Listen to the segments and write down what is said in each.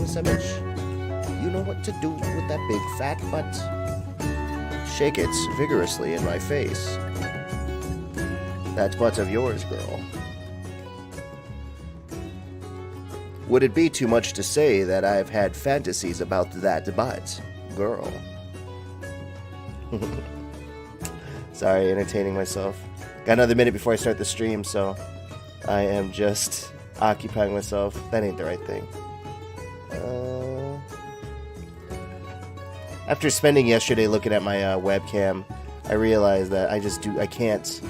Time Savage. You know what to do with that big fat butt. Shake it vigorously in my face. That butt of yours, girl. Would it be too much to say that I've had fantasies about that butt, girl? Sorry, entertaining myself. Got another minute before I start the stream, so I am just occupying myself. That ain't the right thing. After spending yesterday looking at my webcam, I realized that I can't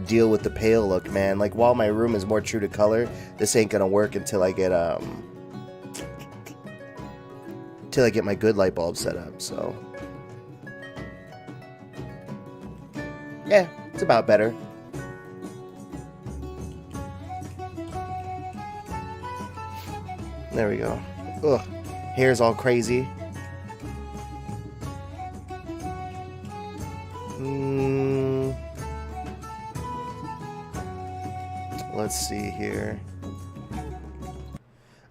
deal with the pale look, man. Like, while my room is more true to color, this ain't gonna work until I get my good light bulb set up. So yeah, it's about better. There we go. Ugh, hair's all crazy. Let's see here.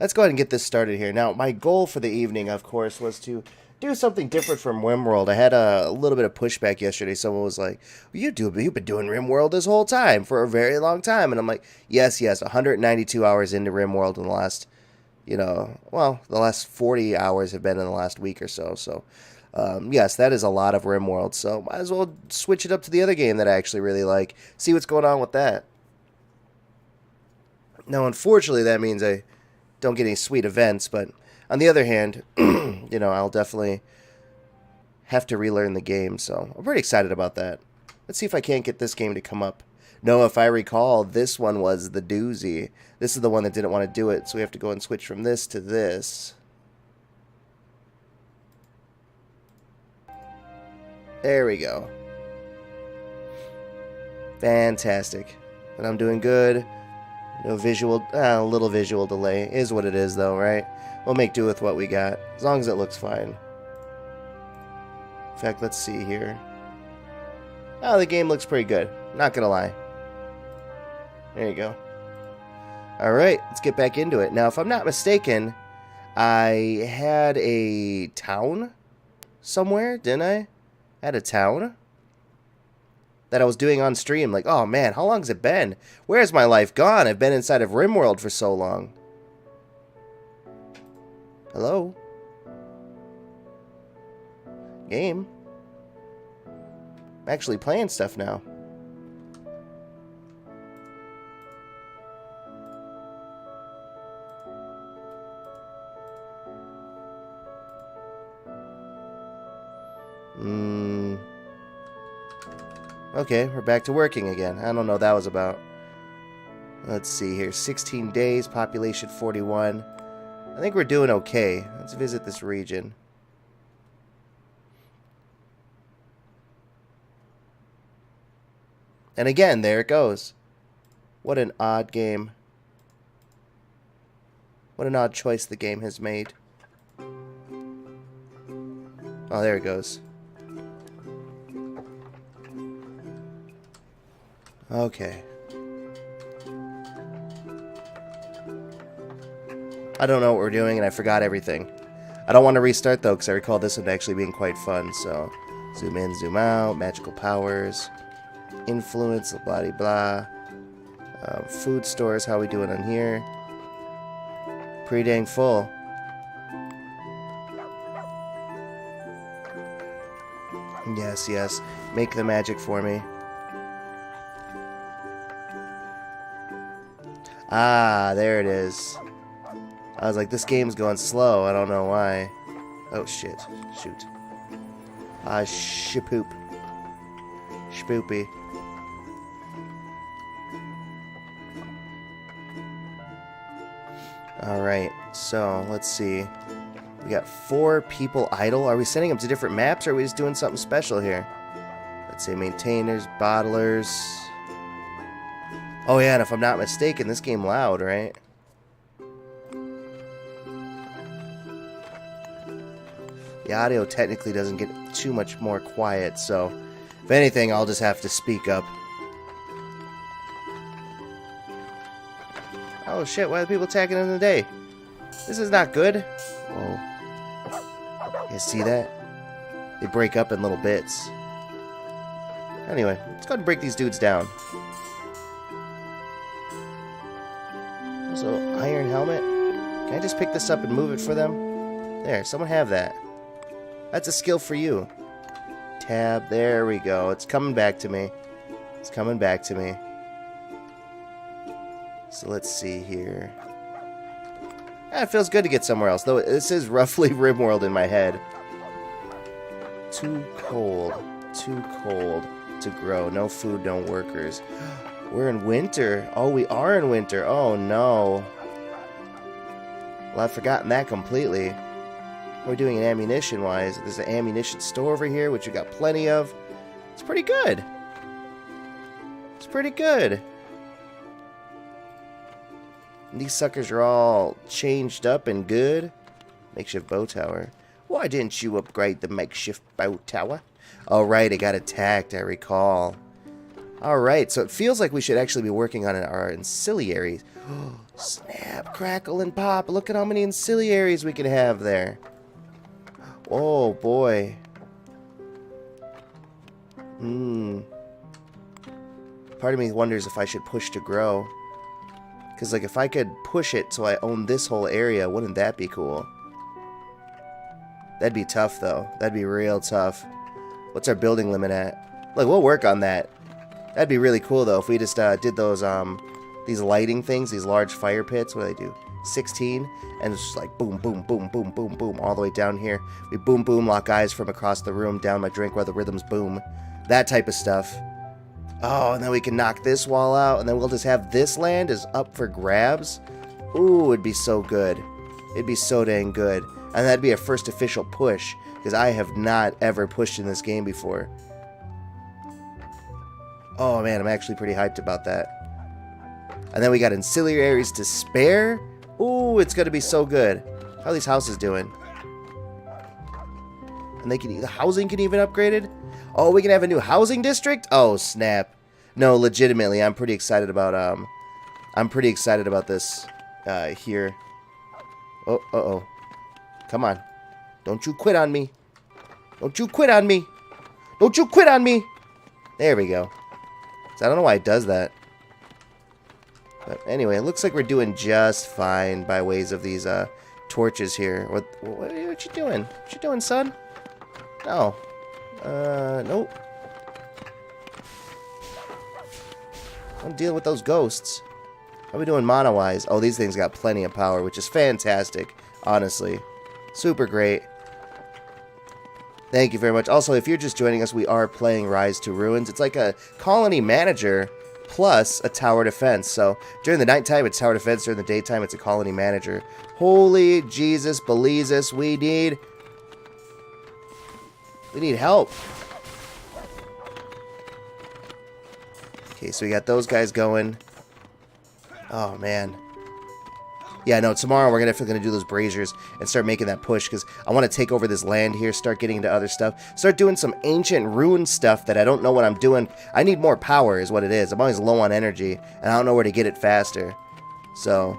Let's go ahead and get this started here. Now, my goal for the evening, of course, was to do something different from Rimworld. I had a little bit of pushback yesterday. Someone was like, well, you've been doing Rimworld this whole time, for a very long time. And I'm like, yes, 192 hours into Rimworld in the last, the last 40 hours have been in the last week or so. So, yes, that is a lot of Rimworld. So, might as well switch it up to the other game that I actually really like. See what's going on with that. Now, unfortunately, that means I don't get any sweet events, but on the other hand, I'll definitely have to relearn the game, so I'm pretty excited about that. Let's see if I can't get this game to come up. No, if I recall, this one was the doozy. This is the one that didn't want to do it, so we have to go and switch from this to this. There we go. Fantastic. But I'm doing good. No visual, a little visual delay. Is what it is, though, right? We'll make do with what we got, as long as it looks fine. In fact, let's see here. Oh, the game looks pretty good. Not gonna lie. There you go. Alright, let's get back into it. Now, if I'm not mistaken, I had a town somewhere, didn't I? Had a town that I was doing on stream. Like, oh man, how long has it been? Where's my life gone? I've been inside of Rimworld for so long. Hello? Game? I'm actually playing stuff now. Okay, we're back to working again. I don't know what that was about. Let's see here. 16 days, population 41. I think we're doing okay. Let's visit this region. And again, there it goes. What an odd game. What an odd choice the game has made. Oh, there it goes. Okay. I don't know what we're doing, and I forgot everything. I don't want to restart, though, because I recall this one actually being quite fun. So, zoom in, zoom out, magical powers, influence, blah-de-blah. Food stores, how we doing on here? Pretty dang full. Yes. Make the magic for me. Ah, there it is. I was like, this game's going slow. I don't know why. Oh, shit. Shoot. Ah, shipoop. Spoopy. Alright, so let's see. We got 4 people idle. Are we sending them to different maps, or are we just doing something special here? Let's say maintainers, bottlers. Oh yeah, and if I'm not mistaken, this game loud, right? The audio technically doesn't get too much more quiet, so if anything, I'll just have to speak up. Oh shit, why are the people attacking in the day? This is not good. Oh. You see that? They break up in little bits. Anyway, let's go ahead and break these dudes down. So, iron helmet. Can I just pick this up and move it for them? There, someone have that. That's a skill for you. Tab, there we go. It's coming back to me. It's coming back to me. So let's see here. It feels good to get somewhere else, though this is roughly Rimworld in my head. Too cold to grow. No food, no workers. We're in winter. Oh, we are in winter. Oh, no. Well, I've forgotten that completely. What we're doing ammunition-wise. There's an ammunition store over here, which we got plenty of. It's pretty good. It's pretty good. And these suckers are all changed up and good. Makeshift bow tower. Why didn't you upgrade the makeshift bow tower? Oh, right, it got attacked, I recall. Alright, so it feels like we should actually be working on our ancillaries. Snap, crackle, and pop. Look at how many ancillaries we can have there. Oh, boy. Part of me wonders if I should push to grow. Because, like, if I could push it so I own this whole area, wouldn't that be cool? That'd be tough, though. That'd be real tough. What's our building limit at? Look, we'll work on that. That'd be really cool, though, if we just did those, these lighting things, these large fire pits. What do they do? 16? And it's just like boom, boom, boom, boom, boom, boom, all the way down here. We boom, boom, lock eyes from across the room, down my drink while the rhythms boom. That type of stuff. Oh, and then we can knock this wall out, and then we'll just have this land is up for grabs. Ooh, it'd be so good. It'd be so dang good. And that'd be a first official push, because I have not ever pushed in this game before. Oh man, I'm actually pretty hyped about that. And then we got ancillaries to spare. Ooh, it's gonna be so good. How are these houses doing? And they can, the housing can even upgraded? Oh, we can have a new housing district? Oh, snap. No, legitimately, I'm pretty excited about this here. Oh, uh-oh. Come on. Don't you quit on me. Don't you quit on me. Don't you quit on me. There we go. So I don't know why it does that. But anyway, it looks like we're doing just fine by ways of these torches here. What you doing? What you doing, son? No. Nope. I'm dealing with those ghosts. How are we doing mana-wise? Oh, these things got plenty of power, which is fantastic, honestly. Super great. Thank you very much. Also, if you're just joining us, we are playing Rise to Ruins. It's like a colony manager plus a tower defense. So during the nighttime, it's tower defense. During the daytime, it's a colony manager. Holy Jesus, Belizus, we need help. Okay, so we got those guys going. Oh, man. Yeah, no, tomorrow we're definitely going to do those braziers and start making that push because I want to take over this land here, start getting into other stuff, start doing some ancient ruin stuff that I don't know what I'm doing. I need more power is what it is. I'm always low on energy, and I don't know where to get it faster. So,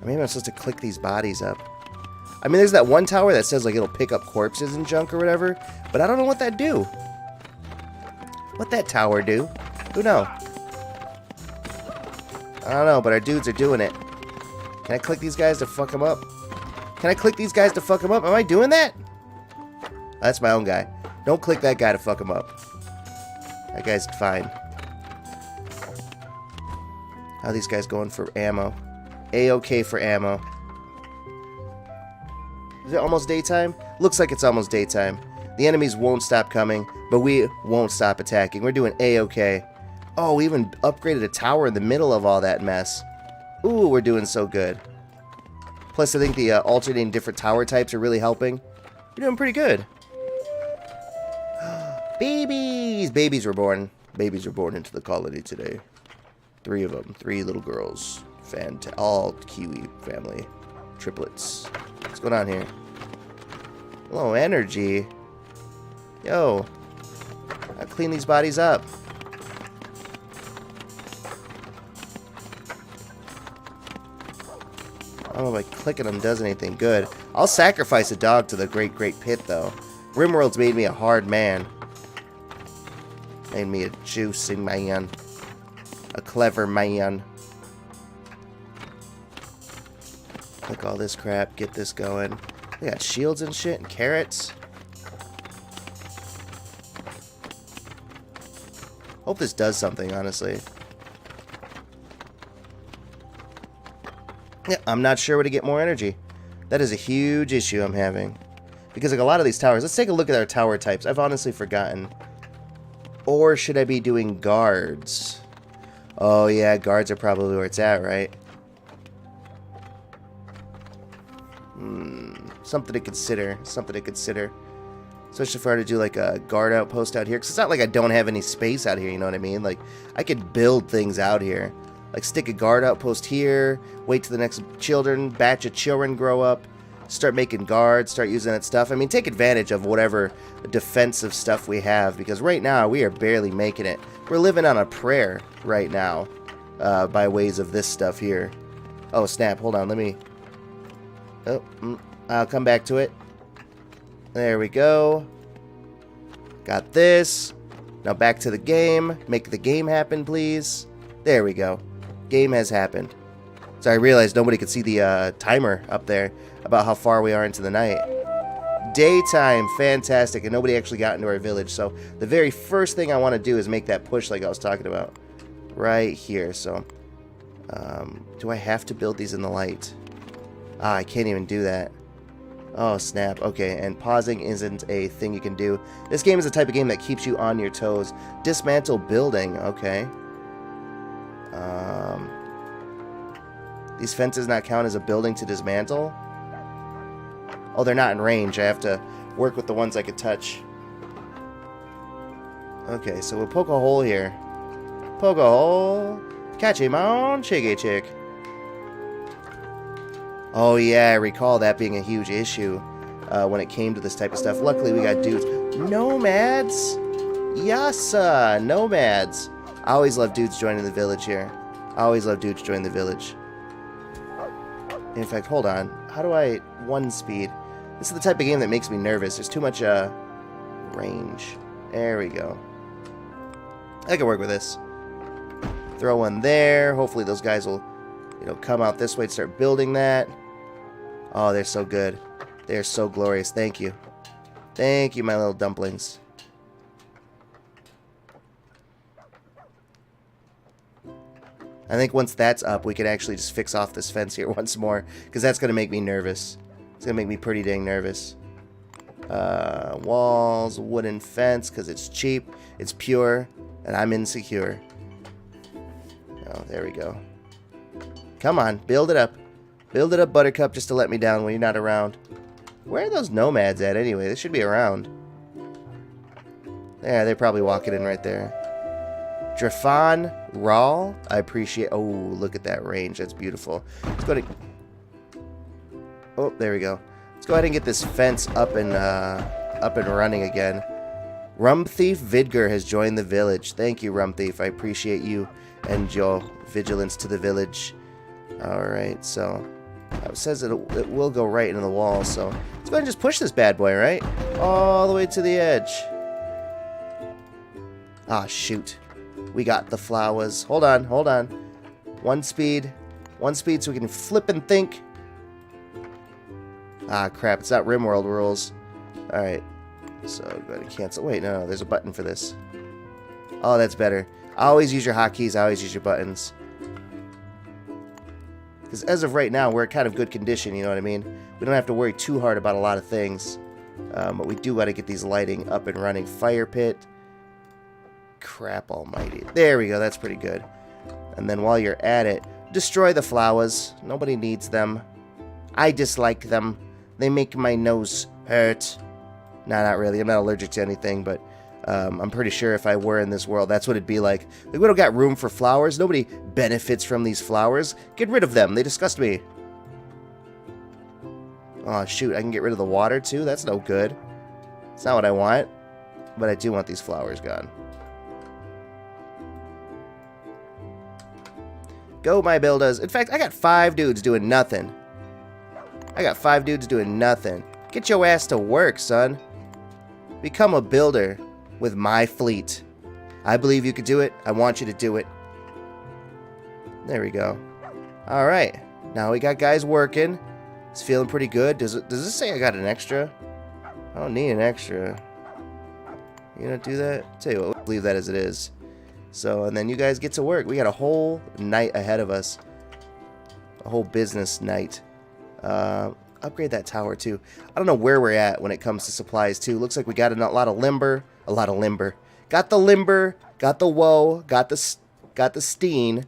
maybe I'm supposed to click these bodies up. I mean, there's that one tower that says, like, it'll pick up corpses and junk or whatever, but I don't know what that do. What that tower do? Who knows? I don't know, but our dudes are doing it. Can I click these guys to fuck them up? Can I click these guys to fuck them up? Am I doing that? That's my own guy. Don't click that guy to fuck him up. That guy's fine. How are these guys going for ammo? A-okay for ammo. Is it almost daytime? Looks like it's almost daytime. The enemies won't stop coming, but we won't stop attacking. We're doing A-okay. Oh, we even upgraded a tower in the middle of all that mess. Ooh, we're doing so good. Plus, I think the alternating different tower types are really helping. We're doing pretty good. Babies! Babies were born. Babies were born into the colony today. 3 of them. 3 little girls. All Kiwi family. Triplets. What's going on here? Low energy. Yo. I'll clean these bodies up. I don't know if clicking them does anything good. I'll sacrifice a dog to the great, great pit, though. Rimworld's made me a hard man. Made me a juicy man. A clever man. Click all this crap. Get this going. They got shields and shit and carrots. Hope this does something, honestly. Yeah, I'm not sure where to get more energy. That is a huge issue I'm having. Because like a lot of these towers, let's take a look at our tower types. I've honestly forgotten. Or should I be doing guards? Oh yeah, guards are probably where it's at, right? Something to consider. Something to consider. Especially if I were to do like a guard outpost out here. Because it's not like I don't have any space out here, you know what I mean? Like, I could build things out here. Like, stick a guard outpost here. Wait till the next batch of children grow up. Start making guards. Start using that stuff. I mean, take advantage of whatever defensive stuff we have. Because right now, we are barely making it. We're living on a prayer right now. By ways of this stuff here. Oh, snap. Hold on. Let me... Oh, I'll come back to it. There we go. Got this. Now back to the game. Make the game happen, please. There we go. Game has happened. So I realized nobody could see the timer up there about how far we are into the night. Daytime. Fantastic. And nobody actually got into our village. So the very first thing I want to do is make that push like I was talking about. Right here. So do I have to build these in the light? Ah, I can't even do that. Oh, snap. Okay, and pausing isn't a thing you can do. This game is the type of game that keeps you on your toes. Dismantle building. Okay. These fences not count as a building to dismantle? Oh, they're not in range. I have to work with the ones I could touch. Okay, so we'll poke a hole here. Poke a hole. Catch him on, chiggy chick. Oh yeah, I recall that being a huge issue when it came to this type of stuff. Luckily, we got dudes. Nomads? Yes, nomads. I always love dudes joining the village here. I always love dudes joining the village. In fact, hold on. How do I... 1 speed. This is the type of game that makes me nervous. There's too much range. There we go. I can work with this. Throw one there. Hopefully those guys will, you know, come out this way and start building that. Oh, they're so good. They're so glorious. Thank you. Thank you, my little dumplings. I think once that's up, we could actually just fix off this fence here once more. Because that's going to make me nervous. It's going to make me pretty dang nervous. Walls, wooden fence, because it's cheap, it's pure, and I'm insecure. Oh, there we go. Come on, build it up. Build it up, Buttercup, just to let me down when you're not around. Where are those nomads at anyway? They should be around. Yeah, they're probably walking in right there. Drafan Rawl, I appreciate... Oh, look at that range. That's beautiful. Let's go to... Oh, there we go. Let's go ahead and get this fence up and running again. Rum Thief Vidger has joined the village. Thank you, Rum Thief. I appreciate you and your vigilance to the village. Alright, so... It says it will go right into the wall, so... Let's go ahead and just push this bad boy, right? All the way to the edge. Ah, shoot. We got the flowers. Hold on, hold on. 1 speed. 1 speed so we can flip and think. Ah, crap. It's not Rimworld rules. Alright. So, go ahead and cancel. Wait, no, there's a button for this. Oh, that's better. I always use your hotkeys. I always use your buttons. Because as of right now, we're in kind of good condition, you know what I mean? We don't have to worry too hard about a lot of things. But we do got to get these lighting up and running. Fire pit. Crap almighty. There we go. That's pretty good. And then while you're at it, destroy the flowers. Nobody needs them. I dislike them. They make my nose hurt. Nah, not really. I'm not allergic to anything, but I'm pretty sure if I were in this world, that's what it'd be like. We don't got room for flowers. Nobody benefits from these flowers. Get rid of them. They disgust me. Oh, shoot. I can get rid of the water, too? That's no good. It's not what I want. But I do want these flowers gone. Go, my builders. In fact, I got 5 dudes doing nothing. I got 5 dudes doing nothing. Get your ass to work, son. Become a builder with my fleet. I believe you could do it. I want you to do it. There we go. Alright. Now we got guys working. It's feeling pretty good. Does this say I got an extra? I don't need an extra. You gonna do that? Tell you what, we'll leave that as it is. So, and then you guys get to work. We got a whole night ahead of us. A whole business night. Upgrade that tower too. I don't know where we're at when it comes to supplies too. Looks like we got a lot of limber. A lot of limber. Got the limber. Got the woe. Got the steen.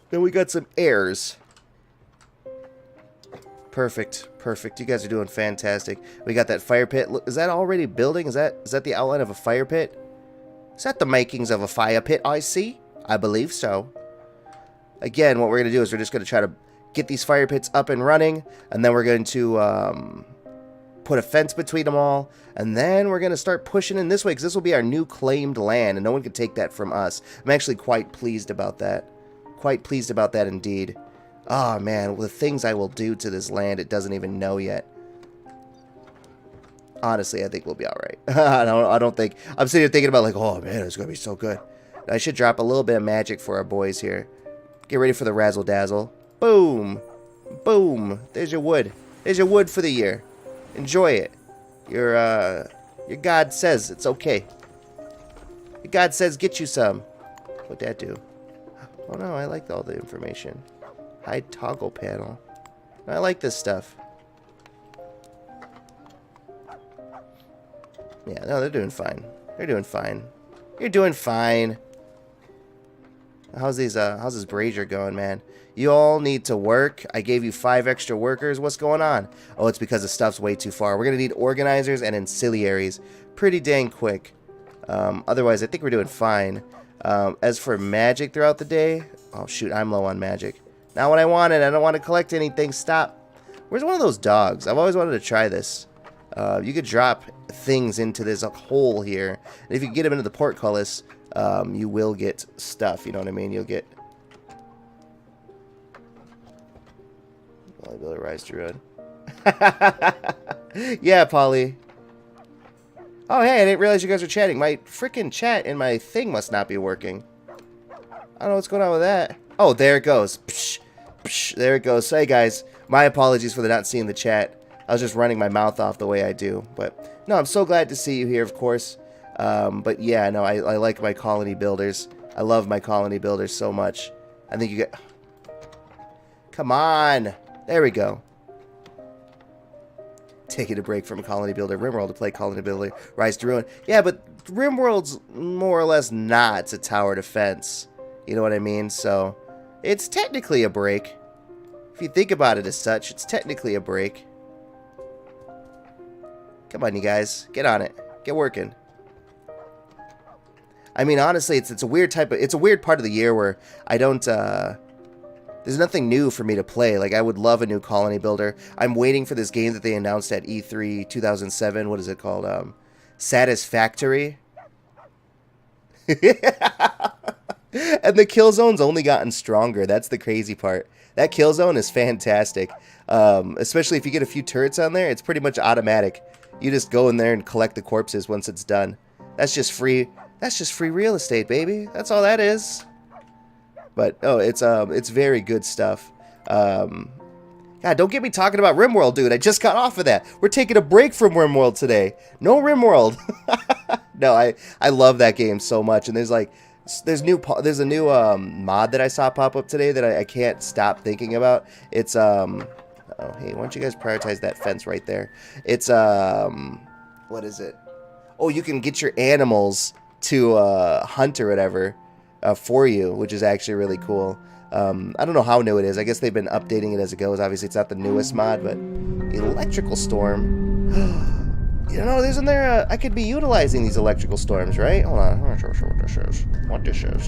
Then we got some airs. Perfect. Perfect. You guys are doing fantastic. We got that fire pit. Look, is that already building? Is that the outline of a fire pit? Is that the makings of a fire pit I see? I believe so. Again, what we're going to do is we're just going to try to get these fire pits up and running. And then we're going to put a fence between them all. And then we're going to start pushing in this way. Because this will be our new claimed land. And no one can take that from us. I'm actually quite pleased about that. Quite pleased about that indeed. Oh man, the things I will do to this land it doesn't even know yet. Honestly, I think we'll be alright. I don't think... I'm sitting here thinking about like, oh man, it's going to be so good. I should drop a little bit of magic for our boys here. Get ready for the razzle dazzle. Boom. Boom. There's your wood. There's your wood for the year. Enjoy it. Your God says it's okay. Your God says get you some. What'd that do? Oh no, I like all the information. Hide toggle panel. I like this stuff. Yeah, no, they're doing fine. They're doing fine. You're doing fine. How's this brazier going, man? You all need to work. I gave you 5 extra workers. What's going on? Oh, it's because the stuff's way too far. We're gonna need organizers and ancillaries pretty dang quick. Otherwise, I think we're doing fine. As for magic throughout the day, oh shoot, I'm low on magic. Not what I wanted. I don't want to collect anything. Stop. Where's one of those dogs? I've always wanted to try this. You could drop things into this hole here. And if you get them into the portcullis, you will get stuff. You know what I mean? You'll get... Well, I'll be able to rise to RERUN. Yeah, Polly. Oh, hey, I didn't realize you guys were chatting. My freaking chat and my thing must not be working. I don't know what's going on with that. Oh, there it goes. Psh, psh, there it goes. Hey, guys. My apologies for not seeing the chat. I was just running my mouth off the way I do. But, no, I'm so glad to see you here, of course. But, yeah, no, I like my colony builders. I love my colony builders so much. I think you get... Come on. There we go. Taking a break from Colony Builder Rimworld to play Colony Builder Rise to RERUN. Yeah, but Rimworld's more or less not a tower defense. You know what I mean? So, it's technically a break. If you think about it as such, it's technically a break. Come on, you guys. Get on it. Get working. I mean, honestly, it's a weird type of... It's a weird part of the year where I don't... There's nothing new for me to play. Like, I would love a new colony builder. I'm waiting for this game that they announced at E3 2007. What is it called? Satisfactory. And the kill zone's only gotten stronger. That's the crazy part. That kill zone is fantastic. Especially if you get a few turrets on there, it's pretty much automatic. You just go in there and collect the corpses once it's done. That's just free. That's just free real estate, baby. That's all that is. But oh, it's very good stuff. God, don't get me talking about Rimworld, dude. I just got off of that. We're taking a break from Rimworld today. No Rimworld. No, I love that game so much. And there's a new mod that I saw pop up today that I can't stop thinking about. It's oh, hey, why don't you guys prioritize that fence right there? It's what is it? Oh, you can get your animals to hunt or whatever. For you, which is actually really cool. I don't know how new it is. I guess they've been updating it as it goes. Obviously, it's not the newest mod, but electrical storm. You know, isn't there I could be utilizing these electrical storms, right? Hold on. I'm not sure what this is. What this is.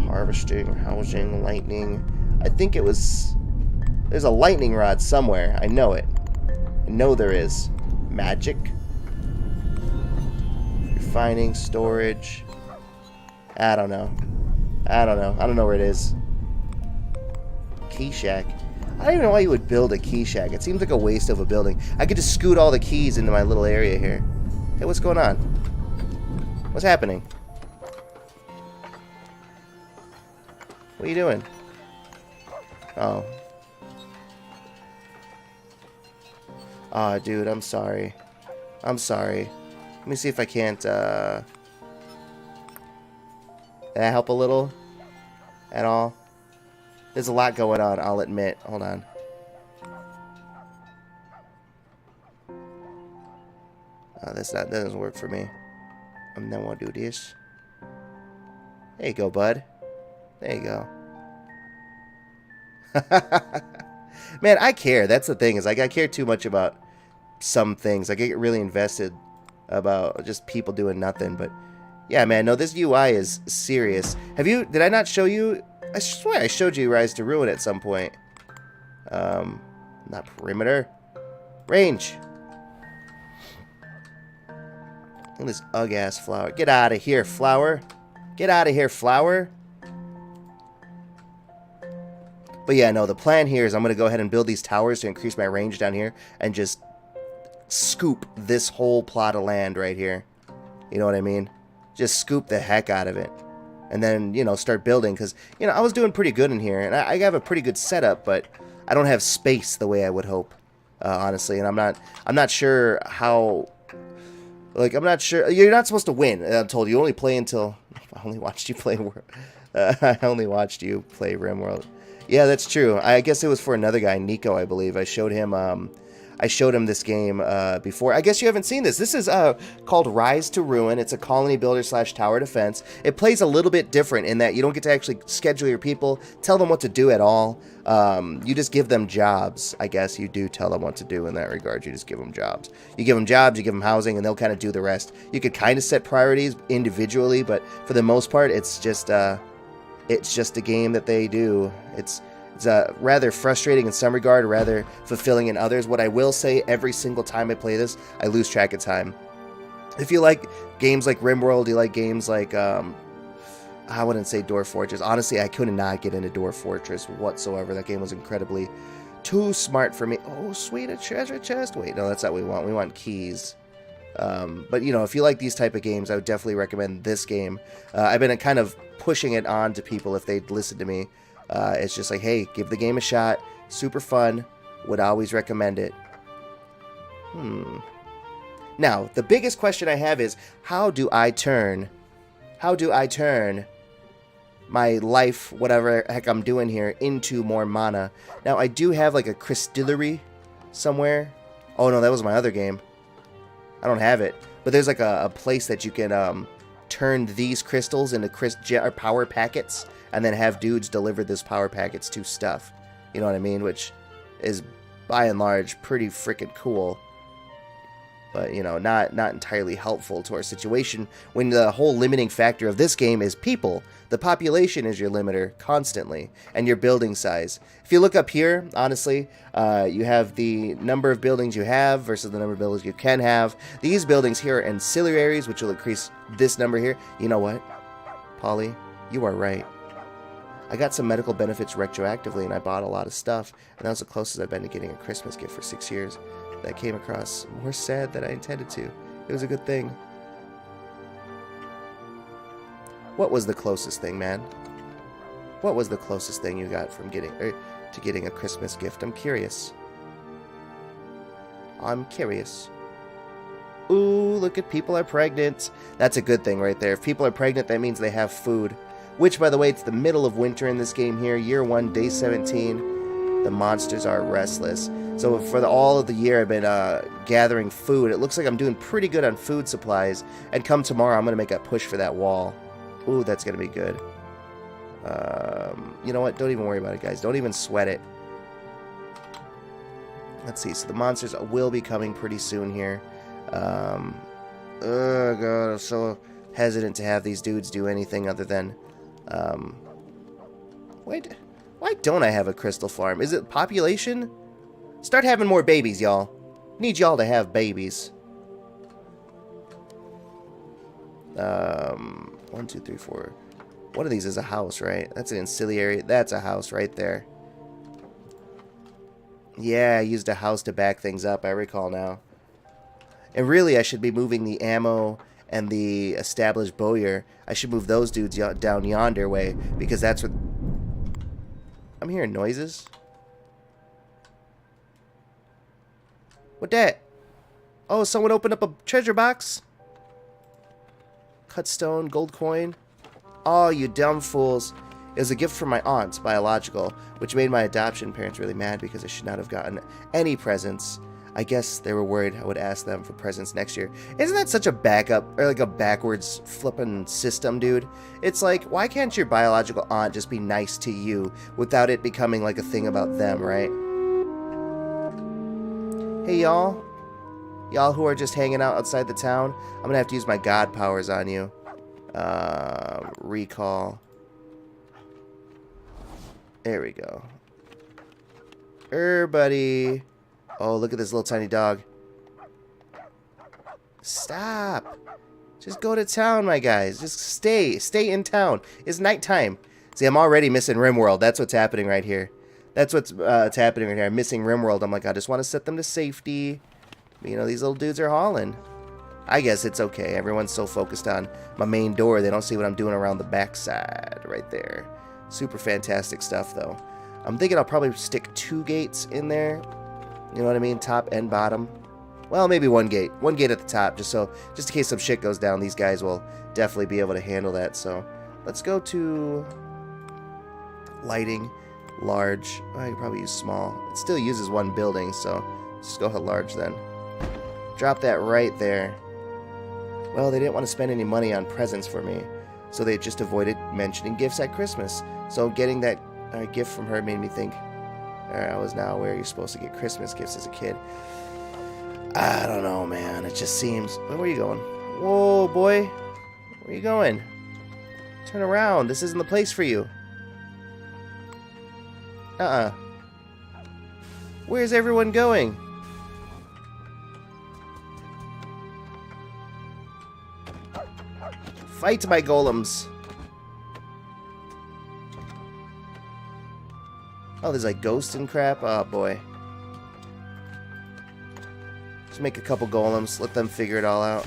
Harvesting, housing, lightning. I think it was... There's a lightning rod somewhere. I know it. I know there is. Magic. Refining, storage... I don't know. I don't know where it is. Key shack. I don't even know why you would build a key shack. It seems like a waste of a building. I could just scoot all the keys into my little area here. Hey, what's going on? What's happening? What are you doing? Oh. Aw, dude, I'm sorry. I'm sorry. Let me see if I can't, Did that help a little? At all? There's a lot going on, I'll admit. Hold on. Oh, that doesn't work for me. I'm not gonna do this. There you go, bud. There you go. Man, I care. That's the thing, is like I care too much about some things. I get really invested about just people doing nothing. But yeah, man, no, this UI is serious. Did I not show you? I swear I showed you Rise to Ruin at some point. Not perimeter. Range. Look at this ugh-ass flower. Get out of here, flower. Get out of here, flower. But yeah, no, the plan here is I'm going to go ahead and build these towers to increase my range down here and just scoop this whole plot of land right here. You know what I mean? Just scoop the heck out of it. And then, you know, start building. Because, you know, I was doing pretty good in here. And I have a pretty good setup, but I don't have space the way I would hope, honestly. And I'm not sure how... Like, I'm not sure... You're not supposed to win, I'm told. You only play until... I only watched you play... I only watched you play Rimworld. Yeah, that's true. I guess it was for another guy, Nico, I believe. I showed him this game before. I guess you haven't seen this. This is called Rise to Ruin. It's a colony builder / tower defense. It plays a little bit different in that you don't get to actually schedule your people, tell them what to do at all. You just give them jobs. I guess you do tell them what to do in that regard. You just give them jobs. You give them jobs, you give them housing, and they'll kind of do the rest. You could kind of set priorities individually, but for the most part, it's just a game that they do. It's rather frustrating in some regard, rather fulfilling in others. What I will say, every single time I play this, I lose track of time. If you like games like Rimworld, you like games like, I wouldn't say Dwarf Fortress. Honestly, I could not get into Dwarf Fortress whatsoever. That game was incredibly too smart for me. Oh, sweet, a treasure chest. Wait, no, that's not what we want. We want keys. But, you know, if you like these type of games, I would definitely recommend this game. I've been kind of pushing it on to people if they'd listen to me. It's just like, hey, give the game a shot. Super fun. Would always recommend it. Now, the biggest question I have is, how do I turn my life, whatever heck I'm doing here, into more mana? Now, I do have like a crystillery somewhere. Oh, no, that was my other game. I don't have it. But there's like a place that you can turn these crystals into power packets and then have dudes deliver this power packets to stuff. You know what I mean? Which is, by and large, pretty freaking cool. But, you know, not entirely helpful to our situation when the whole limiting factor of this game is people. The population is your limiter constantly, and your building size. If you look up here, honestly, you have the number of buildings you have versus the number of buildings you can have. These buildings here are ancillaries, which will increase this number here. You know what, Polly? You are right. I got some medical benefits retroactively, and I bought a lot of stuff, and that was the closest I've been to getting a Christmas gift for 6 years. That came across more sad than I intended to. It was a good thing. What was the closest thing, man? What was the closest thing you got from getting a Christmas gift? I'm curious. I'm curious. Ooh, look at people are pregnant. That's a good thing right there. If people are pregnant, that means they have food. Which, by the way, it's the middle of winter in this game here. Year 1, day 17. The monsters are restless. So for all of the year, I've been gathering food. It looks like I'm doing pretty good on food supplies. And come tomorrow, I'm going to make a push for that wall. Ooh, that's going to be good. You know what? Don't even worry about it, guys. Don't even sweat it. Let's see. So the monsters will be coming pretty soon here. Oh, God. I'm so hesitant to have these dudes do anything other than... Wait. Why don't I have a crystal farm? Is it population? Start having more babies, y'all. Need y'all to have babies. 1, 2, 3, 4. One of these is a house, right? That's an ancillary. That's a house right there. Yeah, I used a house to back things up, I recall now. And really, I should be moving the ammo and the established bowyer. I should move those dudes down yonder way, because that's what... I'm hearing noises. What that? Oh, someone opened up a treasure box? Cut stone, gold coin. Oh, you dumb fools. It was a gift from my aunt, biological, which made my adoption parents really mad because I should not have gotten any presents. I guess they were worried I would ask them for presents next year. Isn't that such a backup, or like a backwards flipping system, dude? It's like, why can't your biological aunt just be nice to you without it becoming like a thing about them, right? Hey, y'all. Y'all who are just hanging out outside the town, I'm gonna have to use my god powers on you. Recall. There we go. Buddy. Oh, look at this little tiny dog. Stop. Just go to town, my guys. Just stay. Stay in town. It's nighttime. See, I'm already missing Rimworld. That's what's happening right here. That's what's happening right here. I'm missing Rimworld. I'm like, I just want to set them to safety. You know, these little dudes are hauling. I guess it's okay. Everyone's so focused on my main door, they don't see what I'm doing around the backside right there. Super fantastic stuff, though. I'm thinking I'll probably stick 2 gates in there. You know what I mean? Top and bottom. Well, maybe 1 gate. 1 gate at the top, just in case some shit goes down, these guys will definitely be able to handle that. So let's go to lighting, large. I could probably use small. It still uses 1 building, so let's just go ahead large then. Drop that right there. Well, they didn't want to spend any money on presents for me, so they just avoided mentioning gifts at Christmas. So getting that gift from her made me think, I was now aware you're supposed to get Christmas gifts as a kid. I don't know, man. It just seems... Where are you going? Whoa, boy. Where are you going? Turn around. This isn't the place for you. Where's everyone going? Fight my golems. Oh, there's like ghosts and crap. Oh, boy. Just make a couple golems. Let them figure it all out.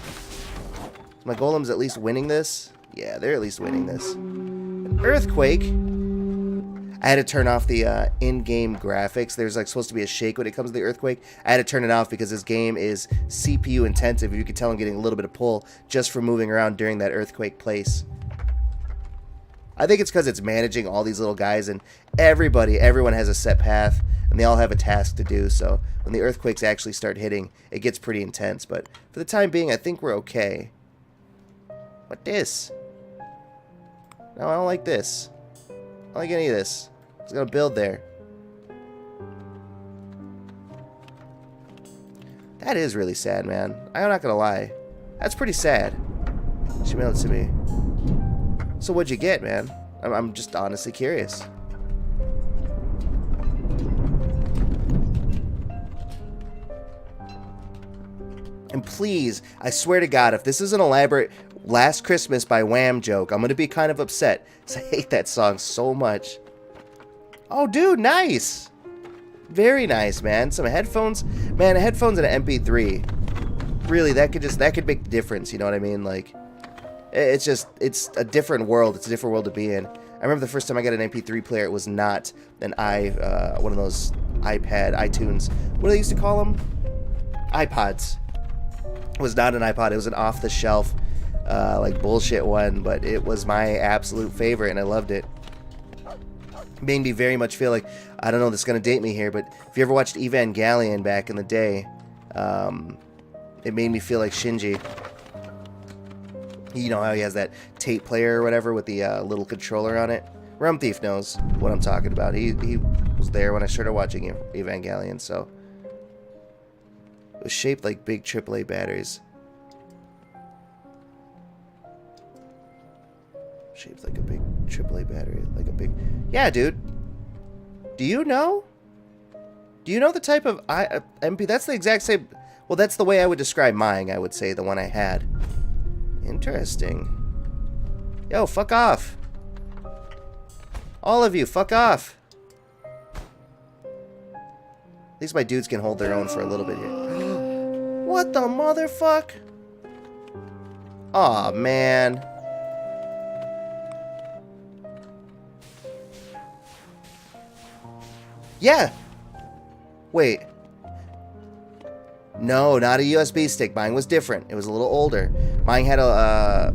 Is my golems at least winning this? Yeah, they're at least winning this. An earthquake. I had to turn off the in-game graphics. There's like supposed to be a shake when it comes to the earthquake. I had to turn it off because this game is CPU intensive. You can tell I'm getting a little bit of pull just from moving around during that earthquake place. I think it's because it's managing all these little guys, and everyone has a set path, and they all have a task to do. So when the earthquakes actually start hitting, it gets pretty intense. But for the time being, I think we're okay. What this? No, I don't like this. I don't like any of this. It's gonna build there. That is really sad, man. I'm not gonna lie. That's pretty sad. She mailed it to me. So what'd you get, man? I'm just honestly curious. And please, I swear to God, if this is an elaborate Last Christmas by Wham joke, I'm going to be kind of upset. Because I hate that song so much. Oh, dude, nice. Very nice, man. Some headphones. Man, headphones and an MP3. Really, that could make the difference, you know what I mean? Like, it's a different world. It's a different world to be in. I remember the first time I got an MP3 player, it was not an one of those iTunes. What do they used to call them? iPods. It was not an iPod. It was an off-the-shelf, like bullshit one, but it was my absolute favorite, and I loved it. It made me very much feel like, I don't know, this is going to date me here, but if you ever watched Evangelion back in the day, it made me feel like Shinji. You know how he has that tape player or whatever with the little controller on it? Rum Thief knows what I'm talking about. He was there when I started watching Evangelion, so... It was shaped like big AAA batteries. Shaped like a big AAA battery. Like a big... Yeah, dude. Do you know? Do you know the type of MP? That's the exact same... Well, that's the way I would describe mine, I would say, the one I had. Interesting. Yo, fuck off. All of you, fuck off. At least my dudes can hold their own for a little bit here. What the motherfuck? Aw, man. Yeah. Wait. No, not a USB stick. Mine was different. It was a little older. Mine had a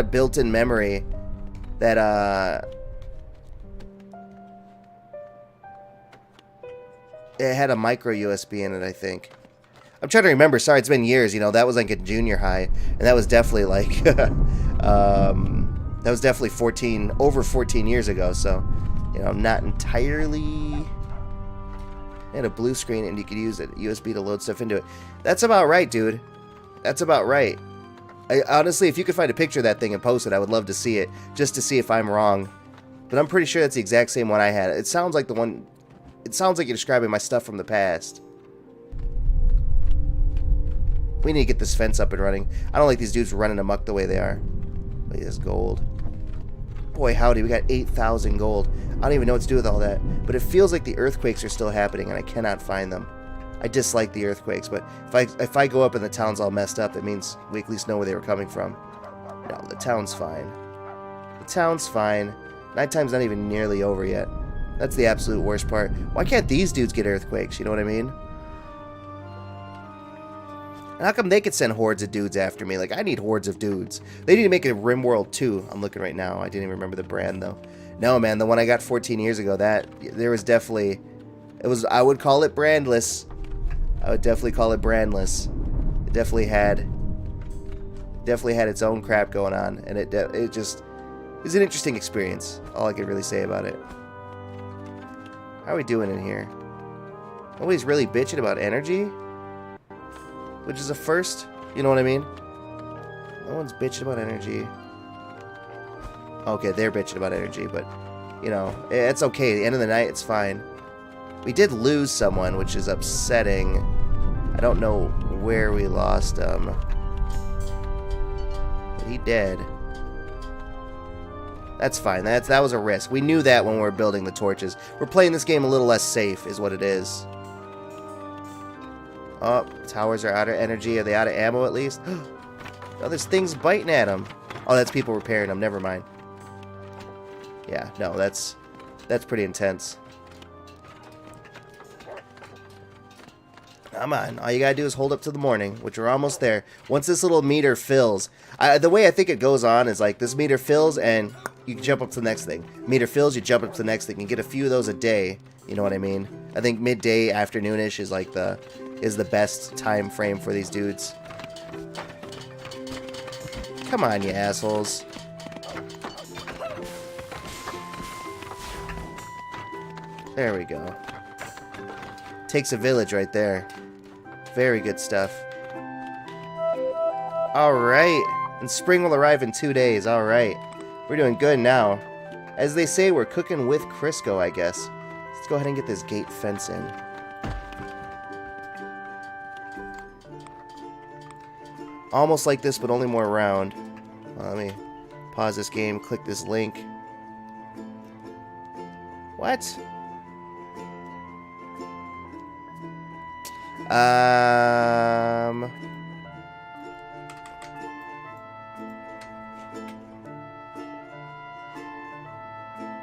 built-in memory that it had a micro USB in it, I think. I'm trying to remember. Sorry, it's been years. You know, that was like in junior high, and that was definitely like that was definitely over 14 years ago. So, you know, I'm not entirely. It had a blue screen, and you could use a USB to load stuff into it. That's about right, dude. That's about right. Honestly, if you could find a picture of that thing and post it, I would love to see it, just to see if I'm wrong. But I'm pretty sure that's the exact same one I had. It sounds like the one. It sounds like you're describing my stuff from the past. We need to get this fence up and running. I don't like these dudes running amok the way they are. Look at this gold. Boy, howdy, we got 8,000 gold. I don't even know what to do with all that. But it feels like the earthquakes are still happening, and I cannot find them. I dislike the earthquakes, but if I go up and the town's all messed up, that means we at least know where they were coming from. No, the town's fine. The town's fine. Nighttime's not even nearly over yet. That's the absolute worst part. Why can't these dudes get earthquakes? You know what I mean? And how come they could send hordes of dudes after me? Like, I need hordes of dudes. They need to make a Rimworld 2. I'm looking right now. I didn't even remember the brand, though. No, man, the one I got 14 years ago, there was definitely... I would call it brandless. I would definitely call it brandless. It definitely had its own crap going on. And it just... It was an interesting experience. All I could really say about it. How are we doing in here? Nobody's really bitching about energy? Which is a first. You know what I mean? No one's bitching about energy. Okay, they're bitching about energy, but, you know, it's okay. At the end of the night, it's fine. We did lose someone, which is upsetting. I don't know where we lost him. But he dead. That's fine. That was a risk. We knew that when we were building the torches. We're playing this game a little less safe, is what it is. Oh, towers are out of energy. Are they out of ammo at least? Oh, there's things biting at them. Oh, that's people repairing them. Never mind. Yeah, no, that's pretty intense. Come on. All you gotta do is hold up to the morning, which we're almost there. Once this little meter fills, the way I think it goes on is like this meter fills and you can jump up to the next thing. Meter fills, you jump up to the next thing. You get a few of those a day. You know what I mean? I think midday, afternoonish is like the best time frame for these dudes. Come on, you assholes. There we go. Takes a village right there. Very good stuff. Alright. And spring will arrive in 2 days. Alright. We're doing good now. As they say, we're cooking with Crisco, I guess. Let's go ahead and get this gate fence in. Almost like this, but only more round. Let me pause this game, click this link. What?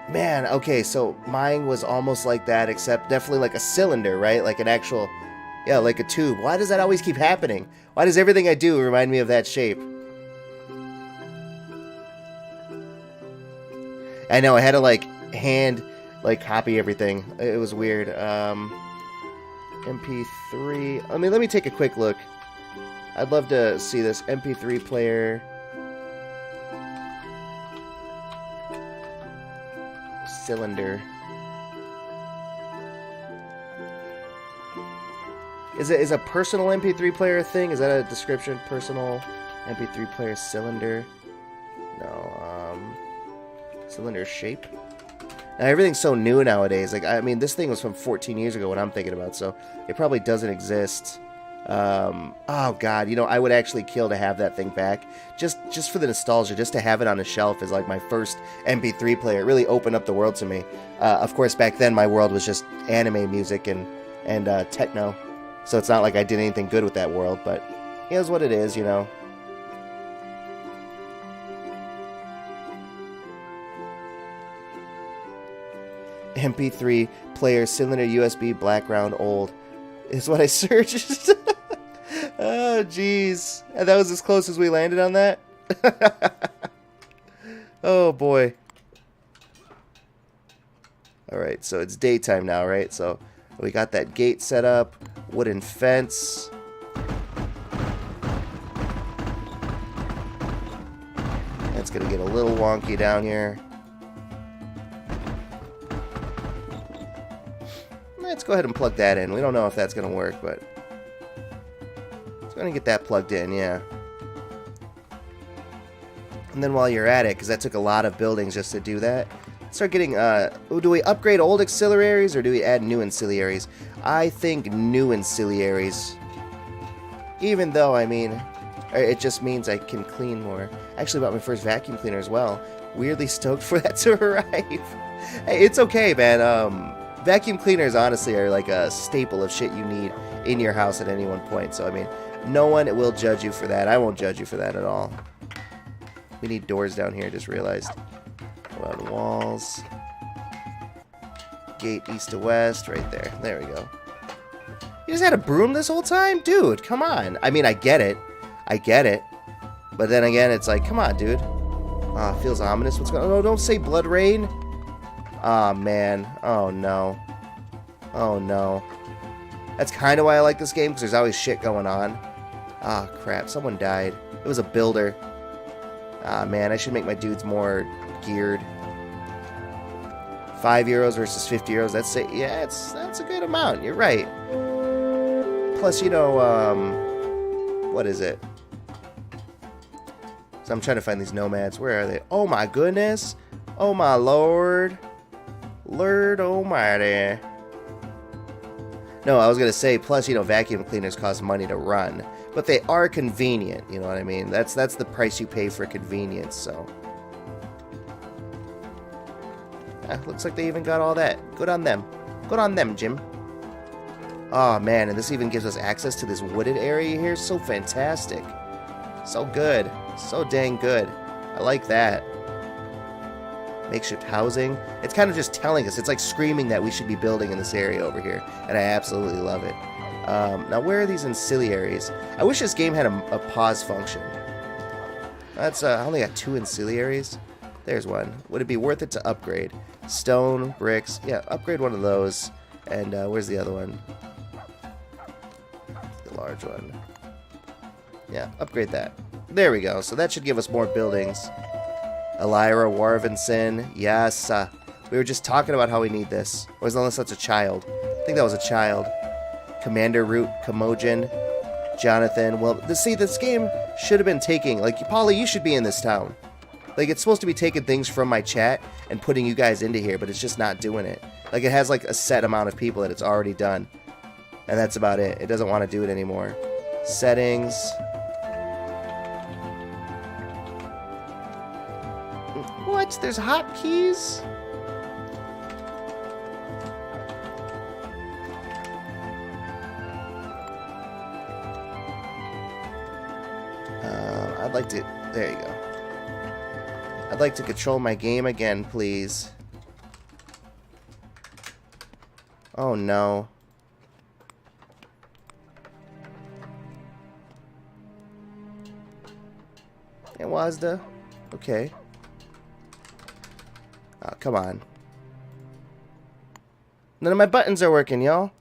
Man, okay, so mine was almost like that, except definitely like a cylinder, right? Like an actual, yeah, like a tube. Why does that always keep happening? Why does everything I do remind me of that shape? I know, I had to like copy everything. It was weird. MP3. Let me take a quick look. I'd love to see this MP3 player. Cylinder. Is a personal MP3 player a thing? Is that a description? Personal MP3 player cylinder? No. Cylinder shape. Now, everything's so new nowadays. Like, I mean, this thing was from 14 years ago, what I'm thinking about, so it probably doesn't exist. Oh god, you know, I would actually kill to have that thing back. Just for the nostalgia, just to have it on a shelf as like my first MP3 player. It really opened up the world to me. Of course, back then my world was just anime music and techno. So it's not like I did anything good with that world, but it is what it is, you know. MP3 player, cylinder, USB, background, old is what I searched. Oh, jeez. And that was as close as we landed on that? Oh, boy. Alright, so it's daytime now, right? So we got that gate set up, wooden fence. It's going to get a little wonky down here. Let's go ahead and plug that in. We don't know if that's going to work, but it's going to get that plugged in, yeah. And then while you're at it, because that took a lot of buildings just to do that, start getting, do we upgrade old auxiliaries or do we add new auxiliaries? I think new auxiliaries. Even though, I mean, it just means I can clean more. I actually bought my first vacuum cleaner as well. Weirdly stoked for that to arrive. Hey, it's okay, man. Vacuum cleaners, honestly, are like a staple of shit you need in your house at any one point. So, I mean, no one will judge you for that. I won't judge you for that at all. We need doors down here, just realized. On walls. Gate east to west, right there. There we go. You just had a broom this whole time? Dude, come on. I mean, I get it. I get it. But then again, it's like, come on, dude. Ah, feels ominous. What's going on? Oh, don't say blood rain. Oh, man. Oh, no. Oh, no. That's kind of why I like this game, because there's always shit going on. Ah, crap. Someone died. It was a builder. Ah, man. I should make my dudes more geared. 5 euros versus 50 euros. That's it. Yeah, that's a good amount. You're right. Plus, you know, what is it? So I'm trying to find these nomads. Where are they? Oh, my goodness. Oh, my lord. Lord almighty. No, I was going to say, plus, you know, vacuum cleaners cost money to run. But they are convenient, you know what I mean? That's the price you pay for convenience, so. Looks like they even got all that. Good on them. Good on them, Jim. Oh, man, and this even gives us access to this wooded area here. So fantastic. So good. So dang good. I like that. Makeshift housing. It's kind of just telling us. It's like screaming that we should be building in this area over here. And I absolutely love it. Now, where are these ancillaries? I wish this game had a pause function. That's I only got 2 ancillaries. There's one. Would it be worth it to upgrade? Stone, bricks. Yeah, upgrade one of those. And where's the other one? The large one. Yeah, upgrade that. There we go. So that should give us more buildings. Elira Warvinson. Yes. We were just talking about how we need this. Or unless that's a child. I think that was a child. Commander Root, Kamojin, Jonathan. Well, see, this game should have been taking... Like, Polly, you should be in this town. Like, it's supposed to be taking things from my chat and putting you guys into here, but it's just not doing it. Like, it has, like, a set amount of people that it's already done. And that's about it. It doesn't want to do it anymore. Settings. What? There's hotkeys? I'd like to... There you go. I'd like to control my game again, please. Oh, no. Hey, Wazda. Okay. Oh, come on. None of my buttons are working, y'all.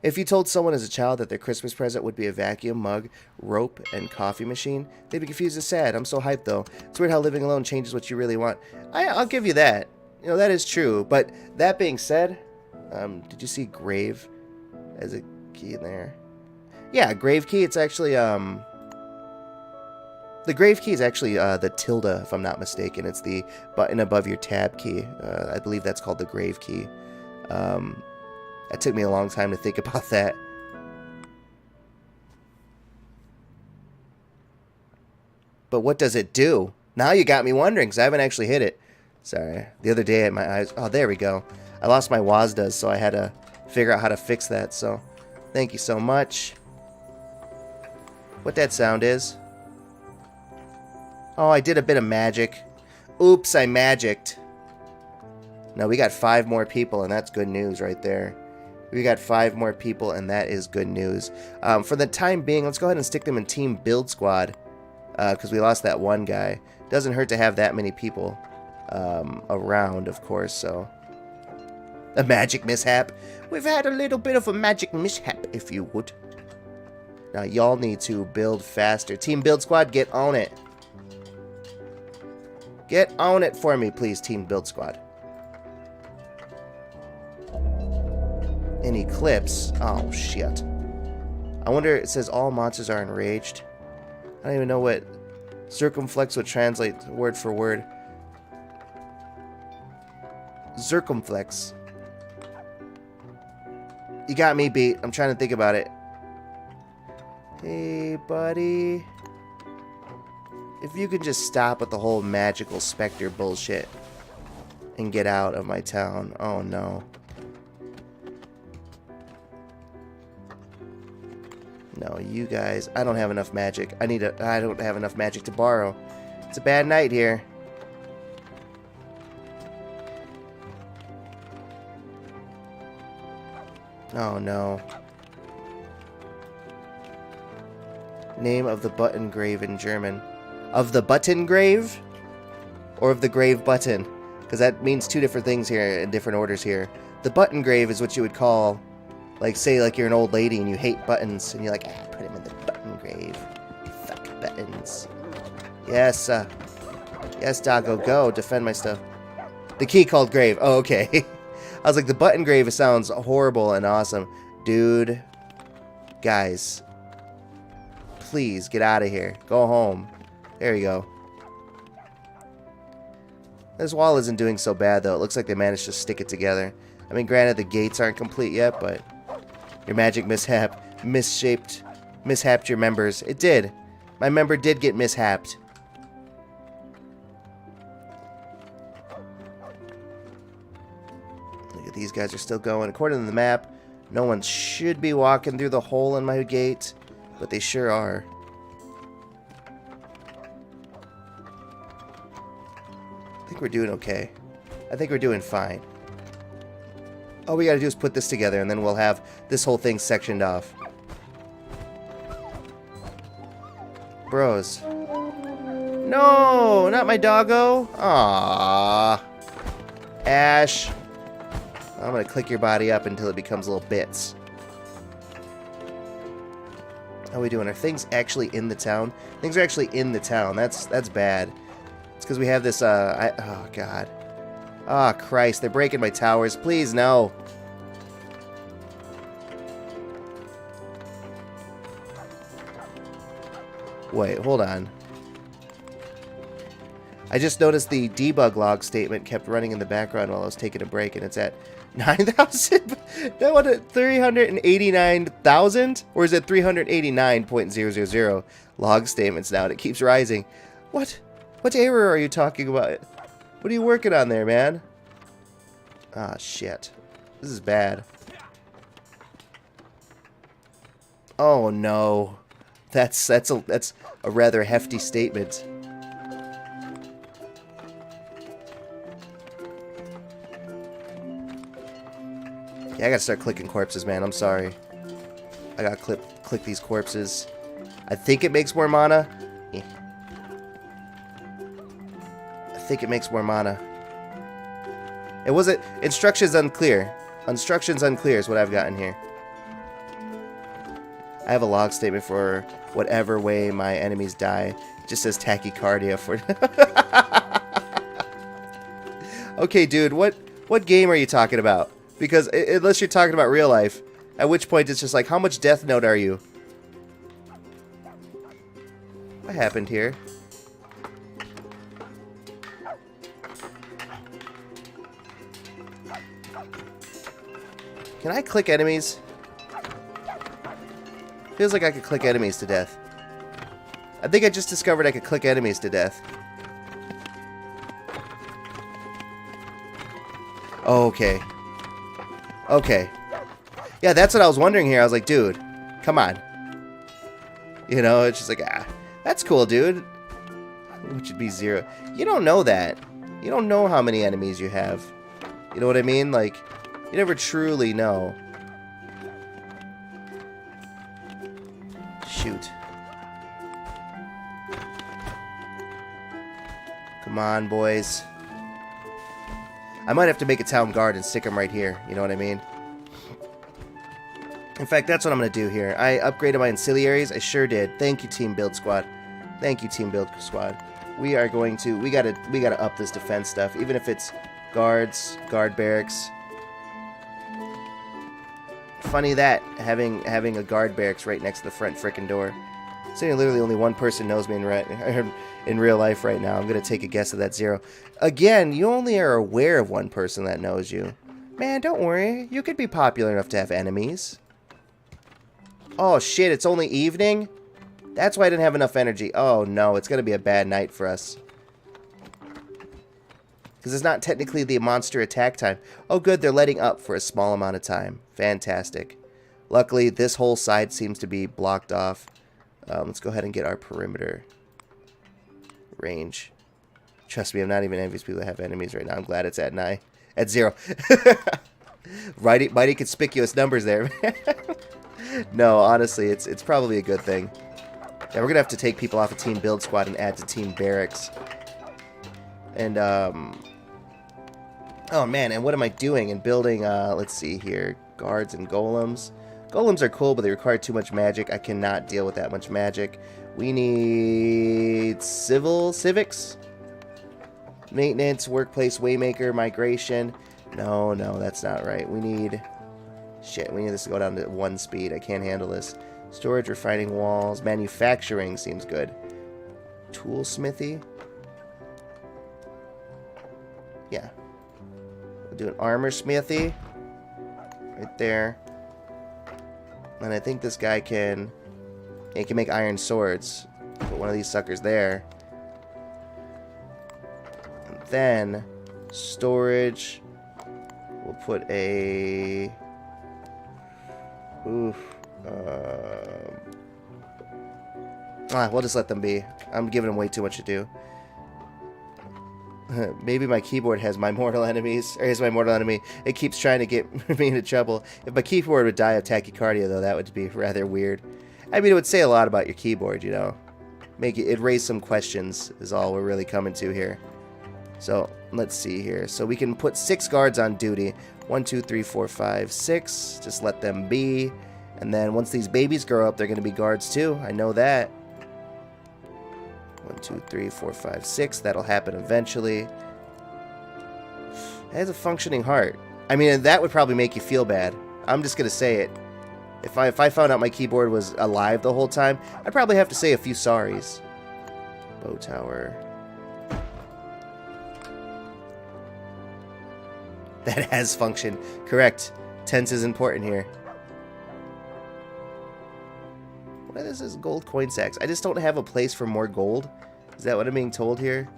If you told someone as a child that their Christmas present would be a vacuum, mug, rope, and coffee machine, they'd be confused and sad. I'm so hyped, though. It's weird how living alone changes what you really want. I'll give you that. You know, that is true. But that being said, did you see grave as a key in there? Yeah, grave key. It's actually, the grave key is actually the tilde, if I'm not mistaken. It's the button above your tab key. I believe that's called the grave key. It took me a long time to think about that. But what does it do? Now you got me wondering, because I haven't actually hit it. Sorry. The other day, my eyes... Oh, there we go. I lost my WASDAs, so I had to figure out how to fix that. So, thank you so much. What that sound is? Oh, I did a bit of magic. Oops, I magicked. No, we got 5 more people, and that's good news right there. We got 5 more people, and that is good news. For the time being, let's go ahead and stick them in Team Build Squad, because we lost that one guy. Doesn't hurt to have that many people around, of course, so... A magic mishap. We've had a little bit of a magic mishap, if you would. Now, y'all need to build faster. Team Build Squad, get on it. Get on it for me, please, Team Build Squad. An eclipse. Oh, shit. I wonder, it says all monsters are enraged. I don't even know what circumflex would translate word for word. Circumflex. You got me beat. I'm trying to think about it. Hey, buddy. If you could just stop with the whole magical specter bullshit and get out of my town. Oh, no. No, you guys. I don't have enough magic. I don't have enough magic to borrow. It's a bad night here. Oh, no. Name of the button grave in German. Of the button grave? Or of the grave button? Because that means 2 different things here in different orders here. The button grave is what you would call, like, say, like you're an old lady and you hate buttons, and you're like, put him in the button grave. Fuck buttons. Yes, yes, doggo, go. Defend my stuff. The key called grave. Oh, okay. I was like, the button grave sounds horrible and awesome. Dude. Guys. Please, get out of here. Go home. There you go. This wall isn't doing so bad, though. It looks like they managed to stick it together. I mean, granted, the gates aren't complete yet, but your magic mishap mishapped your members. It did. My member did get mishapped. Look at these guys are still going. According to the map, no one should be walking through the hole in my gate, but they sure are. I think we're doing okay. I think we're doing fine. All we gotta do is put this together, and then we'll have this whole thing sectioned off. Bros. No, not my doggo. Aww. Ash. I'm gonna click your body up until it becomes little bits. How are we doing? Are things actually in the town? Things are actually in the town. That's bad. It's because we have this, oh, God. Oh, Christ. They're breaking my towers. Please, no. Wait, hold on. I just noticed the debug log statement kept running in the background while I was taking a break, and it's at 9,000? That one at 389,000? Or is it 389.000 log statements now, and it keeps rising? What? What error are you talking about? What are you working on there, man? Ah, shit. This is bad. Oh, no. That's a rather hefty statement. Yeah, I gotta start clicking corpses, man. I'm sorry. I gotta click these corpses. I think it makes more mana. Eh. I think it makes more mana. It wasn't... Instructions unclear. Instructions unclear is what I've gotten here. I have a log statement for whatever way my enemies die. It just says tachycardia for... Okay, dude, what game are you talking about? Because unless you're talking about real life, at which point it's just like, how much Death Note are you? What happened here? Can I click enemies? Feels like I could click enemies to death. I think I just discovered I could click enemies to death. Okay. Okay. Yeah, that's what I was wondering here. I was like, dude, come on. You know, it's just like, ah, that's cool, dude. Which would be 0. You don't know that. You don't know how many enemies you have. You know what I mean? Like, you never truly know. Shoot. Come on, boys. I might have to make a town guard and stick them right here. You know what I mean? In fact, that's what I'm going to do here. I upgraded my ancillaries. I sure did. Thank you, Team Build Squad. Thank you, Team Build Squad. We are going to... We gotta up this defense stuff. Even if it's guards, guard barracks. Funny that, having a guard barracks right next to the front frickin' door. Saying literally only one person knows me in real life right now. I'm going to take a guess at that 0. Again, you only are aware of one person that knows you. Man, don't worry. You could be popular enough to have enemies. Oh, shit, it's only evening? That's why I didn't have enough energy. Oh, no, it's going to be a bad night for us. Because it's not technically the monster attack time. Oh, good, they're letting up for a small amount of time. Fantastic. Luckily, this whole side seems to be blocked off. Let's go ahead and get our perimeter range. Trust me, I'm not even envious people that have enemies right now. I'm glad it's at 9. At 0. Mighty conspicuous numbers there. No, honestly, it's probably a good thing. Yeah, we're going to have to take people off of Team Build Squad and add to Team Barracks. And, oh man, and what am I doing in building, let's see here, guards and golems. Golems are cool, but they require too much magic. I cannot deal with that much magic. We need civics, maintenance, workplace, waymaker, migration. No, that's not right. We need this to go down to 1 speed. I can't handle this. Storage, refining walls, manufacturing seems good. Toolsmithy. Yeah. We'll do an armor smithy. Right there. And I think this guy can make iron swords. Put one of these suckers there. And then storage. We'll put a... we'll just let them be. I'm giving them way too much to do. Maybe my keyboard has my mortal enemies, or is my mortal enemy. It keeps trying to get me into trouble. If my keyboard would die of tachycardia, though, that would be rather weird. I mean, it would say a lot about your keyboard, you know. It'd raise some questions, is all we're really coming to here. So, let's see here. So we can put 6 guards on duty. 1, 2, 3, 4, 5, 6. Just let them be. And then once these babies grow up, they're going to be guards too. I know that. 1, 2, 3, 4, 5, 6. That'll happen eventually. It has a functioning heart. I mean, that would probably make you feel bad. I'm just going to say it. If I found out my keyboard was alive the whole time, I'd probably have to say a few sorries. Bow tower. That has function. Correct. Tense is important here. What is this? Gold coin sacks. I just don't have a place for more gold. Is that what I'm being told here?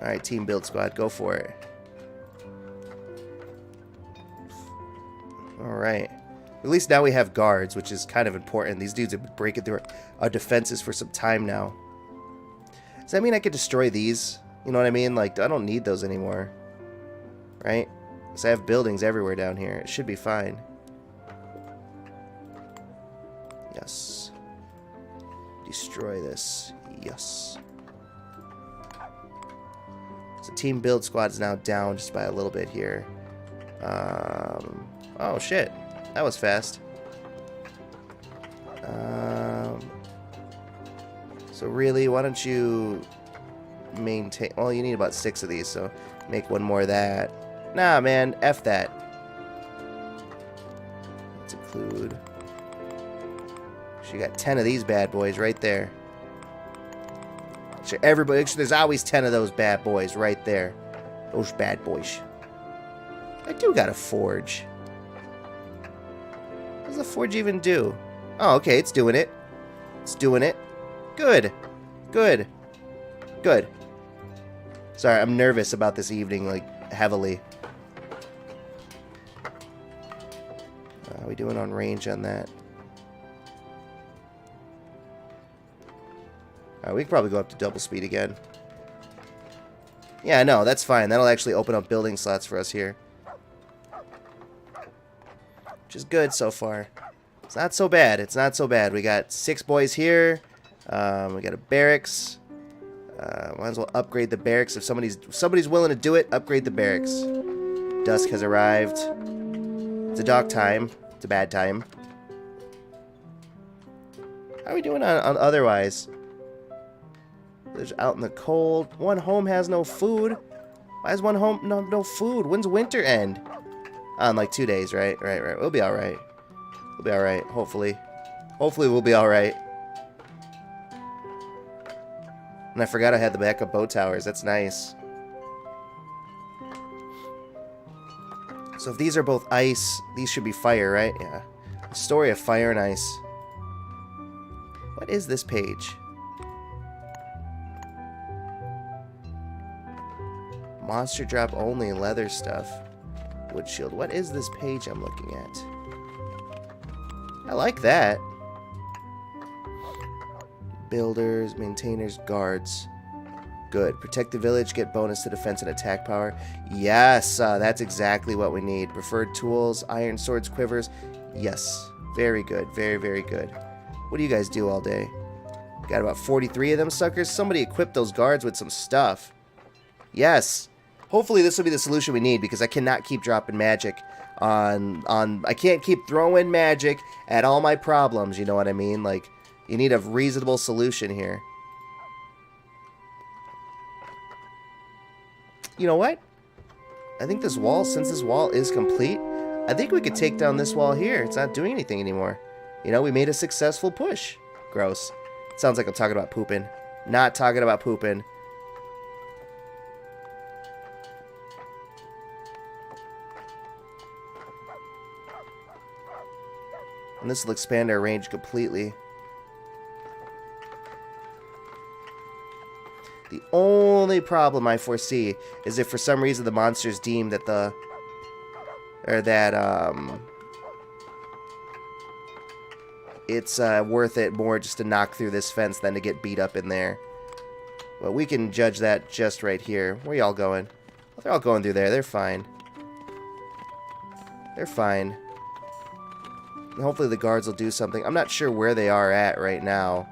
Alright, Team Build Squad, go for it. Alright. At least now we have guards, which is kind of important. These dudes have been breaking through our defenses for some time now. Does that mean I could destroy these? You know what I mean? Like, I don't need those anymore. Right? Because I have buildings everywhere down here. It should be fine. Yes. Destroy this. Yes. So Team Build Squad is now down just by a little bit here. Oh, shit. That was fast. So really, why don't you maintain... Well, you need about 6 of these, so make one more of that. Nah, man, F that. Let's include... She got 10 of these bad boys right there. So everybody, there's always 10 of those bad boys right there. Those bad boys. I do got a forge. does the forge even do? Oh, okay, it's doing it. It's doing it. Good. Good. Good. Sorry, I'm nervous about this evening, like, heavily. How are we doing on range on that? We could probably go up to double speed again. Yeah, no, that's fine. That'll actually open up building slots for us here. Which is good so far. It's not so bad. It's not so bad. We got 6 boys here. We got a barracks. Might as well upgrade the barracks. If somebody's willing to do it, upgrade the barracks. Dusk has arrived. It's a dark time. It's a bad time. How are we doing on otherwise? There's out in the cold. One home has no food. Why is one home no food? When's winter end? In like 2 days, right? Right. We'll be alright. We'll be alright, hopefully. Hopefully we'll be alright. And I forgot I had the backup boat towers. That's nice. So if these are both ice, these should be fire, right? Yeah. A story of fire and ice. What is this page? Monster drop only, leather stuff. Wood shield. What is this page I'm looking at? I like that. Builders, maintainers, guards. Good. Protect the village, get bonus to defense and attack power. Yes, that's exactly what we need. Preferred tools, iron swords, quivers. Yes. Very good. Very, very good. What do you guys do all day? Got about 43 of them suckers. Somebody equip those guards with some stuff. Yes. Hopefully this will be the solution we need, because I cannot keep dropping magic on I can't keep throwing magic at all my problems, you know what I mean? Like, you need a reasonable solution here. You know what? I think this wall, since this wall is complete, I think we could take down this wall here. It's not doing anything anymore. You know, we made a successful push. Gross. It sounds like I'm talking about pooping. Not talking about pooping. And this will expand our range completely. The only problem I foresee is if for some reason the monsters deem that it's worth it more just to knock through this fence than to get beat up in there. But we can judge that just right here. Where y'all going? Well, they're all going through there. They're fine. They're fine. And hopefully the guards will do something. I'm not sure where they are at right now.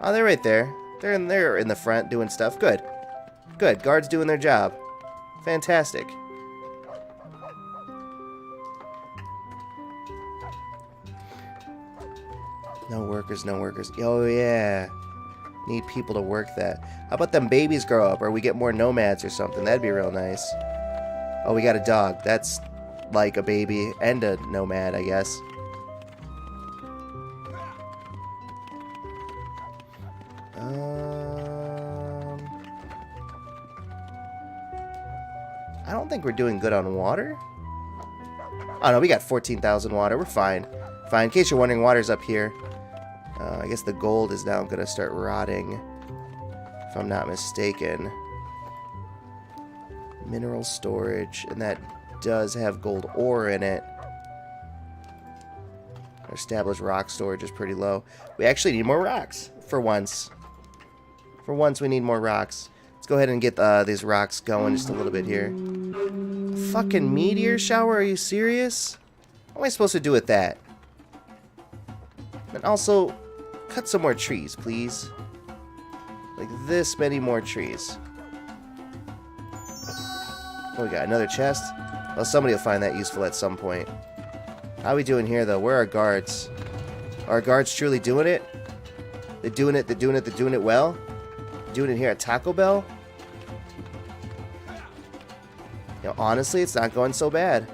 Oh, they're right there. They're in the front doing stuff. Good. Good. Guards doing their job. Fantastic. No workers, no workers. Oh, yeah. Need people to work that. How about them babies grow up, or we get more nomads or something? That'd be real nice. Oh, we got a dog. That's like a baby and a nomad, I guess. I don't think we're doing good on water. Oh no, we got 14,000 water. We're fine. Fine. In case you're wondering, water's up here. I guess the gold is now going to start rotting, if I'm not mistaken. Mineral storage, and that does have gold ore in it. Our established rock storage is pretty low. We actually need more rocks, for once. For once, we need more rocks. Let's go ahead and get these rocks going just a little bit here. Fucking meteor shower? Are you serious? What am I supposed to do with that? And also, cut some more trees, please. Like this many more trees. Oh, we got another chest. Well, somebody will find that useful at some point. How are we doing here, though? Where are our guards? Are our guards truly doing it? They're doing it, they're doing it, they're doing it well? Doing it here at Taco Bell? You know, honestly, it's not going so bad.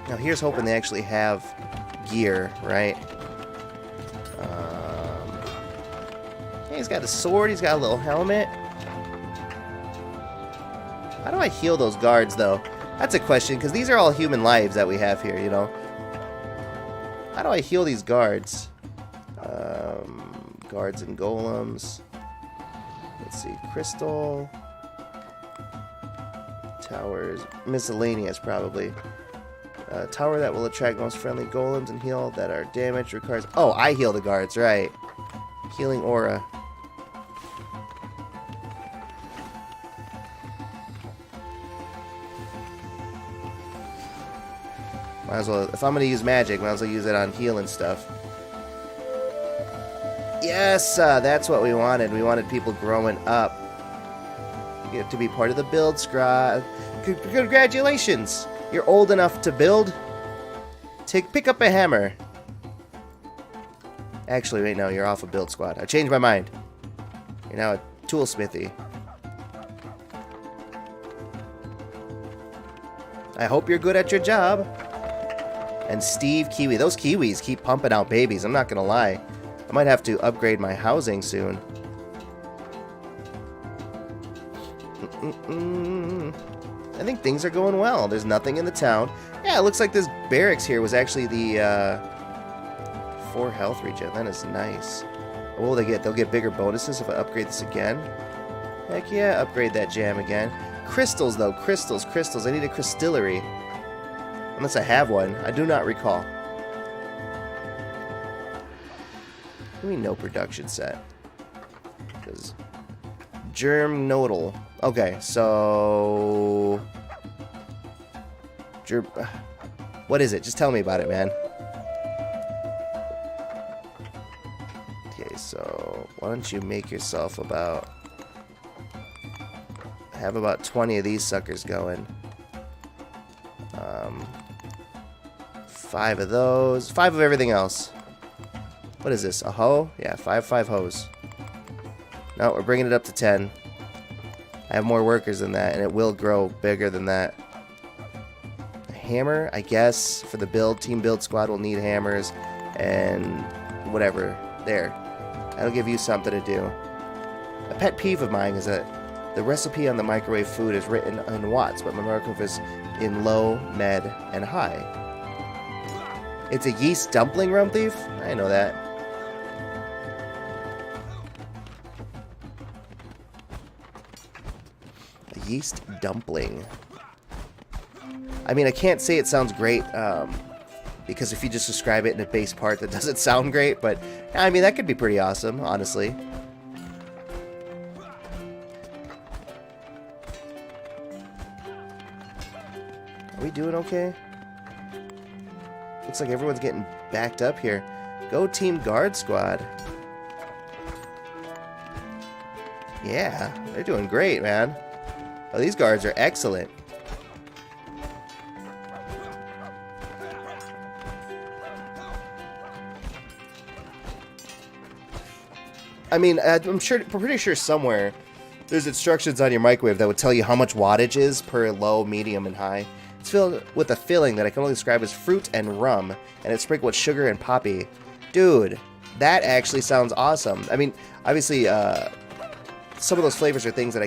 Now, here's hoping they actually have gear, right? Yeah, he's got a sword. He's got a little helmet. How do I heal those guards, though? That's a question, because these are all human lives that we have here, you know? How do I heal these guards? Guards and golems. Let's see. Crystal. Towers. Miscellaneous, probably. Tower that will attract most friendly golems and heal that are damaged requires... Oh, I heal the guards, right. Healing aura. Might as well... If I'm going to use magic, might as well use it on healing stuff. Yes, that's what we wanted. We wanted people growing up. You get to be part of the build squad. Congratulations! You're old enough to build. Pick up a hammer. Actually, wait, no, you're off a build squad. I changed my mind. You're now a toolsmithy. I hope you're good at your job. And Steve Kiwi. Those Kiwis keep pumping out babies. I'm not going to lie. I might have to upgrade my housing soon. I think things are going well. There's nothing in the town. Yeah, it looks like this barracks here was actually the 4 health regen. That is nice. What will they get? They'll get bigger bonuses if I upgrade this again. Heck yeah, upgrade that jam again. Crystals, though. Crystals. I need a crystillery. Unless I have one. I do not recall. What do you mean no production set? Because germ nodal. Okay, so... What is it? Just tell me about it, man. Okay, so why don't you make yourself about... Have about 20 of these suckers going. 5 of those. 5 of everything else. What is this? A hoe? Yeah, 5 hoes. No, we're bringing it up to 10. I have more workers than that, and it will grow bigger than that. A hammer, I guess, for the team build squad will need hammers, and whatever. There. That'll give you something to do. A pet peeve of mine is that the recipe on the microwave food is written in watts, but my microwave is in low, med, and high. It's a yeast dumpling, Rum Thief? I know that. A yeast dumpling. I mean, I can't say it sounds great, because if you just describe it in a base part, that doesn't sound great, but, I mean, that could be pretty awesome, honestly. Are we doing okay? Looks like everyone's getting backed up here. Go Team Guard Squad. Yeah, they're doing great, man. Oh, these guards are excellent. I mean, I'm pretty sure somewhere there's instructions on your microwave that would tell you how much wattage is per low, medium, and high. It's filled with a filling that I can only describe as fruit and rum, and it's sprinkled with sugar and poppy. Dude, that actually sounds awesome. I mean, obviously, some of those flavors are things that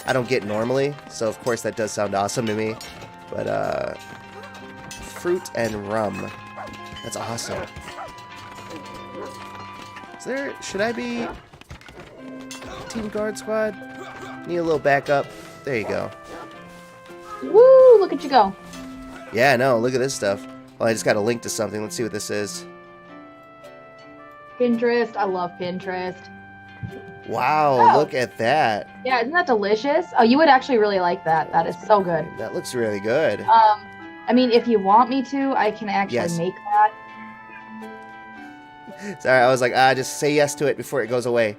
I don't get normally, so of course that does sound awesome to me. But, fruit and rum. That's awesome. Should I be Team Guard Squad? Need a little backup. There you go. Woo! Look at you go. Yeah, no, look at this stuff. Well, I just got a link to something. Let's see what this is. Pinterest. I love Pinterest. Wow, look at that. Yeah, isn't that delicious? Oh, you would actually really like that. That is so good. That looks really good. I mean, if you want me to, I can actually make that. Sorry, I was like, just say yes to it before it goes away.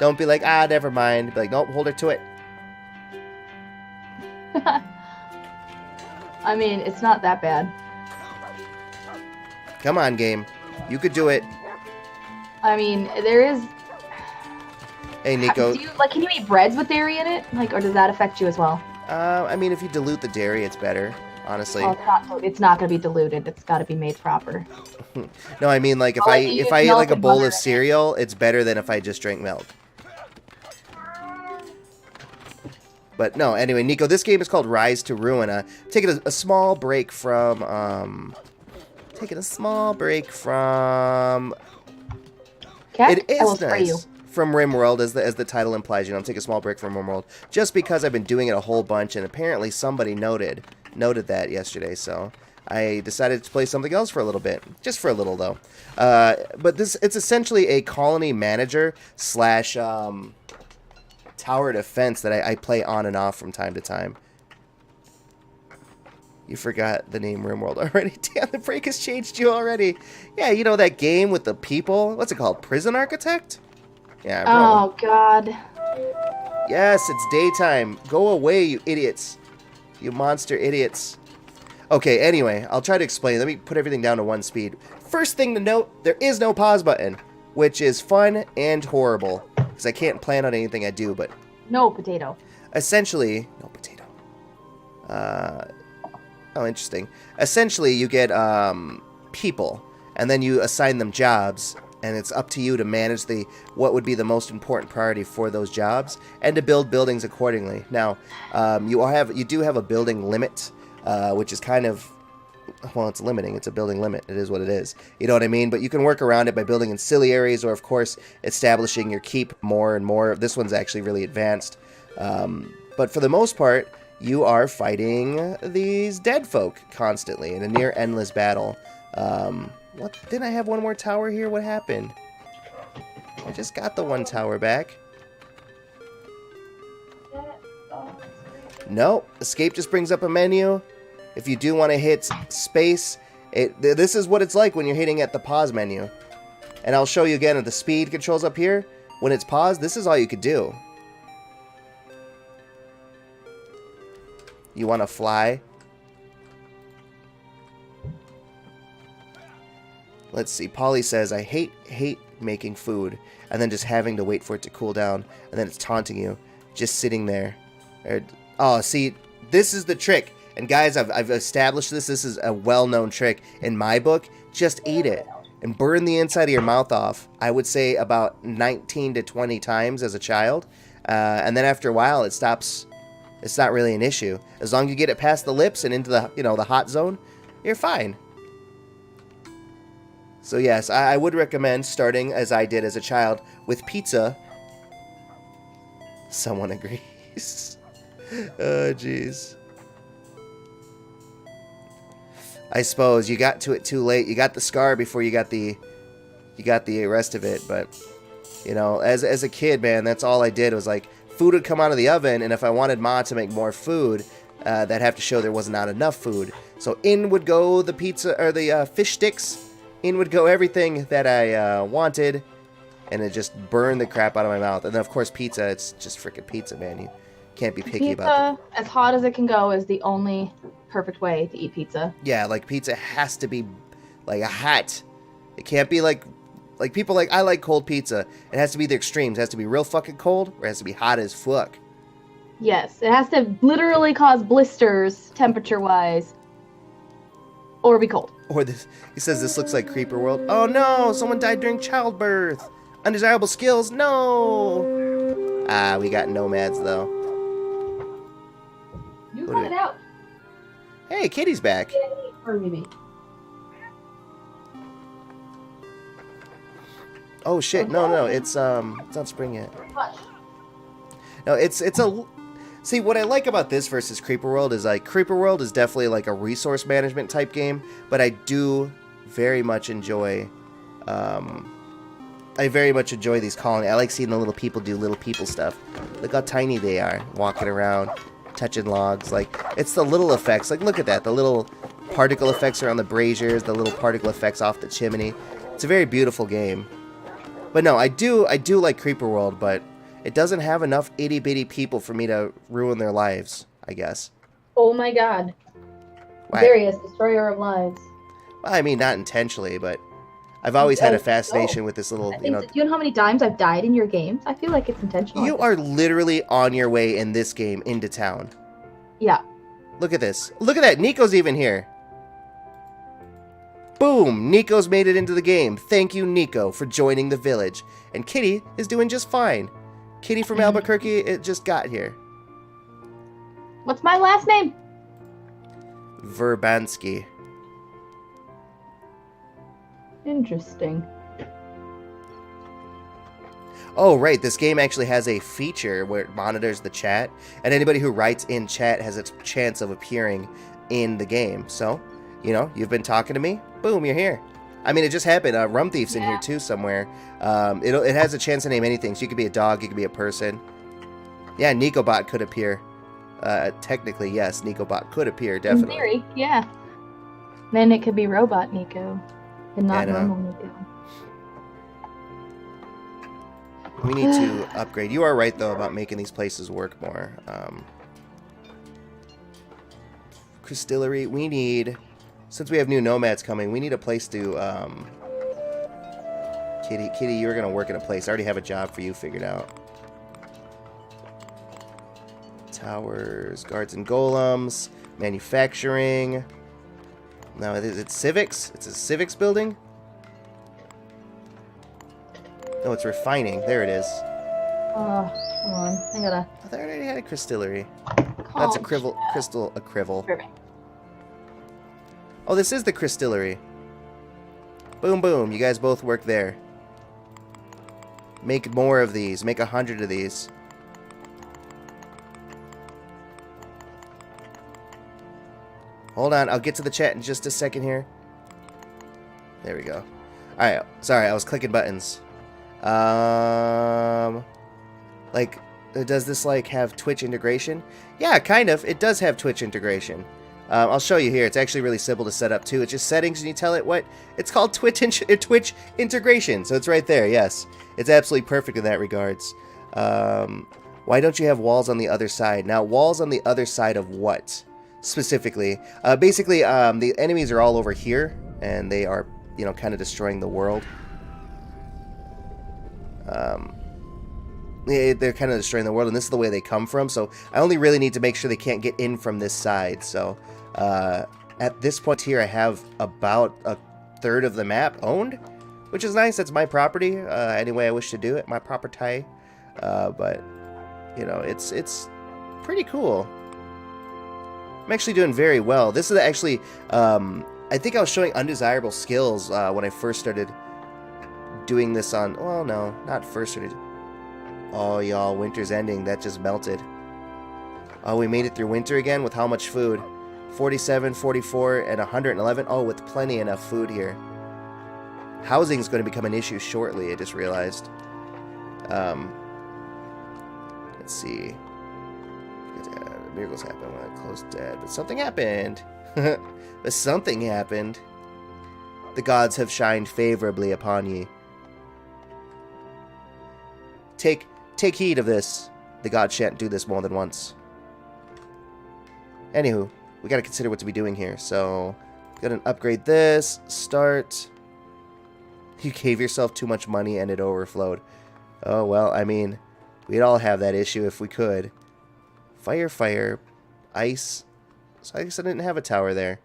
Don't be like, never mind. Be like, nope, hold her to it. I mean, it's not that bad. Come on, game. You could do it. I mean, there is... Hey, Nico. Can you eat breads with dairy in it? Or does that affect you as well? I mean, if you dilute the dairy, it's better, honestly. Well, it's not going to be diluted. It's got to be made proper. No, I mean, like, if I eat, like, a bowl of cereal, it's better than if I just drink milk. But no, anyway, Nico, this game is called Rise to Ruin. Taking a small break from Cat? It is I will spray you. From Rimworld, as the title implies. You know, I'm taking a small break from Rimworld just because I've been doing it a whole bunch, and apparently somebody noted that yesterday. So I decided to play something else for a little bit, just for a little though. But it's essentially a colony manager / tower defense that I play on and off from time to time. You forgot the name Rimworld already. Damn, the break has changed you already. Yeah, you know that game with the people? What's it called? Prison Architect? Yeah. Oh, God. Yes, it's daytime. Go away, you idiots. You monster idiots. Okay, anyway, I'll try to explain. Let me put everything down to 1 speed. First thing to note, there is no pause button, which is fun and horrible, because I can't plan on anything I do, but... No potato. Essentially... No potato. Oh, interesting. Essentially, you get people, and then you assign them jobs, and it's up to you to manage what would be the most important priority for those jobs, and to build buildings accordingly. Now, you do have a building limit, which is kind of, well, it's limiting. It's a building limit. It is what it is. You know what I mean? But you can work around it by building ancillaries, or of course, establishing your keep more and more. This one's actually really advanced. But for the most part, you are fighting these dead folk constantly in a near endless battle. What? Didn't I have one more tower here? What happened? I just got the 1 tower back. No, escape just brings up a menu. If you do want to hit space, this is what it's like when you're hitting at the pause menu. And I'll show you again at the speed controls up here. When it's paused, this is all you could do. You want to fly? Let's see. Polly says, I hate making food and then just having to wait for it to cool down, and then it's taunting you just sitting there. Oh, see, this is the trick. And guys, I've established this. This is a well-known trick in my book. Just eat it and burn the inside of your mouth off. I would say about 19 to 20 times as a child. And then after a while, it stops. It's not really an issue. As long as you get it past the lips and into the, the hot zone, you're fine. So yes, I would recommend starting as I did as a child with pizza. Someone agrees. Oh, jeez. I suppose you got to it too late. You got the scar before you got the rest of it. But as a kid, man, that's all I did was like food would come out of the oven, and if I wanted Ma to make more food, that'd have to show there was not enough food. So in would go the pizza or the fish sticks. In would go everything that I wanted, and it just burned the crap out of my mouth. And then of course pizza. It's just freaking pizza, man. You can't be picky about it. Pizza, as hot as it can go, is the only perfect way to eat pizza. Yeah, like pizza has to be like a hot. It can't be like people like I like cold pizza. It has to be the extremes. It has to be real fucking cold, or it has to be hot as fuck. Yes, it has to literally cause blisters temperature-wise, or be cold. Or this, he says this looks like Creeper World. Oh no, someone died during childbirth. Undesirable skills, no. Ah, we got nomads though. You got it out. Hey, Kitty's back. Or maybe. Oh shit! No, it's not spring yet. No, it's a. See, what I like about this versus Creeper World is like Creeper World is definitely like a resource management type game, but I do very much enjoy. I very much enjoy these colonies. I like seeing the little people do little people stuff. Look how tiny they are, walking around, touching logs. Like it's the little effects. Like look at that, the little particle effects around the braziers, the little particle effects off the chimney. It's a very beautiful game. But no, I do like Creeper World, but it doesn't have enough itty-bitty people for me to ruin their lives, I guess. Oh my god. Why? Darius, destroyer of lives. Well, I mean, not intentionally, but I've always had a fascination with this little, Do you know how many times I've died in your games? I feel like it's intentional. You are literally on your way in this game into town. Yeah. Look at this. Look at that. Nico's even here. Boom! Nico's made it into the game. Thank you, Nico, for joining the village. And Kitty is doing just fine. Kitty from Albuquerque, it just got here. What's my last name? Verbansky. Interesting. Oh, right. This game actually has a feature where it monitors the chat, and anybody who writes in chat has a chance of appearing in the game. So, you know, you've been talking to me. Boom, you're here. I mean, it just happened. Rum Thief's in here too somewhere. It has a chance to name anything. So you could be a dog, you could be a person. Yeah, Nicobot could appear. Technically, yes, Nicobot could appear, definitely. In theory, yeah. Then it could be Robot Nico, and not Yeah, I know. normal Nico. We need to upgrade. You are right, though, about making these places work more. Crystillery, we need... Since we have new nomads coming, we need a place to... Kitty, you're going to work in a place. I already have a job for you figured out. Towers, guards and golems, manufacturing. No, is it civics? It's a civics building? No, it's refining. There it is. Oh, come on. I gotta... I thought I already had a crystillery. That's a crystal. Perfect. Oh, this is the crystillery. Boom, boom. You guys both work there. Make more of these. Make 100 of these. Hold on. I'll get to the chat in just a second here. There we go. Alright. Sorry, I was clicking buttons. Like, does this, like, have Twitch integration? Yeah, kind of. It does have Twitch integration. I'll show you here. It's actually really simple to set up, too. It's just settings, and you tell it what... It's called Twitch integration, so it's right there, yes. It's absolutely perfect in that regards. Why don't you have walls on the other side? Now, walls on the other side of what, specifically? Basically, the enemies are all over here, and they are, you know, kind of destroying the world. They're kind of destroying the world, and this is the way they come from, so I only really need to make sure they can't get in from this side, so... at this point here, I have about a third of the map owned, which is nice. That's my property. Any way I wish to do it, my property. But you know, it's pretty cool. I'm actually doing very well. This is actually, I think I was showing undesirable skills when I first started doing this on. Well, no, not first started. Oh, y'all, winter's ending. That just melted. Oh, we made it through winter again with how much food? 47, 44, and 111. Oh, with plenty enough food here. Housing is going to become an issue shortly, I just realized. Let's see. Miracles happen when I close dead. But something happened. But something happened. The gods have shined favorably upon ye. Take heed of this. The gods shan't do this more than once. Anywho. We gotta consider what to be doing here, so... Gonna upgrade this. Start. You gave yourself too much money and it overflowed. Oh, well, I mean... We'd all have that issue if we could. Fire, fire. Ice. So I guess I didn't have a tower there.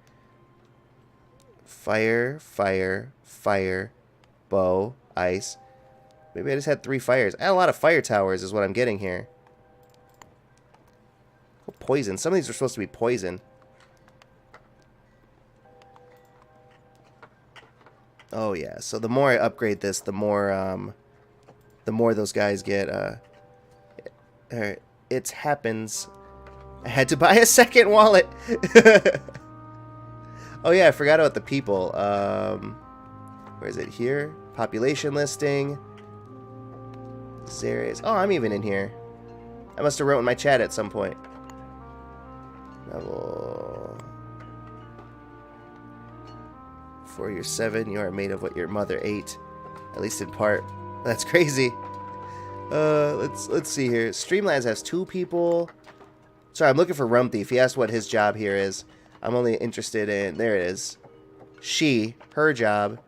Fire, fire, fire. Bow, ice. Maybe I just had 3 fires. I had a lot of fire towers is what I'm getting here. Oh, poison. Some of these are supposed to be poison. Oh yeah, so the more I upgrade this, the more those guys get. Alright, it happens. I had to buy a second wallet. Oh yeah, I forgot about the people. Where is it? Here, population listing. Zeres. Oh, I'm even in here. I must have wrote in my chat at some point. Level. For your 7, you are made of what your mother ate, at least in part. That's crazy. Let's see here. Streamlabs has 2 people. Sorry, I'm looking for Rum Thief. He asked what his job here is. I'm only interested in... There it is. Her job.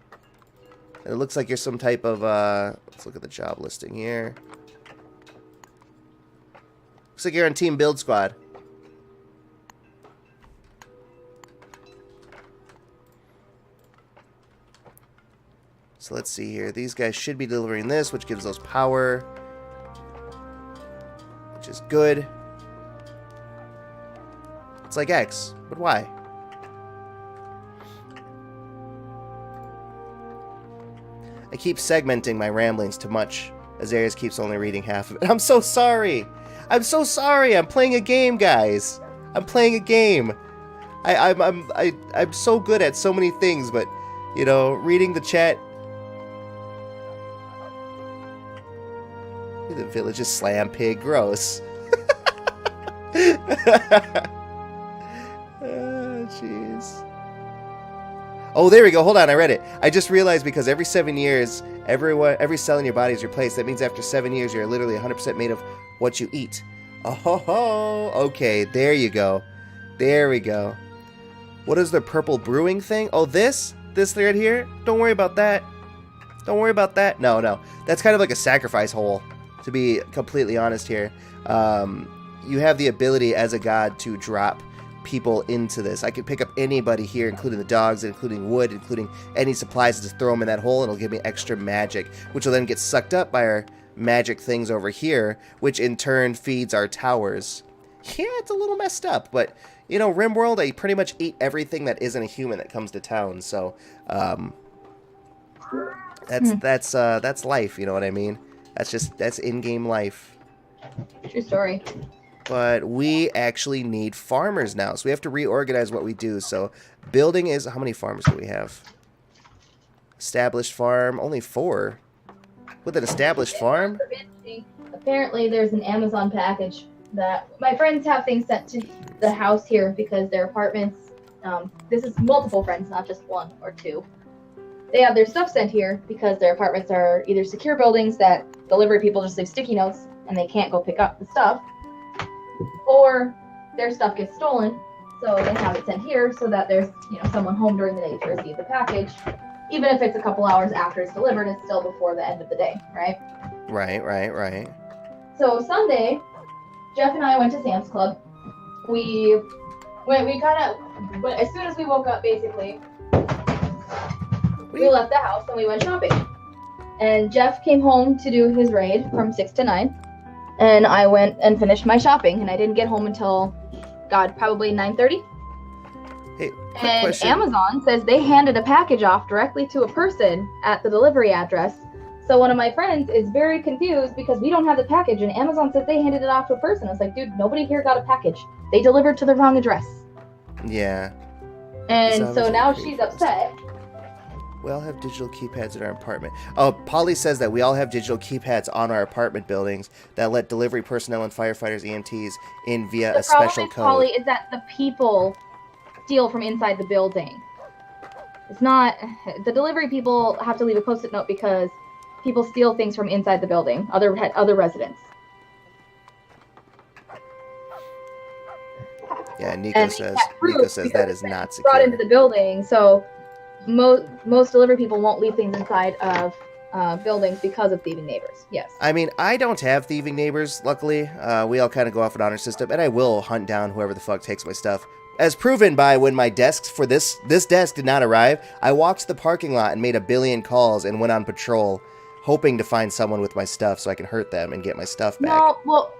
And it looks like you're some type of... let's look at the job listing here. Looks like you're on Team Build Squad. So let's see here. These guys should be delivering this, which gives those power. Which is good. It's like X, but why? I keep segmenting my ramblings too much, as Aries keeps only reading half of it. I'm so sorry! I'm so sorry! I'm playing a game, guys! I'm playing a game! I'm so good at so many things, but, you know, reading the chat... The village is slam pig. Gross. Jeez. Oh, there we go. Hold on, I read it. I just realized because every 7 years, every cell in your body is replaced. That means after 7 years, you're literally 100% made of what you eat. Oh, okay. There you go. There we go. What is the purple brewing thing? Oh, this right here? Don't worry about that. Don't worry about that. No. That's kind of like a sacrifice hole, to be completely honest here. You have the ability as a god to drop people into this. I could pick up anybody here, including the dogs, including wood, including any supplies, and just throw them in that hole, and it'll give me extra magic, which will then get sucked up by our magic things over here, which in turn feeds our towers. Yeah, it's a little messed up, but, you know, Rimworld, I pretty much eat everything that isn't a human that comes to town, so, that's life, you know what I mean? That's in-game life. True story. But we actually need farmers now, so we have to reorganize what we do. So building is... How many farms do we have? Established farm, only 4. With an established farm? Apparently there's an Amazon package that... My friends have things sent to the house here because their apartments... this is multiple friends, not just 1 or 2. They have their stuff sent here because their apartments are either secure buildings that delivery people just leave sticky notes and they can't go pick up the stuff, or their stuff gets stolen, so they have it sent here so that there's, you know, someone home during the day to receive the package. Even if it's a couple hours after it's delivered, it's still before the end of the day, right? Right. So Sunday, Jeff and I went to Sam's Club. We as soon as we woke up, basically, we left the house and we went shopping. And Jeff came home to do his raid from 6 to 9. And I went and finished my shopping, and I didn't get home until, probably 9:30. Hey, and question. Amazon says they handed a package off directly to a person at the delivery address. So one of my friends is very confused because we don't have the package, and Amazon says they handed it off to a person. I was like, dude, nobody here got a package. They delivered to the wrong address. Yeah. And so now she's upset. We all have digital keypads in our apartment. Oh, Polly says that we all have digital keypads on our apartment buildings that let delivery personnel and firefighters, EMTs, in via a special code. The problem, Polly, is that the people steal from inside the building. It's not... The delivery people have to leave a post-it note because people steal things from inside the building, other residents. Yeah, Nico says that is not secure. Brought into the building, so... Most delivery people won't leave things inside of buildings because of thieving neighbors. Yes. I mean, I don't have thieving neighbors, luckily. We all kind of go off an honor system, and I will hunt down whoever the fuck takes my stuff. As proven by when my desks for this desk did not arrive, I walked the parking lot and made 1 billion calls and went on patrol, hoping to find someone with my stuff so I can hurt them and get my stuff back. No, well...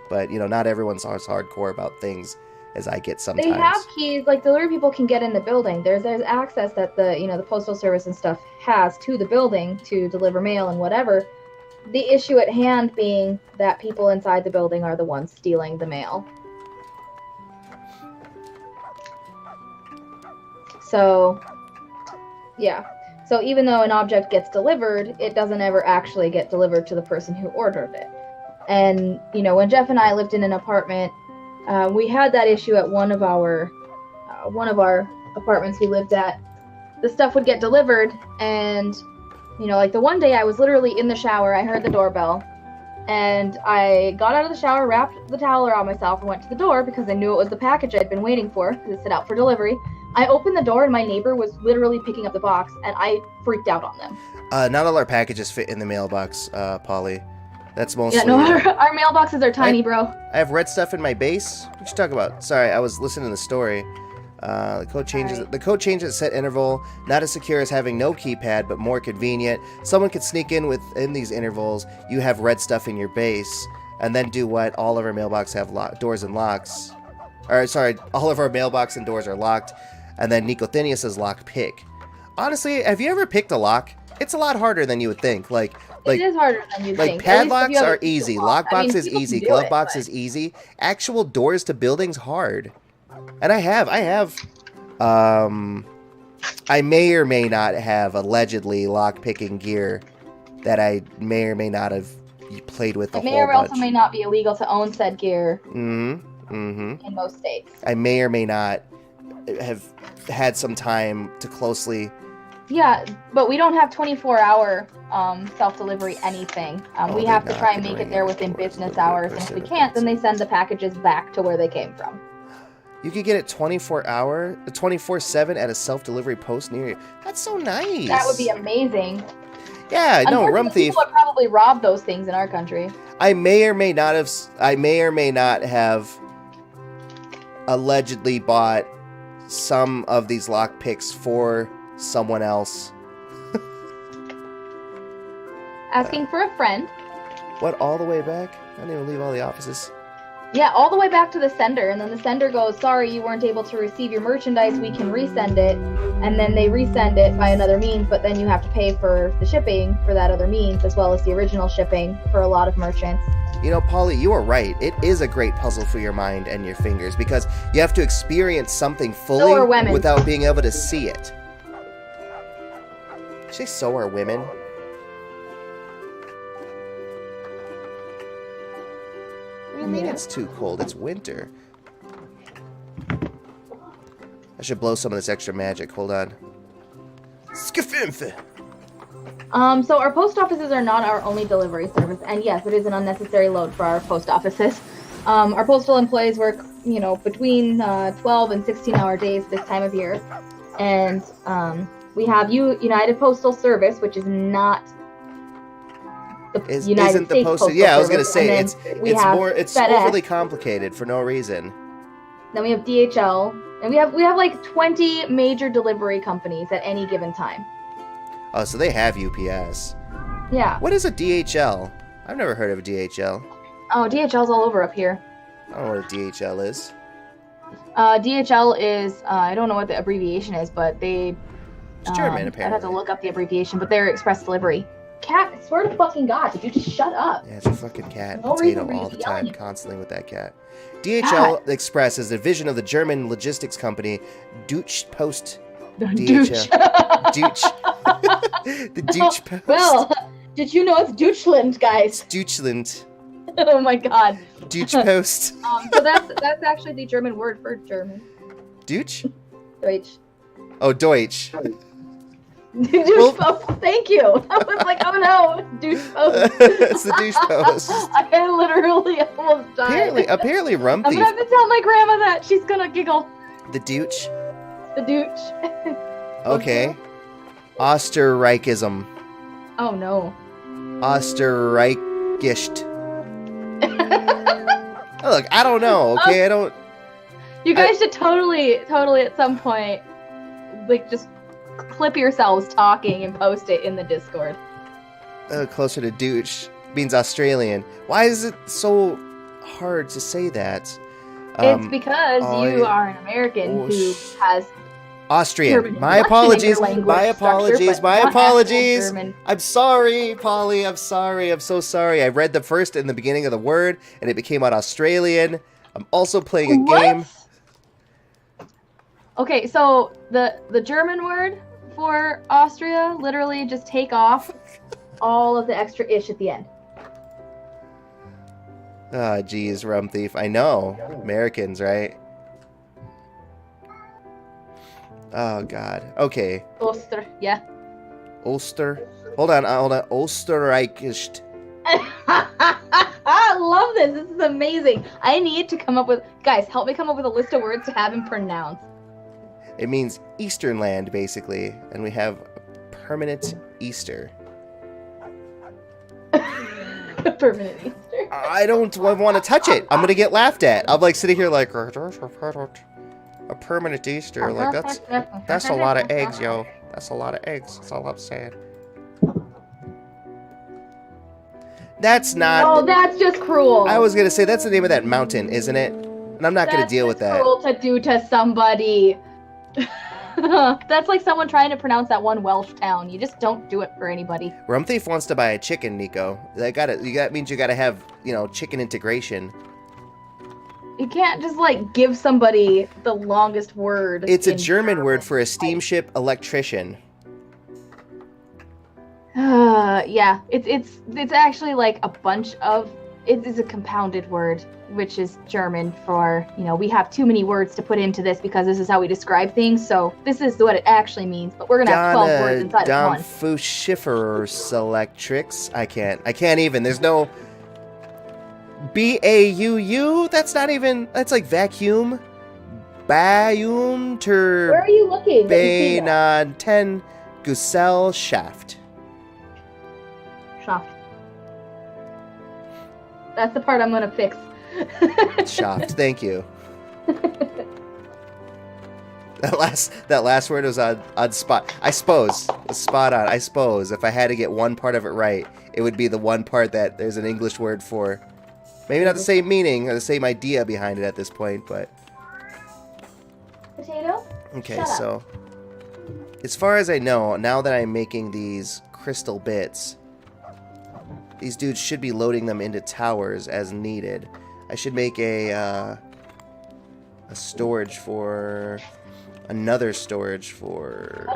But, you know, not everyone's as hardcore about things as I get sometimes. They have keys, like delivery people can get in the building. There's access that the postal service and stuff has to the building to deliver mail and whatever. The issue at hand being that people inside the building are the ones stealing the mail. So, yeah. So even though an object gets delivered, it doesn't ever actually get delivered to the person who ordered it. And, you know, when Jeff and I lived in an apartment, we had that issue at one of our apartments we lived at. The stuff would get delivered, and, you know, like the one day I was literally in the shower, I heard the doorbell, and I got out of the shower, wrapped the towel around myself, and went to the door because I knew it was the package I'd been waiting for, because it said out for delivery. I opened the door, and my neighbor was literally picking up the box, and I freaked out on them. Not all our packages fit in the mailbox, Polly. That's mostly... Yeah, no, our mailboxes are tiny, bro. I have red stuff in my base. What you talking about? Sorry, I was listening to the story. The code changes. Right. The code changes at set interval. Not as secure as having no keypad, but more convenient. Someone could sneak in within these intervals. You have red stuff in your base, and then do what? All of our mailboxes have doors and locks. Or, sorry, all of our mailbox and doors are locked. And then Nicothenea says lock pick. Honestly, have you ever picked a lock? It's a lot harder than you would think. Like it is harder than you think. Like, padlocks are easy. Lockbox is people easy. can do it, Glovebox but- is easy. Actual doors to buildings, hard. And I have, I may or may not have allegedly lockpicking gear that I may or may not have played with a It may whole or also bunch. may not be illegal to own said gear In most states. I may or may not have had some time to closely... Yeah, but we don't have 24-hour self-delivery anything. We have to try and make it there within business hours, and if we can't, then they send the packages back to where they came from. You could get it 24/7 at a self-delivery post near you. That's so nice. That would be amazing. Yeah, no, Rum Thief. People would probably rob those things in our country. I may or may not have allegedly bought some of these lockpicks for someone else. Asking for a friend. What, all the way back? I didn't even leave all the offices. Yeah, all the way back to the sender, and then the sender goes, sorry, you weren't able to receive your merchandise, we can resend it, and then they resend it by another means, but then you have to pay for the shipping for that other means, as well as the original shipping for a lot of merchants. You know, Polly, you are right. It is a great puzzle for your mind and your fingers, because you have to experience something So fully are women. without being able to see it. Did you say so are women? What do you mean Yeah. it's too cold? It's winter. I should blow some of this extra magic. Hold on. Skafimf! So our post offices are not our only delivery service, and yes, it is an unnecessary load for our post offices. Our postal employees work, between 12 and 16-hour days this time of year, and we have United Postal Service, which is not the United Isn't the States postal? Postal Yeah, I was gonna Service, say and then we have it's FedEx. overly complicated for no reason. Then we have DHL, and we have like 20 major delivery companies at any given time. Oh, so they have UPS. Yeah. What is a DHL? I've never heard of a DHL. Oh, DHL's all over up here. I don't know what a DHL is. DHL is I don't know what the abbreviation is, but they. It's German, I'd apparently. have to look up the abbreviation, but they're express delivery. Cat, I swear to fucking God, did you just shut up? Yeah, it's a fucking cat. No Potato reason for you all to the yell at time, me. constantly with that cat. DHL Express is a division of the German logistics company Deutsche Post. Douche. Deutsch. The Deutsche Post. Well, did you know it's Deutschland, guys? Deutschland. Oh my God. Deutsche Post. So that's actually the German word for German. Deutsch? Deutsch. Oh, Deutsch. Douche Well- post. Thank you. I was like, oh no, douche post. It's the douche post. I literally almost died. Apparently Rum I'm gonna Thief. have to tell my grandma that. She's gonna giggle. The Deutsch? The douche. Okay. Österreichism. Oh no. Österreichischt. Oh, look, I don't know, okay? I don't... You guys should totally at some point, like, just clip yourselves talking and post it in the Discord. Closer to douche means Australian. Why is it so hard to say that? It's because you I- are an American oh, who has Austrian. German My in apologies. your language My structure, apologies. but My not actual apologies. German. I'm sorry, Polly. I'm sorry. I'm so sorry. I read the first in the beginning of the word, and it became out Australian. I'm also playing a What? game. Okay, so the German word for Austria, literally just take off all of the extra ish at the end. Ah, geez, Rum Thief. I know. Americans, right? Oh, God. Okay. Oster, yeah. Ulster. Hold on. Österreichischt. I love this. This is amazing. I need to come up with guys. Help me come up with a list of words to have him pronounce. It means Eastern land, basically. And we have permanent Easter. Permanent Easter. I don't want to touch it. I'm going to get laughed at. I'm like sitting here like, a permanent Easter. Like, that's a lot of eggs, yo. That's a lot of eggs. That's all I'm saying. That's not... Oh, that's just cruel. I was going to say, that's the name of that mountain, isn't it? And I'm not going to deal with that. That's cruel to do to somebody. That's like someone trying to pronounce that one Welsh town. You just don't do it for anybody. Rumthief wants to buy a chicken, Nico. That means you gotta have, chicken integration. You can't just, like, give somebody the longest word. It's a German word for a steamship electrician. Yeah, it's actually like a bunch of. It is a compounded word, which is German for, we have too many words to put into this because this is how we describe things. So this is what it actually means. But we're gonna have 12 words inside of one. Fuschiferelectrics. I can't even. There's no BAUU. That's not even. That's like vacuum. Bayum ter. Where are you looking? Baynad 10 Gusel Shaft. Shaft. That's the part I'm gonna fix. Shaft, thank you. That last word was on spot. I suppose. Spot on. I suppose if I had to get one part of it right, it would be the one part that there's an English word for. Maybe not the same meaning or the same idea behind it at this point, but. Potato? Okay, so. As far as I know, now that I'm making these crystal bits, these dudes should be loading them into towers as needed. I should make a storage for another storage for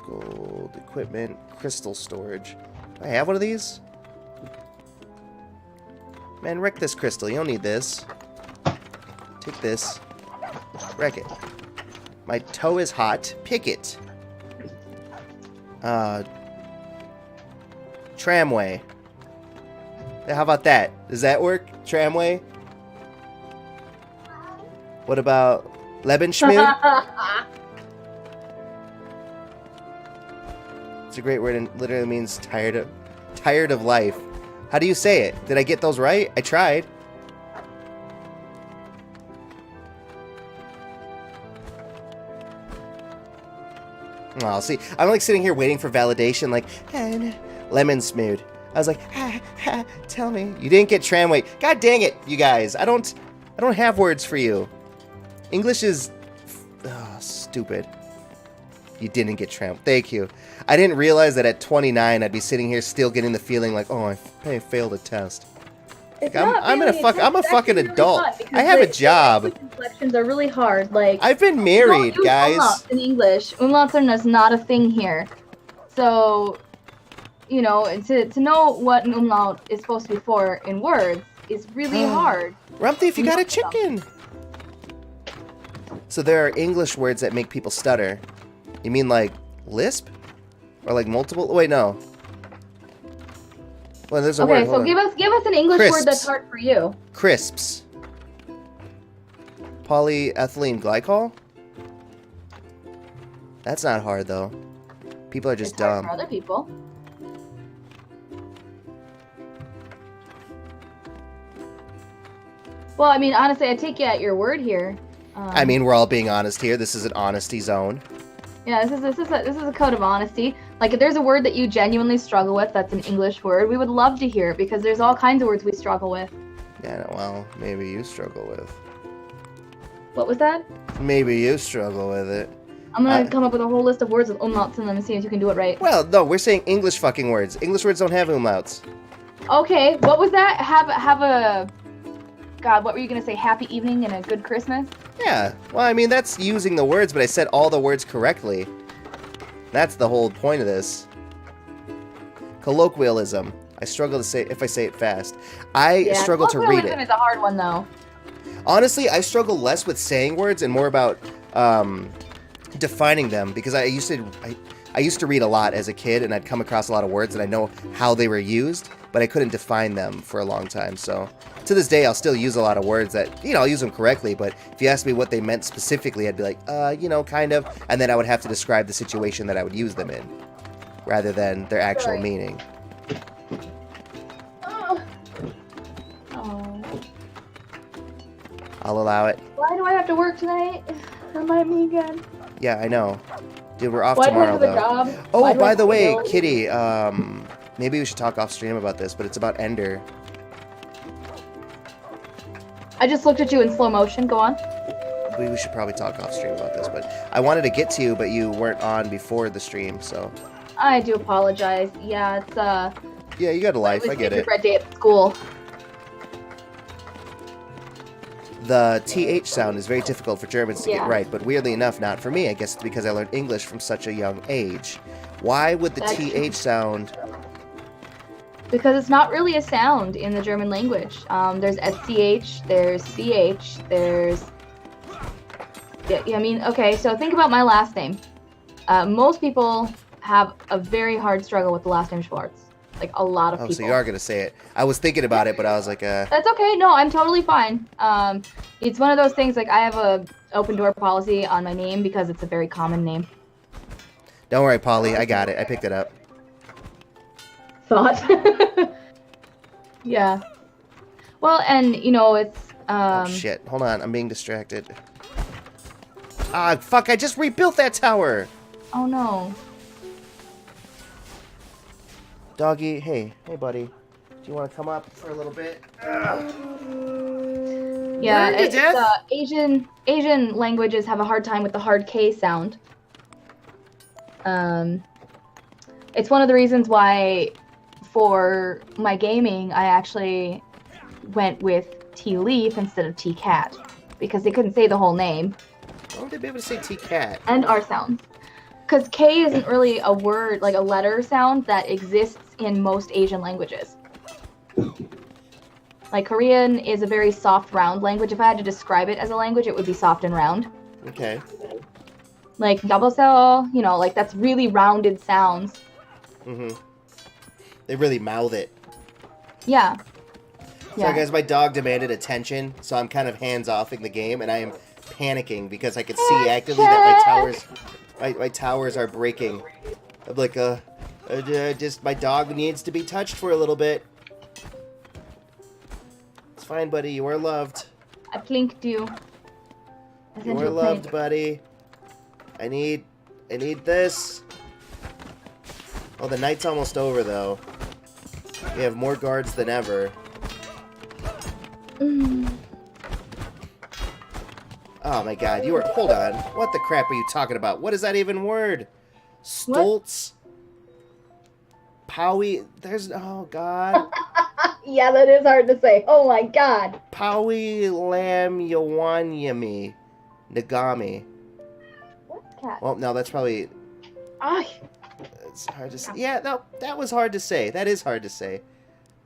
gold equipment, crystal storage. Do I have one of these? Man, wreck this crystal. You don't need this. Take this. Wreck it. My toe is hot. Pick it. Tramway. How about that? Does that work? Tramway? What about Lebensschmied? It's a great word and literally means tired of life. How do you say it? Did I get those right? I tried. Oh, see, I'm like sitting here waiting for validation, like, Lemonsmood. I was like, tell me. You didn't get tramway. God dang it, you guys. I don't have words for you. English is stupid. You didn't get tram. Thank you. I didn't realize that at 29 I'd be sitting here still getting the feeling like, oh, I failed a test. Like, I'm a fucking adult. I have a job. Inflections are really hard. Like, I've been married, guys. Umlauts in English, umlauts are not a thing here. So, to know what an umlaut is supposed to be for in words is really hard. Rumthief, you got a chicken. So there are English words that make people stutter. You mean like lisp? Or like multiple? Wait, no. Well, there's a word. Okay, so give us an English word that's hard for you. Crisps. Polyethylene glycol? That's not hard though. People are just dumb. For other people. Well, I mean, honestly, I take you at your word here. I mean, we're all being honest here. This is an honesty zone. Yeah, this is a code of honesty. Like, if there's a word that you genuinely struggle with that's an English word, we would love to hear it because there's all kinds of words we struggle with. Yeah, well, maybe you struggle with. What was that? Maybe you struggle with it. I'm gonna come up with a whole list of words with umlauts in them and see if you can do it right. Well, no, we're saying English fucking words. English words don't have umlauts. Okay, what was that? Have a... God, what were you gonna say? Happy evening and a good Christmas? Yeah, well, I mean, that's using the words, but I said all the words correctly. That's the whole point of this. Colloquialism. I struggle to say if I say it fast. I struggle to read it. Colloquialism is a hard one, though. Honestly, I struggle less with saying words and more about defining them because I used to read a lot as a kid, and I'd come across a lot of words, and I know how they were used, but I couldn't define them for a long time. So to this day, I'll still use a lot of words that, I'll use them correctly, but if you asked me what they meant specifically, I'd be like, kind of, and then I would have to describe the situation that I would use them in, rather than their actual meaning. Oh. I'll allow it. Why do I have to work tonight? Remind me again. Yeah, I know. Dude, we're off tomorrow, though. Job? Oh, by the way, Kitty, maybe we should talk off stream about this, but it's about Ender. I just looked at you in slow motion. Go on. We should probably talk off stream about this, but I wanted to get to you, but you weren't on before the stream, so. I do apologize. Yeah, it's Yeah, you got a life. I get it. Red day at school. The TH sound is very difficult for Germans to get right, but weirdly enough, not for me. I guess it's because I learned English from such a young age. Why would the TH sound... Because it's not really a sound in the German language. There's SCH, there's CH, there's... Yeah, I mean, okay, so think about my last name. Most people have a very hard struggle with the last name Schwartz. Like, a lot of people. So you are going to say it. I was thinking about it, but I was like, That's okay. No, I'm totally fine. It's one of those things, like, I have a open door policy on my name because it's a very common name. Don't worry, Polly. I got it. I picked it up. Thought. Yeah. Well, and, you know, it's, Oh, shit. Hold on. I'm being distracted. Ah, fuck. I just rebuilt that tower. Oh, no. Doggy, hey, buddy. Do you want to come up for a little bit? Yeah, it's, Asian languages have a hard time with the hard K sound. It's one of the reasons why, for my gaming, I actually went with T-Leaf instead of T-Cat, because they couldn't say the whole name. Why would they be able to say T-Cat? And R sounds. Because K isn't really a word, like a letter sound that exists in most Asian languages. Like, Korean is a very soft, round language. If I had to describe it as a language, it would be soft and round. Okay. Like, yaboseo, you know, like, that's really rounded sounds. Mm-hmm. They really mouth it. Yeah. Sorry, guys, my dog demanded attention, so I'm kind of hands-offing the game, and I am panicking because I could see actively that my towers are breaking. I'm like, just my dog needs to be touched for a little bit. It's fine, buddy. You are loved. I plinked you. You are loved, buddy. I need this. Oh, the night's almost over, though. We have more guards than ever. Oh my god, you are... Hold on. What the crap are you talking about? What is that even word? Stoltz? Powie? There's... Oh god. Yeah, that is hard to say. Oh my god. Powie Lam Yawanyami. Nagami. What's cat? Well, no, that's probably... It's hard to say. Yeah, no, that was hard to say. That is hard to say.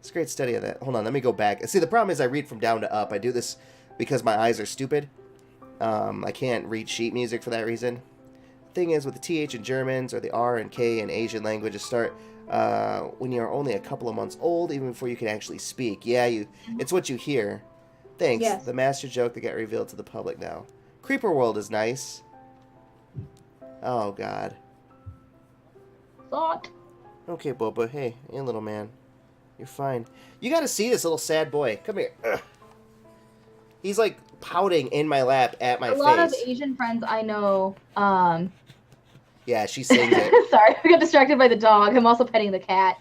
It's a great study of that. Hold on, let me go back. See, the problem is I read from down to up. I do this because my eyes are stupid. I can't read sheet music for that reason. Thing is, with the TH in Germans or the R and K in Asian languages start when you are only a couple of months old, even before you can actually speak. Yeah, it's what you hear. Thanks. Yes. The master joke that got revealed to the public now. Creeper World is nice. Oh, God. Thought. Okay, Boba. Hey, little man. You're fine. You gotta see this little sad boy. Come here. Ugh. He's like pouting in my lap at my face. A lot of Asian friends I know, Yeah, she sings it. Sorry, I got distracted by the dog. I'm also petting the cat.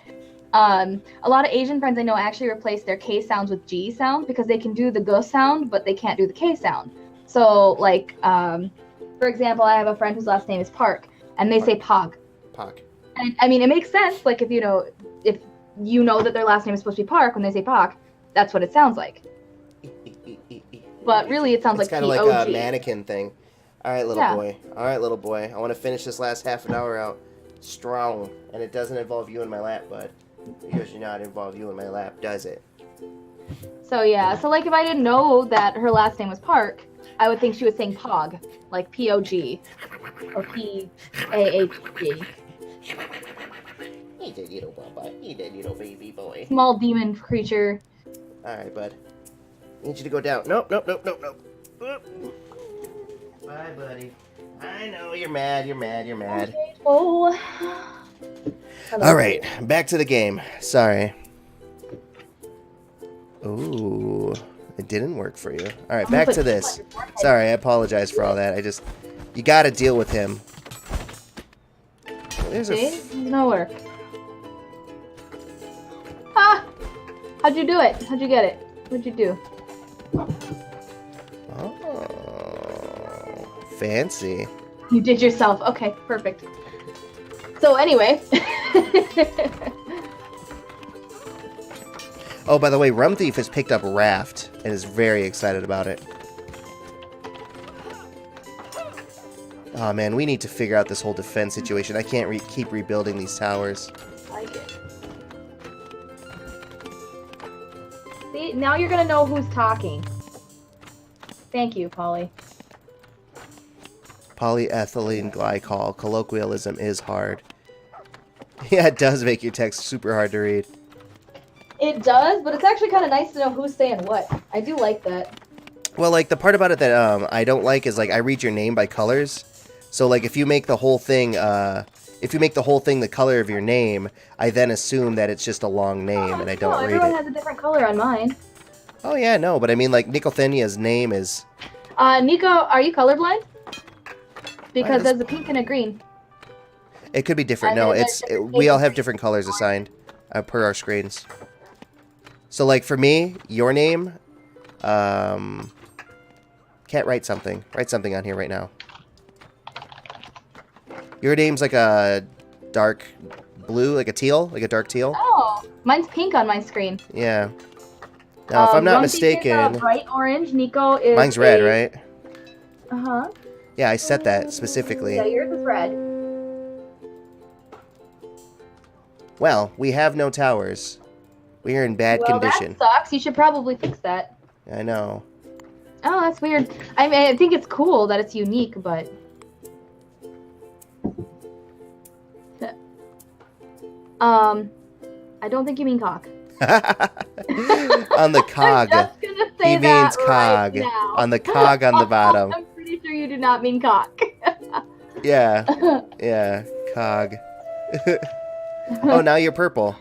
A lot of Asian friends I know actually replace their K sounds with G sound because they can do the G sound, but they can't do the K sound. So, like, for example, I have a friend whose last name is Park, and they say Pog. Pog. And, I mean, it makes sense. Like, if you know that their last name is supposed to be Park, when they say Pog, that's what it sounds like. But really, it sounds like kind of like a mannequin thing. All right, little boy. All right, little boy. I want to finish this last half an hour out strong, and it doesn't involve you in my lap, bud. Because you not involve you in my lap, does it? So yeah. So like, if I didn't know that her last name was Park, I would think she was saying Pog, like P-O-G, or P-A-H-G. He's a little bubba. He's a little baby boy. Small demon creature. All right, bud. I need you to go down. Nope. Bye, buddy. I know you're mad. Okay. Oh. All right, back to the game. Sorry. Ooh, it didn't work for you. All right, back to this. Sorry, I apologize for all that. You got to deal with him. There's no work. Ah! How'd you do it? How'd you get it? What'd you do? fancy. You did yourself. Okay, perfect. So anyway. Oh, by the way, Rum Thief has picked up Raft and is very excited about it. Oh man, we need to figure out this whole defense situation. I can't keep rebuilding these towers. I like it. See, now you're gonna know who's talking. Thank you, Polly. Polyethylene glycol. Colloquialism is hard. Yeah, it does make your text super hard to read. It does, but it's actually kind of nice to know who's saying what. I do like that. Well, like, the part about it that I don't like is, like, I read your name by colors. So, like, if you make the whole thing, the color of your name, I then assume that it's just a long name, and I don't read it. Everyone has a different color on mine. Oh, yeah, no, but I mean, like, Nicothenia's name is... Nico, are you colorblind? Because there's a pink and a green. It could be different. No, we all have different colors assigned per our screens. So, like, for me, your name, can't write something. Write something on here right now. Your name's like a dark blue, like a teal, like a dark teal. Oh, mine's pink on my screen. Yeah. Now, if I'm not mistaken... Is, bright orange. Nico is... Mine's red, right? Uh-huh. Yeah, I set that specifically. Yeah, yours is red. Well, we have no towers. We are in bad condition. That sucks. You should probably fix that. I know. Oh, that's weird. I mean, I think it's cool that it's unique, but... I don't think you mean cock. On the cog. I'm just gonna say he means cog. Right now. On the cog on the bottom. I'm pretty sure you do not mean cock. Yeah. Yeah. Cog. Oh, now you're purple.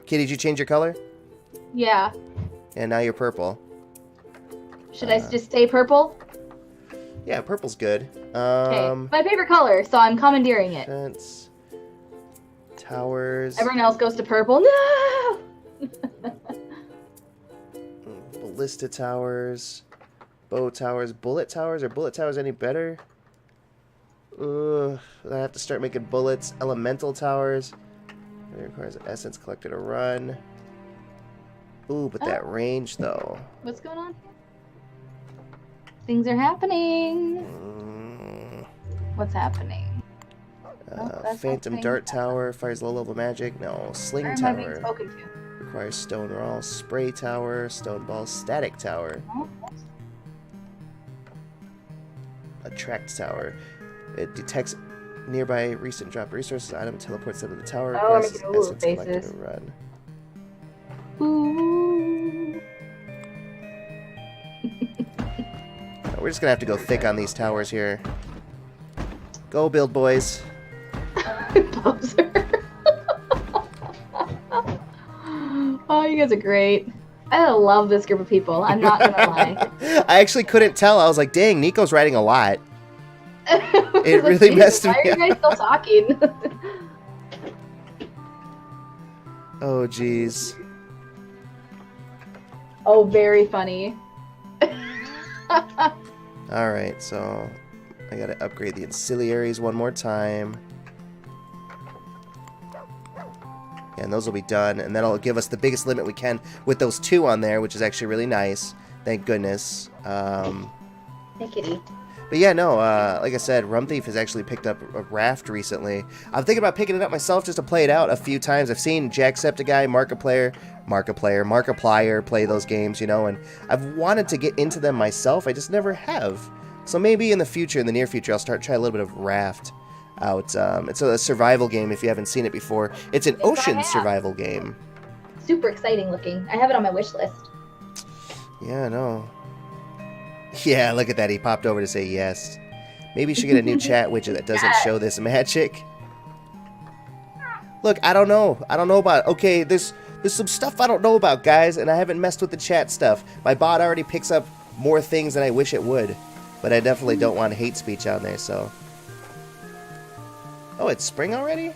Kitty, did you change your color? Yeah. And now you're purple. Should I just stay purple? Yeah, purple's good. Okay. My favorite color, so I'm commandeering it. Defense. Towers. Everyone else goes to purple. No! Ballista towers. Bow towers. Bullet towers? Are bullet towers any better? I have to start making bullets. Elemental towers. It requires an essence collector to run. Ooh, but that range, though. What's going on? Things are happening. What's happening? Phantom Dart Tower. Fires low-level magic. No. Sling Where Tower. am I being spoken to? Requires Stone Wall. Spray Tower. Stone Ball. Static Tower. Oh. Attract Tower. It detects nearby recent drop resources. Item teleports them to the tower. Oh, Requires essence collector faces. to run. Ooh. We're just gonna have to go thick on these towers here. Go build, boys. Poser. Oh, you guys are great. I love this group of people. I'm not gonna lie. I actually couldn't tell. I was like, dang, Nico's writing a lot. It really Jesus, messed me up. Why are you guys still talking? Oh, jeez. Oh, very funny. Alright, so I gotta upgrade the ancillaries one more time. And those will be done, and that'll give us the biggest limit we can with those two on there, which is actually really nice. Thank goodness. Hey, kitty. But yeah, no, like I said, Rum Thief has actually picked up a raft recently. I'm thinking about picking it up myself just to play it out a few times. I've seen Jacksepticeye, Markiplier play those games, you know, and I've wanted to get into them myself. I just never have. So maybe in the future, in the near future, I'll try a little bit of Raft out. It's a survival game if you haven't seen it before. It's an ocean survival game. Super exciting looking. I have it on my wish list. Yeah, I know. Yeah, look at that. He popped over to say yes. Maybe you should get a new chat widget that doesn't show this magic. Look, I don't know. I don't know about... Okay, there's some stuff I don't know about, guys, and I haven't messed with the chat stuff. My bot already picks up more things than I wish it would. But I definitely don't want hate speech on there, so... Oh, it's spring already?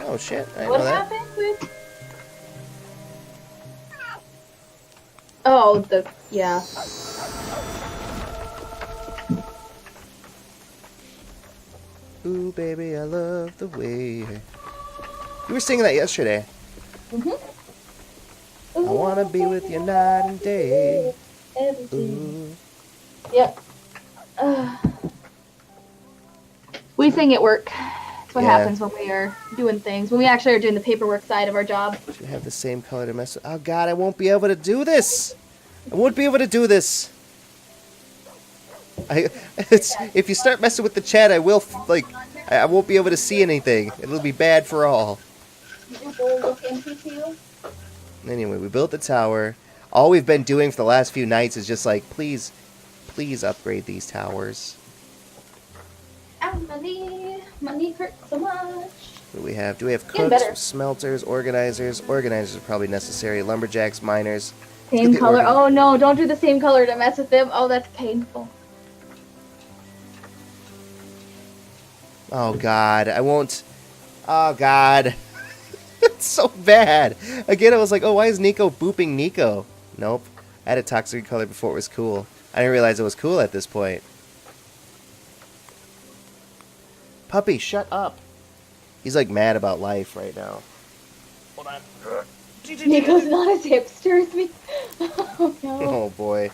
Oh, shit. I didn't know that. What happened with... Oh, yeah. Ooh, baby, I love the way. You were singing that yesterday. Mm-hmm. I wanna be with you night and day. Ooh. Yep. We sing at work. That's what happens when we are doing things. When we actually are doing the paperwork side of our job. Should have the same color to mess with. Oh god, I won't be able to do this. I won't be able to do this. If you start messing with the chat, I will, like, I won't be able to see anything. It'll be bad for all. Anyway, we built the tower. All we've been doing for the last few nights is just like, please upgrade these towers. Money hurts so much. What do we have? Do we have cooks, smelters, organizers? Organizers are probably necessary. Lumberjacks, miners. Same color. Oh no, don't do the same color to mess with them. Oh, that's painful. Oh god, I won't. Oh god. It's so bad. Again, I was like, oh, why is Nico booping Nico? Nope. I had a toxic color before it was cool. I didn't realize it was cool at this point. Puppy, shut up. He's like mad about life right now. Hold on. Nico's not as hipster as me. Oh no. Oh boy.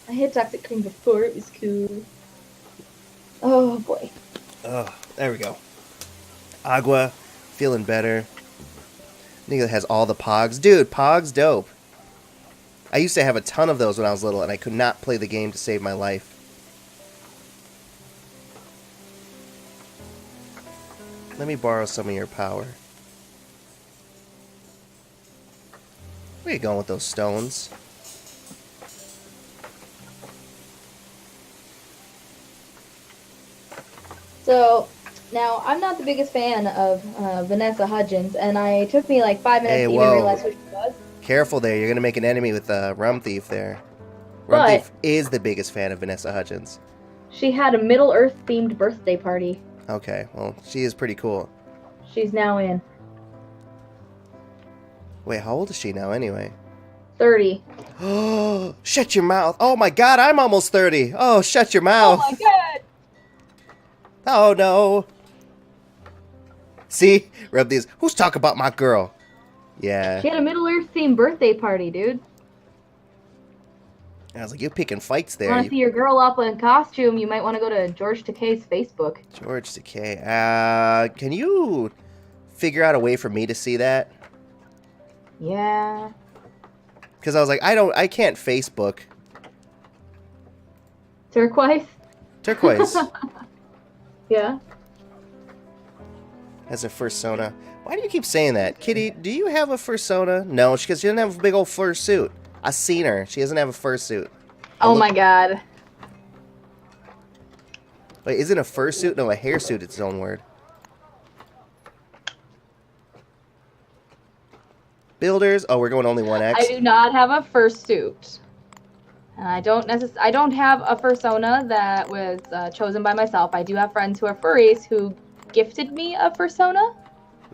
I had toxic cream before it was cool. Oh boy. Oh, there we go. Agua, feeling better. Nico has all the pogs. Dude, pogs dope. I used to have a ton of those when I was little, and I could not play the game to save my life. Let me borrow some of your power. Where are you going with those stones? So, now, I'm not the biggest fan of Vanessa Hudgens, and it took me like 5 minutes to even realize who she was. Careful there, you're going to make an enemy with Rum Thief there. Rum Thief is the biggest fan of Vanessa Hudgens. She had a Middle-earth themed birthday party. Okay, well, she is pretty cool. She's now in. Wait, how old is she now anyway? 30. Oh, shut your mouth. Oh my god, I'm almost 30. Oh, shut your mouth. Oh my god. Oh no. See? Rub these. Who's talking about my girl? Yeah. She had a Middle-earth themed birthday party, dude. I was like, you're picking fights there. Want to see your girl up in costume, you might want to go to George Takei's Facebook. George Takei. Can you figure out a way for me to see that? Yeah. Because I was like, I can't Facebook. Turquoise? Turquoise. Yeah. Has a fursona. Why do you keep saying that? Kitty, do you have a fursona? No, because she doesn't have a big old fursuit. I've seen her. She doesn't have a fursuit. Oh my god. Wait, isn't a fursuit? No, a hairsuit its own word. Builders. Oh, we're going only 1x. I do not have a fursuit. And I don't have a fursona that was chosen by myself. I do have friends who are furries who gifted me a fursona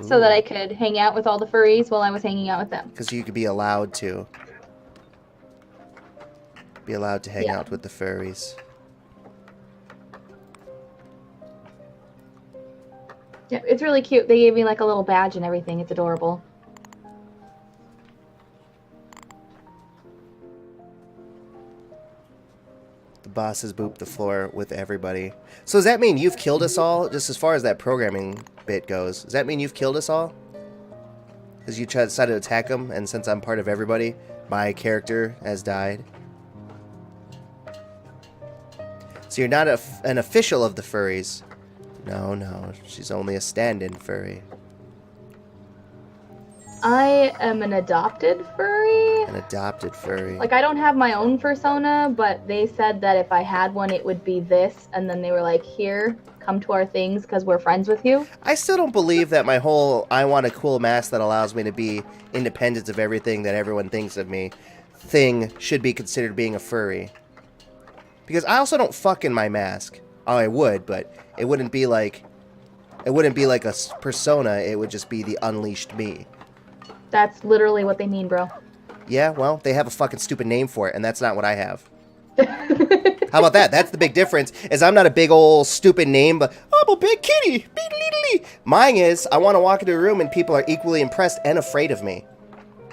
so that I could hang out with all the furries while I was hanging out with them. Because you could be allowed to. Be allowed to hang out with the furries. Yeah, it's really cute. They gave me like a little badge and everything. It's adorable. The boss has booped the floor with everybody. So does that mean you've killed us all? Just as far as that programming bit goes. Does that mean you've killed us all? Because you decided to attack them, and since I'm part of everybody, my character has died. So you're not an official of the furries. No, she's only a stand-in furry. I am an adopted furry. An adopted furry. Like, I don't have my own fursona, but they said that if I had one, it would be this. And then they were like, here, come to our things because we're friends with you. I still don't believe that my whole I want a cool mask that allows me to be independent of everything that everyone thinks of me thing should be considered being a furry. Because I also don't fuck in my mask. Oh, I would, but it wouldn't be like a persona. It would just be the unleashed me. That's literally what they mean, bro. Yeah, well, they have a fucking stupid name for it, and that's not what I have. How about that? That's the big difference, is I'm not a big old stupid name, but, oh, I'm a big kitty. Mine is, I want to walk into a room and people are equally impressed and afraid of me.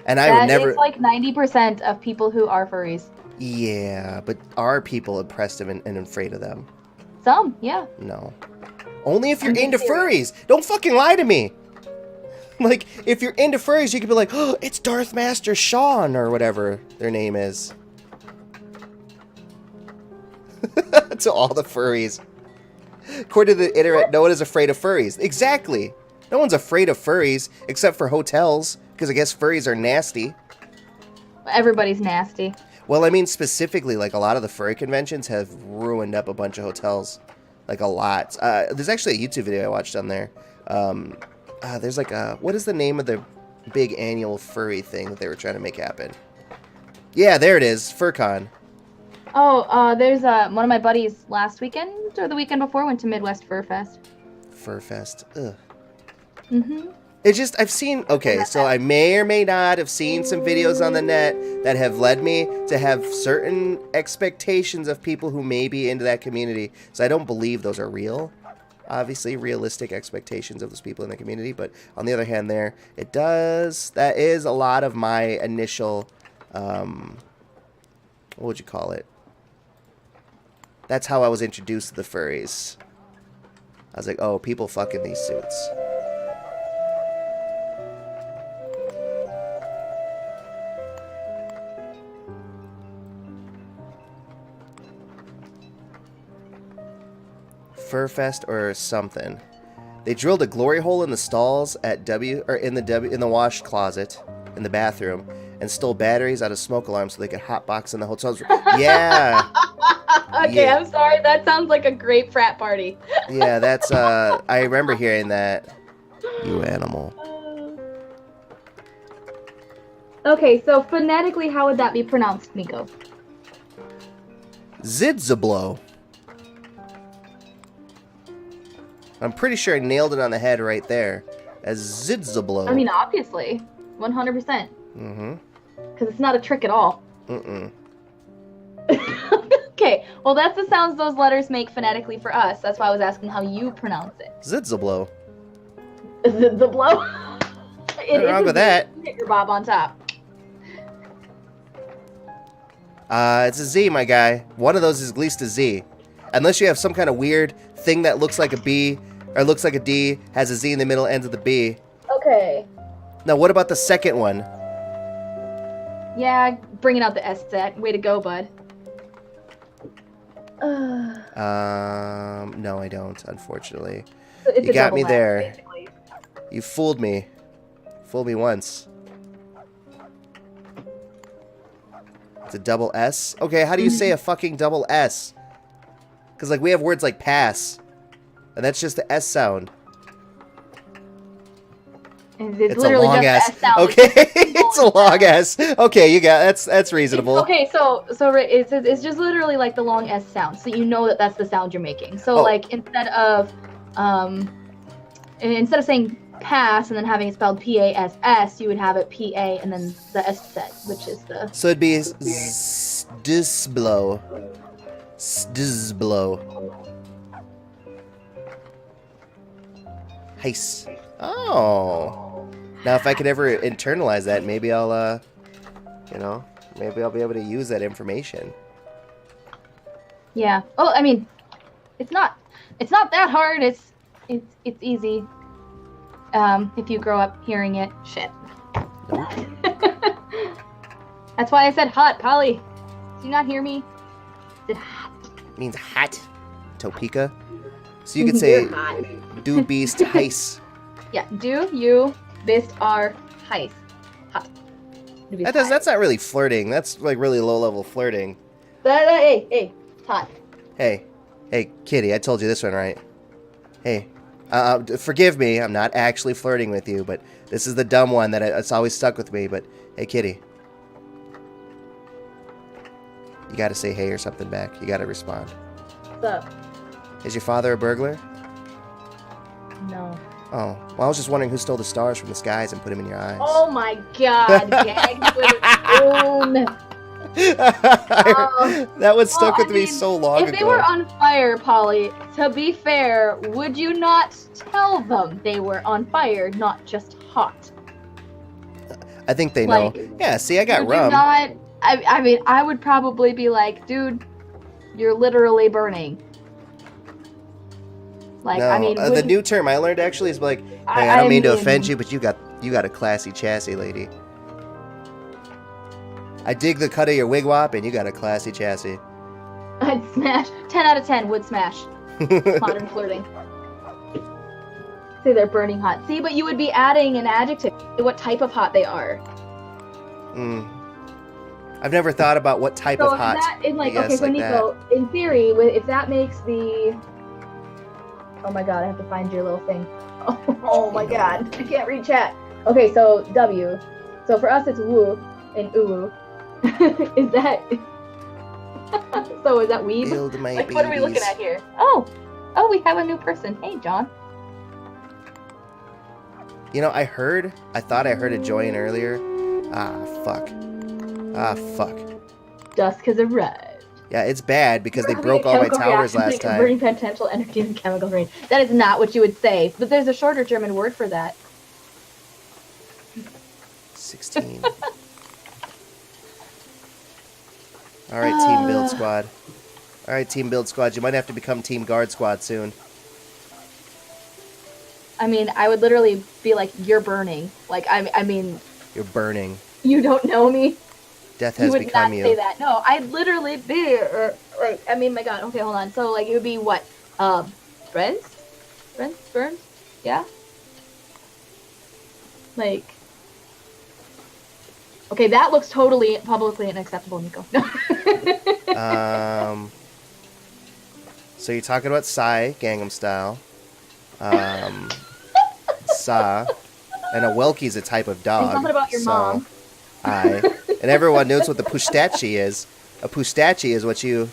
And I would never... It's like 90% of people who are furries. Yeah, but are people impressed and afraid of them? Some, yeah. No. Only if you're into furries. Don't fucking lie to me. Like, if you're into furries, you could be like, oh, it's Darth Master Sean, or whatever their name is. To all the furries. According to the internet, no one is afraid of furries. Exactly. No one's afraid of furries, except for hotels, because I guess furries are nasty. Everybody's nasty. Well, I mean, specifically, like, a lot of the furry conventions have ruined up a bunch of hotels. Like, a lot. There's actually a YouTube video I watched on there. There's like a... What is the name of the big annual furry thing that they were trying to make happen? Yeah, there it is. FurCon. Oh, there's one of my buddies last weekend or the weekend before went to Midwest Fur Fest. Fur Fest. Ugh. Mm-hmm. It's just, I've seen... Okay, so I may or may not have seen some videos on the net that have led me to have certain expectations of people who may be into that community. So I don't believe those are real. Obviously, realistic expectations of those people in the community. But on the other hand there, it does... That is a lot of my initial... what would you call it? That's how I was introduced to the furries. I was like, oh, people fuck in these suits. Furfest or something. They drilled a glory hole in the stalls at in the wash closet in the bathroom and stole batteries out of smoke alarms so they could hotbox in the hotels. Yeah. Okay, Yeah. I'm sorry. That sounds like a great frat party. Yeah, that's I remember hearing that. You animal. Okay, so phonetically, how would that be pronounced, Nico? Zidzablo. I'm pretty sure I nailed it on the head right there. As Zidzablo. I mean, obviously. 100%. Mm-hmm. Because it's not a trick at all. Mm-mm. Okay, well, that's the sounds those letters make phonetically for us. That's why I was asking how you pronounce it. Zidzablo. Zidzablo? Nothing wrong with that. Hit your bob on top. It's a Z, my guy. One of those is at least a Z. Unless you have some kind of weird thing that looks like a B, or looks like a D, has a Z in the middle, ends with a B. Okay. Now, what about the second one? Yeah, bringing out the S set. Way to go, bud. No, I don't, unfortunately. It's You a got double me S, there. basically. You fooled me. Fooled me once. It's a double S? Okay, how do you say a fucking double S? Because, like, we have words like pass. And that's just the S sound. It's It's a literally long just S. the S sound. Okay, it's a long S. Okay, you got that's reasonable. Okay, so it's just literally like the long S sound, so you know that that's the sound you're making. So Oh. like instead of saying pass and then having it spelled PASS, you would have it PA and then the S set, which is the. So it'd be Sdizblo. Sdizblo. Heis. Oh. Now, if I could ever internalize that, maybe I'll, maybe I'll be able to use that information. Yeah. Oh, I mean, it's not that hard. It's easy. If you grow up hearing it. Shit. Nope. That's why I said hot, Polly. Do you not hear me? It hot. Means hot. Topeka. So you could say, You're hot. du bist heiß. Yeah. Do you bist are heiß? Hot. Du bist heiß. That's not really flirting. That's like really low level flirting. Hey, it's hot. Hey, kitty, I told you this one, right? Hey, forgive me, I'm not actually flirting with you, but this is the dumb one that it's always stuck with me, but hey, kitty. You gotta say hey or something back. You gotta respond. What's up? Is your father a burglar? No. Oh, well, I was just wondering who stole the stars from the skies and put them in your eyes. Oh my god, gagged with a spoon. That one stuck well, with me so long if ago. they were on fire, Polly, to be fair, would you not tell them they were on fire, not just hot? I think they know. Like, Yeah, see, I got would you rum. not? I mean, I would probably be like, dude, you're literally burning. Like, No, I mean, the new term I learned actually is like, hey, I don't mean to offend you, but you got a classy chassis, lady. I dig the cut of your wig wop, and you got a classy chassis. I'd smash. 10 out of 10 would smash. Modern flirting. Say they're burning hot. See, but you would be adding an adjective to what type of hot they are. I've never thought about what type of hot. That, in like, I guess, okay, so like Nico, in theory, if that makes the... Oh my god, I have to find your little thing. Oh my god, I can't read chat. Okay, so W. So for us, it's woo and uwu. Is that... So is that weeb? Build my Like, what are we looking at here? Oh, we have a new person. Hey, John. You know, I thought I heard a join earlier. Ah, fuck. Dusk has arrived. Yeah, it's bad because they broke all my towers last time. Converting potential energies in chemical range. That is not what you would say, but there's a shorter German word for that. 16. Alright, Team Build Squad. Alright, Team Build Squad. You might have to become Team Guard Squad soon. I mean, I would literally be like, you're burning. Like, I mean... You're burning. You don't know me. Death has become you. You would not say that. No, I'd literally be... like, I mean, my god. Okay, hold on. So, like, it would be what? Friends? Friends? Burns? Yeah? Like... Okay, that looks totally publicly unacceptable, Nico. So you're talking about Psy, Gangnam Style. Sa. And a Welkie's a type of dog. And something about your mom. And everyone knows what the pustachi is. A pustachi is what you...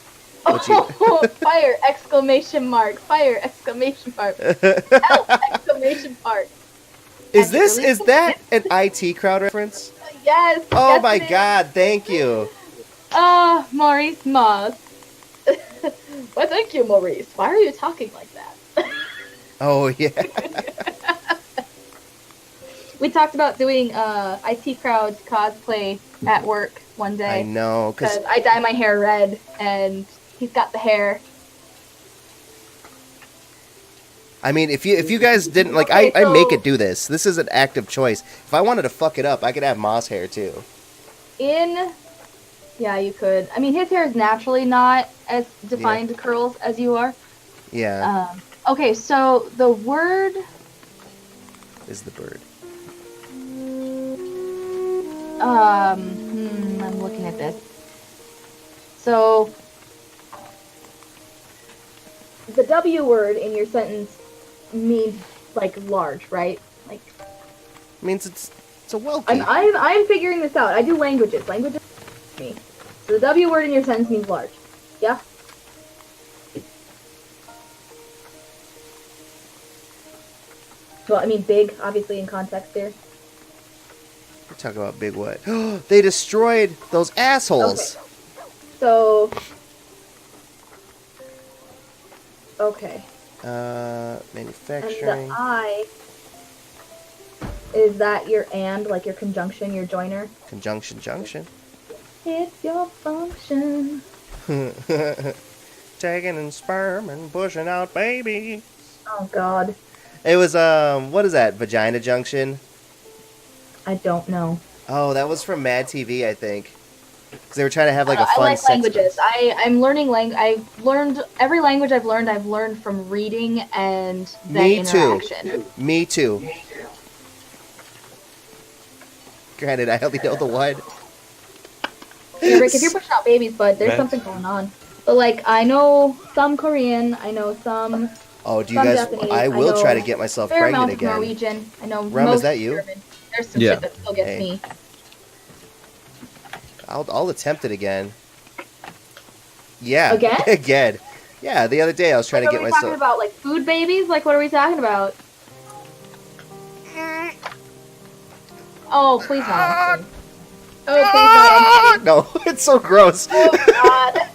Fire! Exclamation mark! Fire! Exclamation mark! Help! Exclamation mark! Is that an IT crowd reference? Yes! Oh yes, my god, thank you! Maurice Moss. Why, thank you, Maurice. Why are you talking like that? Oh, yeah. We talked about doing IT crowd cosplay at work one day. I know, because I dye my hair red, and he's got the hair. I mean, if you guys didn't, like, Okay, I make it do this. This is an active choice. If I wanted to fuck it up, I could have moss hair, too. Yeah, you could. I mean, his hair is naturally not as defined curls as you are. Yeah. Okay, so the word... Is the bird. I'm looking at this. So, the W word in your sentence means, like, large, right? Like, means it's a Welkie. I'm figuring this out. I do languages. Languages me. So the W word in your sentence means large. Yeah? Well, I mean big, obviously, in context here. We're talking about big what? They destroyed those assholes. Okay. So... Okay. Manufacturing. And the I... Is that your and, like your conjunction, your joiner? Conjunction junction. It's your function. Taking in sperm and pushing out babies. Oh, God. It was, what is that? Vagina junction? I don't know. Oh, that was from Mad TV, I think. Because they were trying to have, like, a fun I like sex languages. I'm learning I've learned... Every language I've learned from reading and then interaction. Me too. Granted, I only know the one. Yeah, Rick, if you're pushing out babies, bud, there's something going on. But, like, I know some Korean, I know some... Oh, do you guys... Japanese, I will try to get myself pregnant again. Norwegian. I know Rum, most is that you? German. There's some shit that still gets me. I'll attempt it again. Yeah. Again? Again. Yeah, the other day I was trying to get myself... What are we talking about? Like, food babies? Like, what are we talking about? Oh, please not. Oh, please, God. No, it's so gross. Oh, God.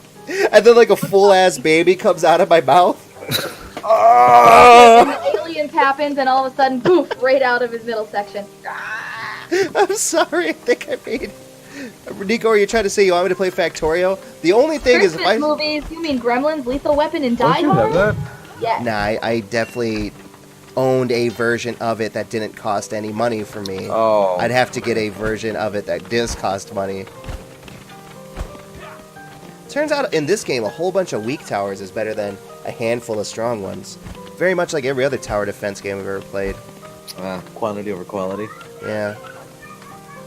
And then like a full ass baby comes out of my mouth. And the aliens happens, and all of a sudden, poof, right out of his middle section. I'm sorry, I think I made... Nico, are you trying to say you want me to play Factorio? The only thing is if Christmas I... movies, you mean Gremlins, Lethal Weapon, and Die Don't you have Hard? that? Yes. Nah, I definitely owned a version of it that didn't cost any money for me. Oh. I'd have to get a version of it that does cost money. Turns out in this game, a whole bunch of weak towers is better than a handful of strong ones. Very much like every other tower defense game I've ever played. Quantity over quality. Yeah.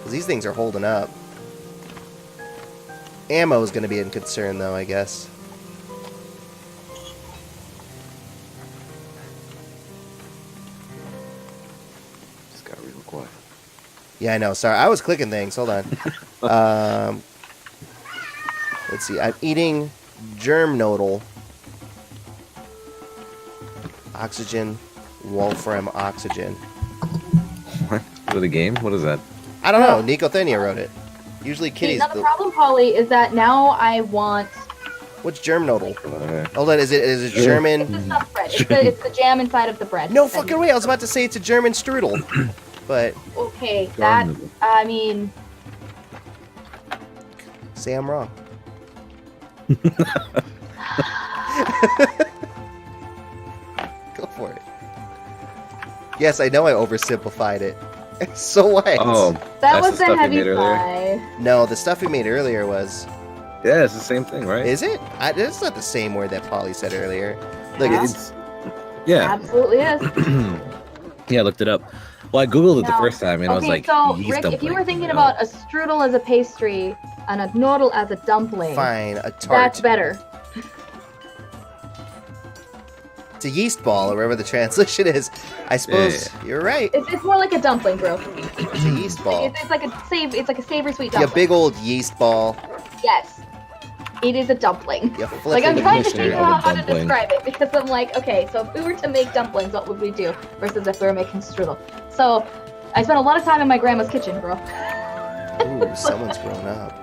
'Cause these things are holding up. Ammo is going to be in concern, though, I guess. Just got real quiet. Yeah, I know. Sorry, I was clicking things. Hold on. Let's see. I'm eating germ nodal. Oxygen. Wolfram oxygen. What? For the game? What is that? I don't know. Nico Thenia wrote it. Usually See, kitties. now the problem, Polly, is that now I want... What's germ nodal? Uh, Hold on. Is it German? It's the stuffed bread. It's the jam inside of the bread. No fucking way. I was about to say it's a German strudel. But Okay, that... I mean... say I'm wrong. Go for it. Yes, I know I oversimplified it. So what? oh, That that's was the the stuff you heavy made earlier? sigh. No, the stuff we made earlier was... Yeah, it's the same thing, right? Is it? It's not the same word that Polly said earlier. Look, Yeah. it's... Yeah. Absolutely is. Yeah, I looked it up. Well, I googled it the No. first time, and I was Okay, like, so, yeast Rick, if you dumpling, were thinking know? about a strudel as a pastry and a noodle as a dumpling, Fine, a tart. that's better. It's a yeast ball, or whatever the translation is. I suppose you're right. It's more like a dumpling, bro. It's a yeast ball. It's like a savory sweet Yeah, dumpling. big old yeast ball. Yes. It is a dumpling. You flip Like, I'm it. trying to mixture figure of a out how to dumpling. describe it, because I'm like, okay, so if we were to make dumplings, what would we do? Versus if we were making strudel. So, I spent a lot of time in my grandma's kitchen, bro. Ooh, someone's grown up.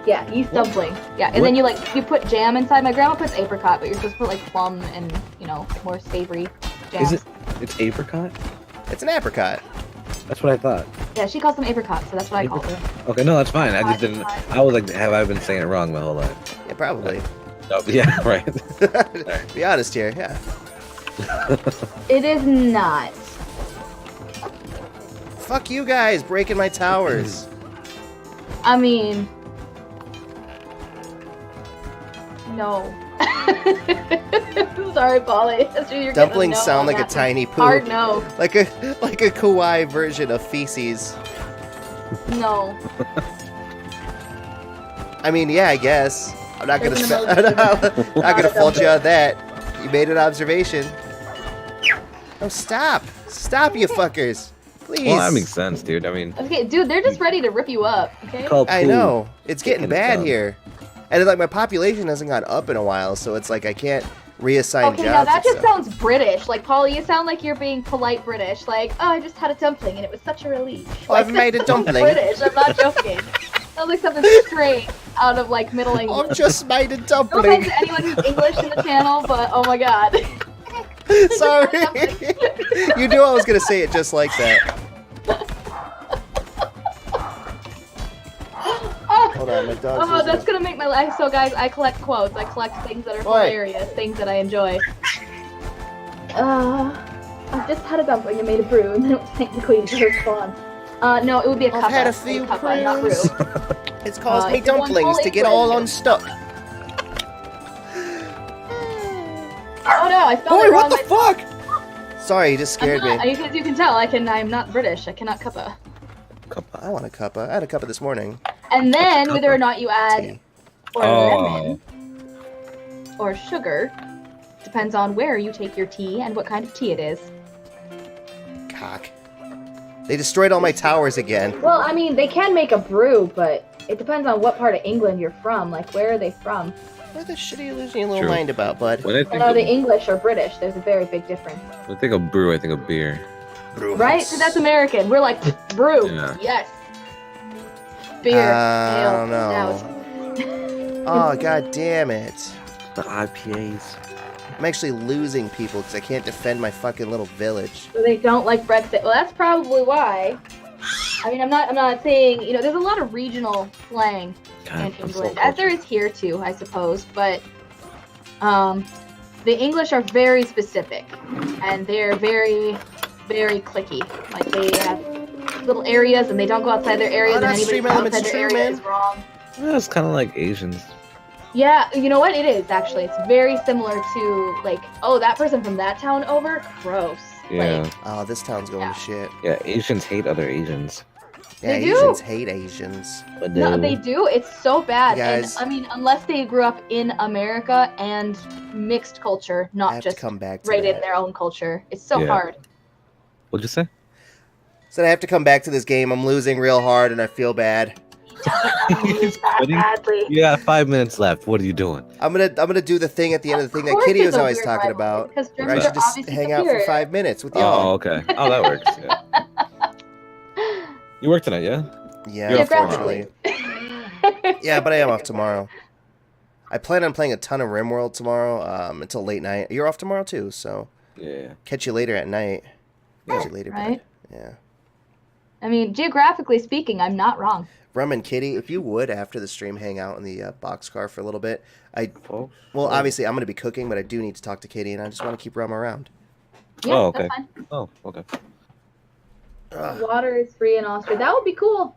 Yeah, yeast dumpling. Yeah, and What? then you put jam inside. My grandma puts apricot, but you're supposed to put like plum and, you know, more savory jam. Is it? It's apricot? It's an apricot. That's what I thought. Yeah, she calls them apricot, so that's what I call them. Okay, no, that's fine. I just didn't. I was like, have I been saying it wrong my whole life? Yeah, probably. Oh, yeah, right. Be honest here, yeah. It is not. Fuck you guys, breaking my towers. I mean, no. Sorry, Polly. Dumplings sound like a tiny poo. Hard no. Like a kawaii version of feces. No. I mean, yeah, I guess. I'm not gonna There's an I'm emoji. not gonna fault you on that. You made an observation. Oh, stop! Stop, you fuckers! Please. Well, that makes sense, dude. I mean, Okay, dude, they're just ready to rip you up, okay? called I poo. know. It's getting Kicking bad down. here. And like my population hasn't gone up in a while, so it's like I can't reassign Okay, jobs. now that and just stuff. sounds British. Like, Polly, you sound like you're being polite British. Like, oh, I just had a dumpling and it was such a relief. Oh, Like, I've made a that sounds dumpling. British, I'm not joking. Sounds like something straight out of, like, Middle England. I've just made a No dumpling. offense to anyone who's English in the channel, but oh my god. Sorry. You knew I was gonna say it just like that. Hold on, my dog's Oh, that's gonna make my life. So, guys, I collect quotes. I collect things that are What? hilarious, things that I enjoy. I've just had a dumpling and made a brew, and then it was technically the response. No, it would be a cuppa. I've had a It would few be cuppa, not brew. brews. It's caused me it's one dumplings whole to get all English. unstuck. Oh no, I spelled Boy, it what wrong. the fuck? Sorry, you just scared me. As you can tell, I'm not British. I cannot cuppa. I want a cuppa. I had a cuppa this morning. And then, whether or not you add Tea. or Oh. lemon or sugar depends on where you take your tea and what kind of tea it is. Cock. They destroyed all my towers again. Well, I mean, they can make a brew, but it depends on what part of England you're from. Like, where are they from? What the shit are you losing your little True. mind about, bud? When I And think are of, they English or British? There's a very big difference. when I think of brew, I think of beer. Right? So that's American. We're like, brew. Yeah. Yes. Beer. Ale. I don't know. Stout. Oh, god damn it. The IPAs. I'm actually losing people because I can't defend my fucking little village. So they don't like Brexit. Well, that's probably why. I mean, I'm not saying, you know, there's a lot of regional slang in England, as there is here too, I suppose. But the English are very specific, and they're very, very cliquey. Like they have little areas, and they don't go outside their areas, and that's anybody Stream who's Elements outside their true, area man. is wrong. Yeah, it's kind of like Asians. Yeah, you know what? It is actually. It's very similar to like, oh, that person from that town over, gross. Yeah. Like, Oh, this town's going to shit. Yeah, Asians hate other Asians. Yeah, They do. Asians hate Asians. But no, they do. It's so bad. You guys- And I mean, unless they grew up in America and mixed culture, I not have just to come back to right in that. their own culture. It's so Yeah. hard. What'd you say? So I have to come back to this game. I'm losing real hard, and I feel bad. He's quitting? Badly. You got 5 minutes left. What are you doing? I'm gonna do the thing at the end of the thing Of that course Kitty it's was a always weird talking rivalry, about. because Where I Germans should are just obviously hang out for superior. 5 minutes with Oh, y'all. okay. Oh, that works. Yeah. You work tonight, yeah? Yeah, You're off unfortunately. Yeah, but I am off tomorrow. I plan on playing a ton of Rimworld tomorrow until late night. You're off tomorrow too, so Yeah. catch you later at night. Catch you later, Right. bud. Yeah. I mean, geographically speaking, I'm not wrong. Rum and Kitty, if you would, after the stream, hang out in the boxcar for a little bit. Folks? Well, obviously, I'm going to be cooking, but I do need to talk to Kitty, and I just want to keep Rum around. Yeah, Oh, okay. that's fine. Oh, okay. Ugh. Water is free in Austria. That would be cool.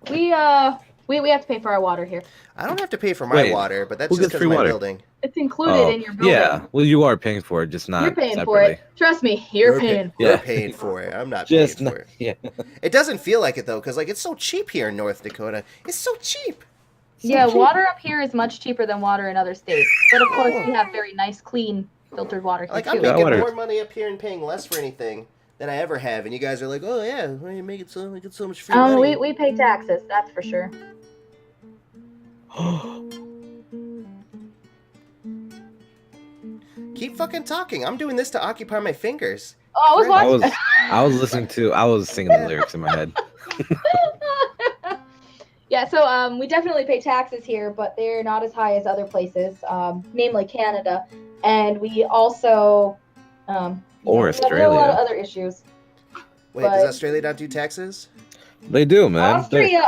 We have to pay for our water here. I don't have to pay for my Wait, water, but that's who just gets because free of my water? building. It's included Oh, in your building. yeah. Well, you are paying for it, just not You're paying separately. for it. Trust me, you're paying for You're Yeah. paying for it. I'm not Just paying not, for it. yeah. It doesn't feel like it, though, because like, it's so cheap here in North Dakota. It's so cheap. So Yeah, cheap. water up here is much cheaper than water in other states. But of course, we have very nice, clean, filtered water here Like, too. I'm Yeah, making water. more money up here and paying less for anything than I ever have, and you guys are like, "Oh yeah, why are you making so much free money?" We pay taxes, that's for sure. Keep fucking talking. I'm doing this to occupy my fingers. Oh, I was I watching. I was singing the lyrics in my head. Yeah, so we definitely pay taxes here, but they're not as high as other places, namely Canada, and we also Or we have a lot of Australia. other issues. Wait, But- does Australia not do taxes? They do, man. They're-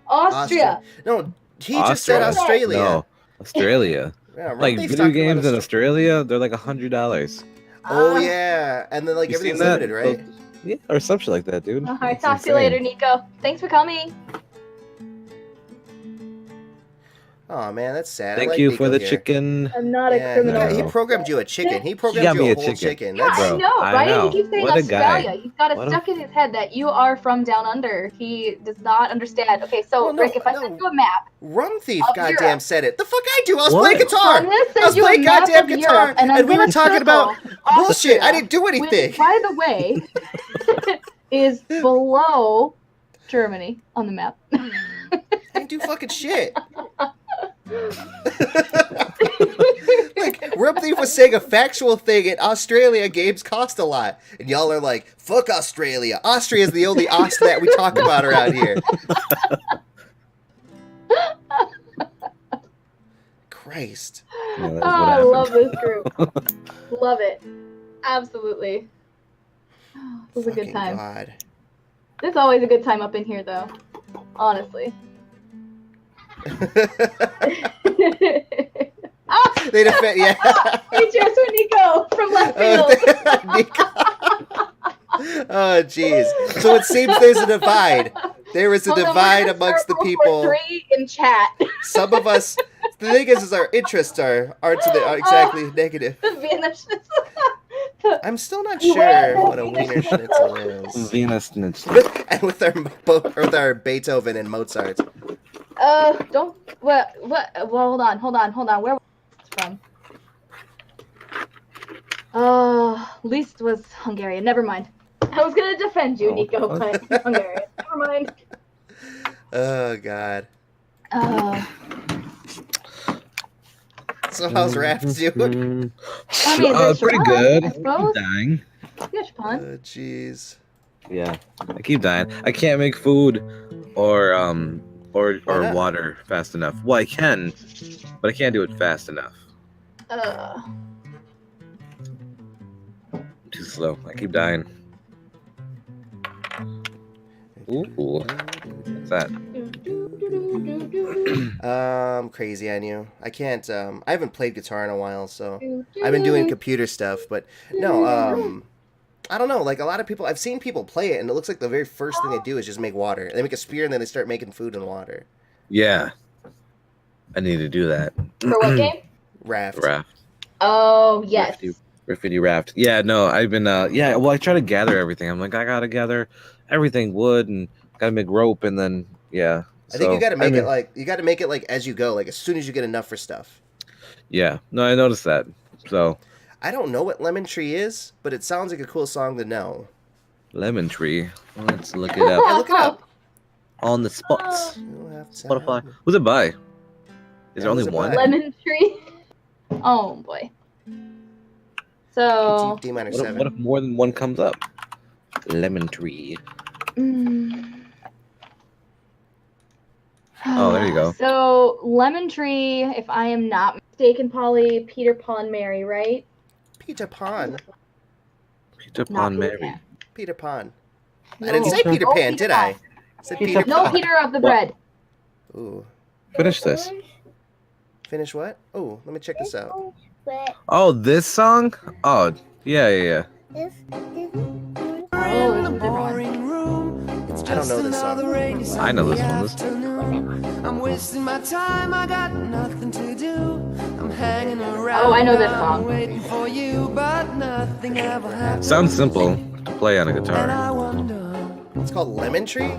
Austria. No, he just said Australia. No, Australia. Yeah, Like Rumthie's video talking games about in Australia, they're like $100. Oh yeah, and then like You seen everything's that? limited, right? Yeah, or some shit like that, dude. All right, It's talk to you insane. later, Nico. Thanks for coming. Oh man, that's sad. I Thank like you Nico for the here. chicken. I'm not Yeah, a criminal. he No. programmed you a chicken. He He programmed got you me a a whole chicken. chicken. Yeah, That's I know, I right? know. He keeps saying What a guy. Australia. He's got it What a- stuck in his head that you are from down under. He does not understand. Okay, so Well, no, Rick, if I no. send you a map, Rum Thief, Of goddamn, Europe. said it. The fuck I do? I was What? playing guitar. I'm gonna I send was you a playing map goddamn of guitar, Europe, and I'm we were gonna talking about circle bullshit. I Austria, didn't do anything. which, by the way, is below Germany on the map. I didn't do fucking shit. Like, Rum Thief was saying a factual thing, and Australia games cost a lot. And y'all are like, fuck Australia. Austria is the only Aust that we talk about around here. Christ. Yeah, that's Oh, I what love happened. this group. Love it. Absolutely. This was a good Fucking time. God. It's always a good time up in here, though. Honestly. Ah! They defend, yeah. Hey, cheers for Nico from left field. Nico. Oh, jeez. So it seems there's a divide. There is a Hold on, we're divide gonna amongst the circle for people. 3 in chat. Some of us. The thing is our interests aren't exactly negative. Vienna I'm still not You sure win. what a Wiener Schnitzel is. Venus Schnitzel. And with our Beethoven and Mozart. Don't. What? Well, hold on. Where was this from? Least was Hungarian. Never mind. I was gonna defend you, Oh, Nico, what? but Hungarian. Never mind. Oh, God. So how's Raft doing? I mean, there's Pretty fun, good. I suppose. Dying. There's fun. Oh, jeez. Yeah, I keep dying. I can't make food or Why not? water fast enough. Well, I can, but I can't do it fast enough. Uh, I'm too slow. I keep dying. Ooh, what's that? Crazy on you. I can't. I haven't played guitar in a while, so I've been doing computer stuff. But no, I don't know. Like a lot of people, I've seen people play it, and it looks like the very first thing they do is just make water. They make a spear, and then they start making food in water. Yeah, I need to do that. For what game? Raft. Raft. Oh yes. Riffity raft. Yeah, no, I've been yeah, well I try to gather everything. I'm like, I gotta gather everything, wood, and gotta make rope, and then yeah. I think you So got to I make mean, it like as you go, like as soon as you get enough for stuff. yeah. No, I noticed that. So I don't know what Lemon Tree is, but it sounds like a cool song to know. lemon tree. Let's look it Yeah, up look it up. on the spots. You'll have time. Spotify. Who's it by? Is Yeah, there only who's it one? by? Lemon Tree. Oh boy. So. D minor What if 7. more than one comes up? Lemon tree. Oh, there you go. So Lemon Tree, if I am not mistaken, Polly, Peter Pan, Mary, right? Peter Pan. Peter Not Pan Peter Mary. Pan. Peter Pan. No. I didn't say Peter No, Pan, Peter did I? Pan. I said Peter Peter Pan. No, Pan. Peter of the Bread. Ooh. Finish this. Finish what? Oh, let me check this out. Oh, this song? Oh, yeah. Oh, this is a good one. I don't know this song. I know this one. I'm wasting my time, I got nothing to do. I'm hanging around. Oh, I know this song. Waiting for you, but nothing ever happens. Sounds simple to play on a And guitar. I wonder. It's called Lemon Tree?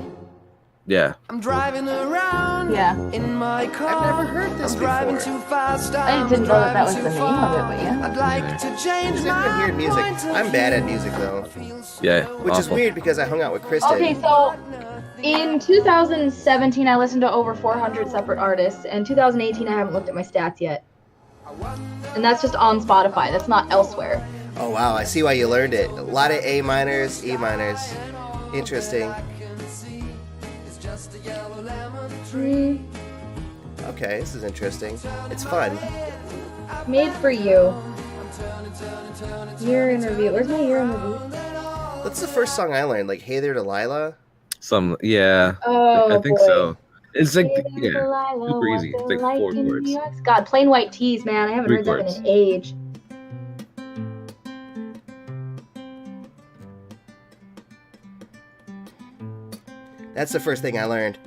Yeah. I'm driving around in my car. I've never heard this I'm driving before. too fast. I didn't know that was the name of it, but yeah. I'd like to change I've never been my hearing music. point of I'm bad at view. music, though. Yeah. Which is awful. weird because I hung out with Kristen. Okay, so in 2017, I listened to over 400 separate artists. And 2018, I haven't looked at my stats yet. And that's just on Spotify. That's not elsewhere. Oh, wow. I see why you learned it. A lot of A minors, E minors. Interesting. Okay, this is interesting. It's fun. Made for you. Year in review. Where's my year in review? That's the first song I learned. Like, Hey There Delilah. Yeah. Oh, I think boy. so. It's like, Hey, yeah, Delilah, super easy. what's It's the like light 4 in New chords. York? God, Plain White Tees, man. I haven't 3 heard that chords. in an age. That's the first thing I learned.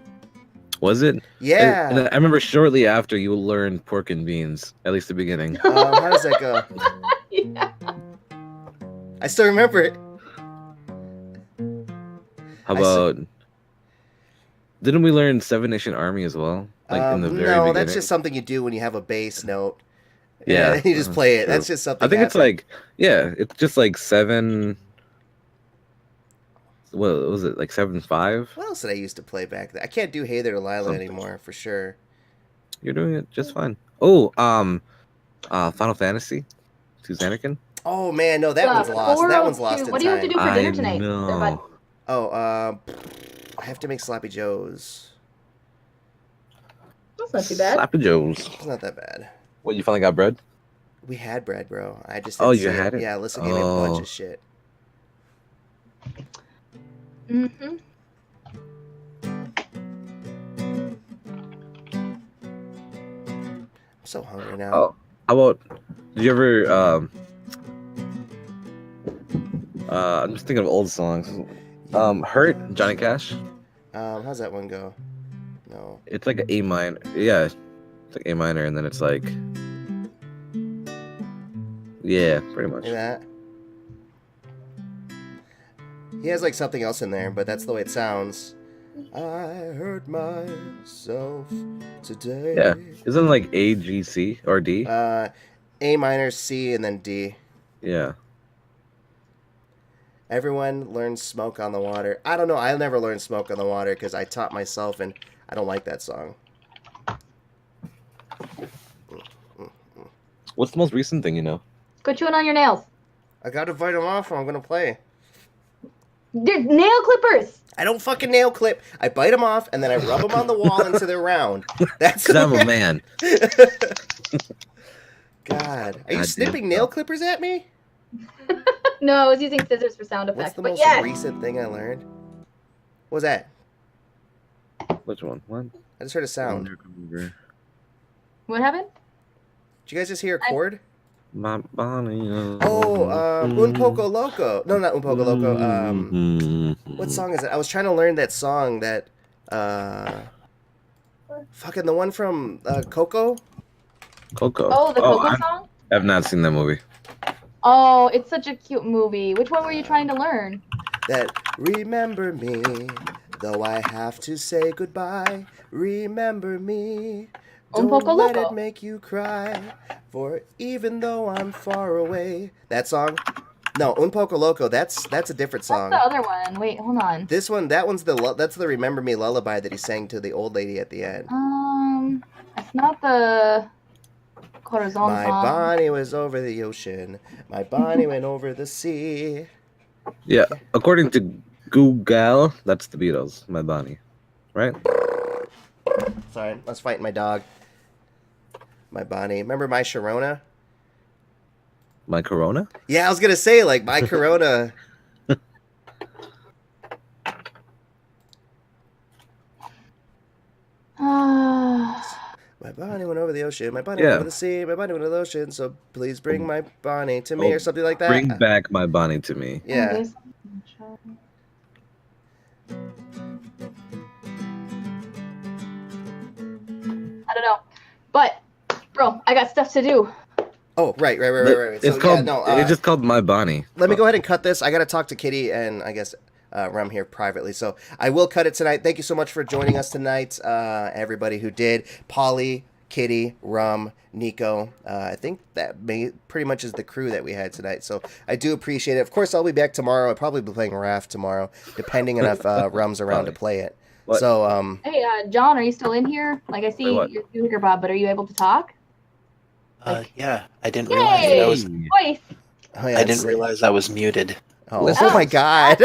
Was it? Yeah. And I remember shortly after you learned pork and beans, at least the beginning. How does that go? Yeah. I still remember it. How about? Didn't we learn Seven Nation Army as well? Like in the very no, beginning. that's just something you do when you have a bass note. Yeah. And you just play it. True. That's just something. I think it's happened. like, yeah, it's just like 7. What was it? Like 7/5? What else did I used to play back then? I can't do Hey There Delilah Something. anymore for sure. You're doing it just fine. Oh, Final Fantasy, Anakin. Oh man, no, that one's lost. That one's lost in 402. What do you have to do time. for dinner tonight? know. Oh, I have to make sloppy joes. That's not too bad. Slap the Joes. It's not that bad. What, you finally got bread? We had bread, bro. I just Oh, didn't you see had it? Yeah, Alyssa gave me a bunch Oh. of shit. Mm-hmm. I'm so hungry now. Oh, how about? Did you ever? I'm just thinking of old songs. Hurt, Johnny Cash. How's that one go? No. It's like an A minor. Yeah, it's like A minor, and then it's like. Yeah, pretty much. Like that. He has like something else in there, but that's the way it sounds. I hurt myself today. Yeah, isn't it like A, G, C, or D? A minor, C, and then D. Yeah. Everyone learns Smoke on the Water. I don't know. I never learned Smoke on the Water because I taught myself, and I don't like that song. What's the most recent thing you know? Quit chewing on your nails. I gotta bite them off or I'm gonna play. There's nail clippers. I don't fucking nail clip. I bite them off and then I rub them on the wall until they're round. That's Because I'm a man. God. Are you God snipping damn. nail clippers at me? No, I was using scissors for sound effects. What's the But most yes, recent thing I learned? What was that? Which one? What? I just heard a sound. what happened? Did you guys just hear a chord? My Bonnie. Un Poco Loco. No, not Un Poco Loco. What song is it? I was trying to learn that song that, fucking the one from Coco. Coco. Oh, the Coco song. I've not seen that movie. Oh, it's such a cute movie. Which one were you trying to learn? That remember me, though I have to say goodbye. Remember me. Un Don't Poco let Loco. it make you cry. For even though I'm far away. That song? No, Un Poco Loco. That's a different song. What's the other one? Wait, hold on. This one, that's the Remember Me lullaby that he sang to the old lady at the end. It's not the Corazon My song. Bonnie was over the ocean. My Bonnie went over the sea. Yeah, according to Google, that's the Beatles. My Bonnie, right? Sorry, I was fighting my dog. My Bonnie. Remember My Sharona? My Corona. Yeah, I was gonna say like My Corona. My Bonnie went over the ocean. My Bonnie went over the sea. My Bonnie went over the ocean. So please bring my Bonnie to me, or something like that. Bring back my Bonnie to me. Yeah. I don't know, but bro, I got stuff to do. Oh, right. It's So, called. yeah, no, It's just called My Bonnie. let me go ahead and cut this. I got to talk to Kitty and I guess Rum here privately. So I will cut it tonight. Thank you so much for joining us tonight, everybody who did. Polly, Kitty, Rum, Nico. I think that pretty much is the crew that we had tonight. So I do appreciate it. Of course, I'll be back tomorrow. I'll probably be playing Raft tomorrow, depending on if Rum's around to play it. What? So, Hey, John, are you still in here? Like I see what? your speaker, Bob, but are you able to talk? Yeah, I didn't realize that I was. Voice. oh, yeah, I didn't realize I was muted. Oh my God.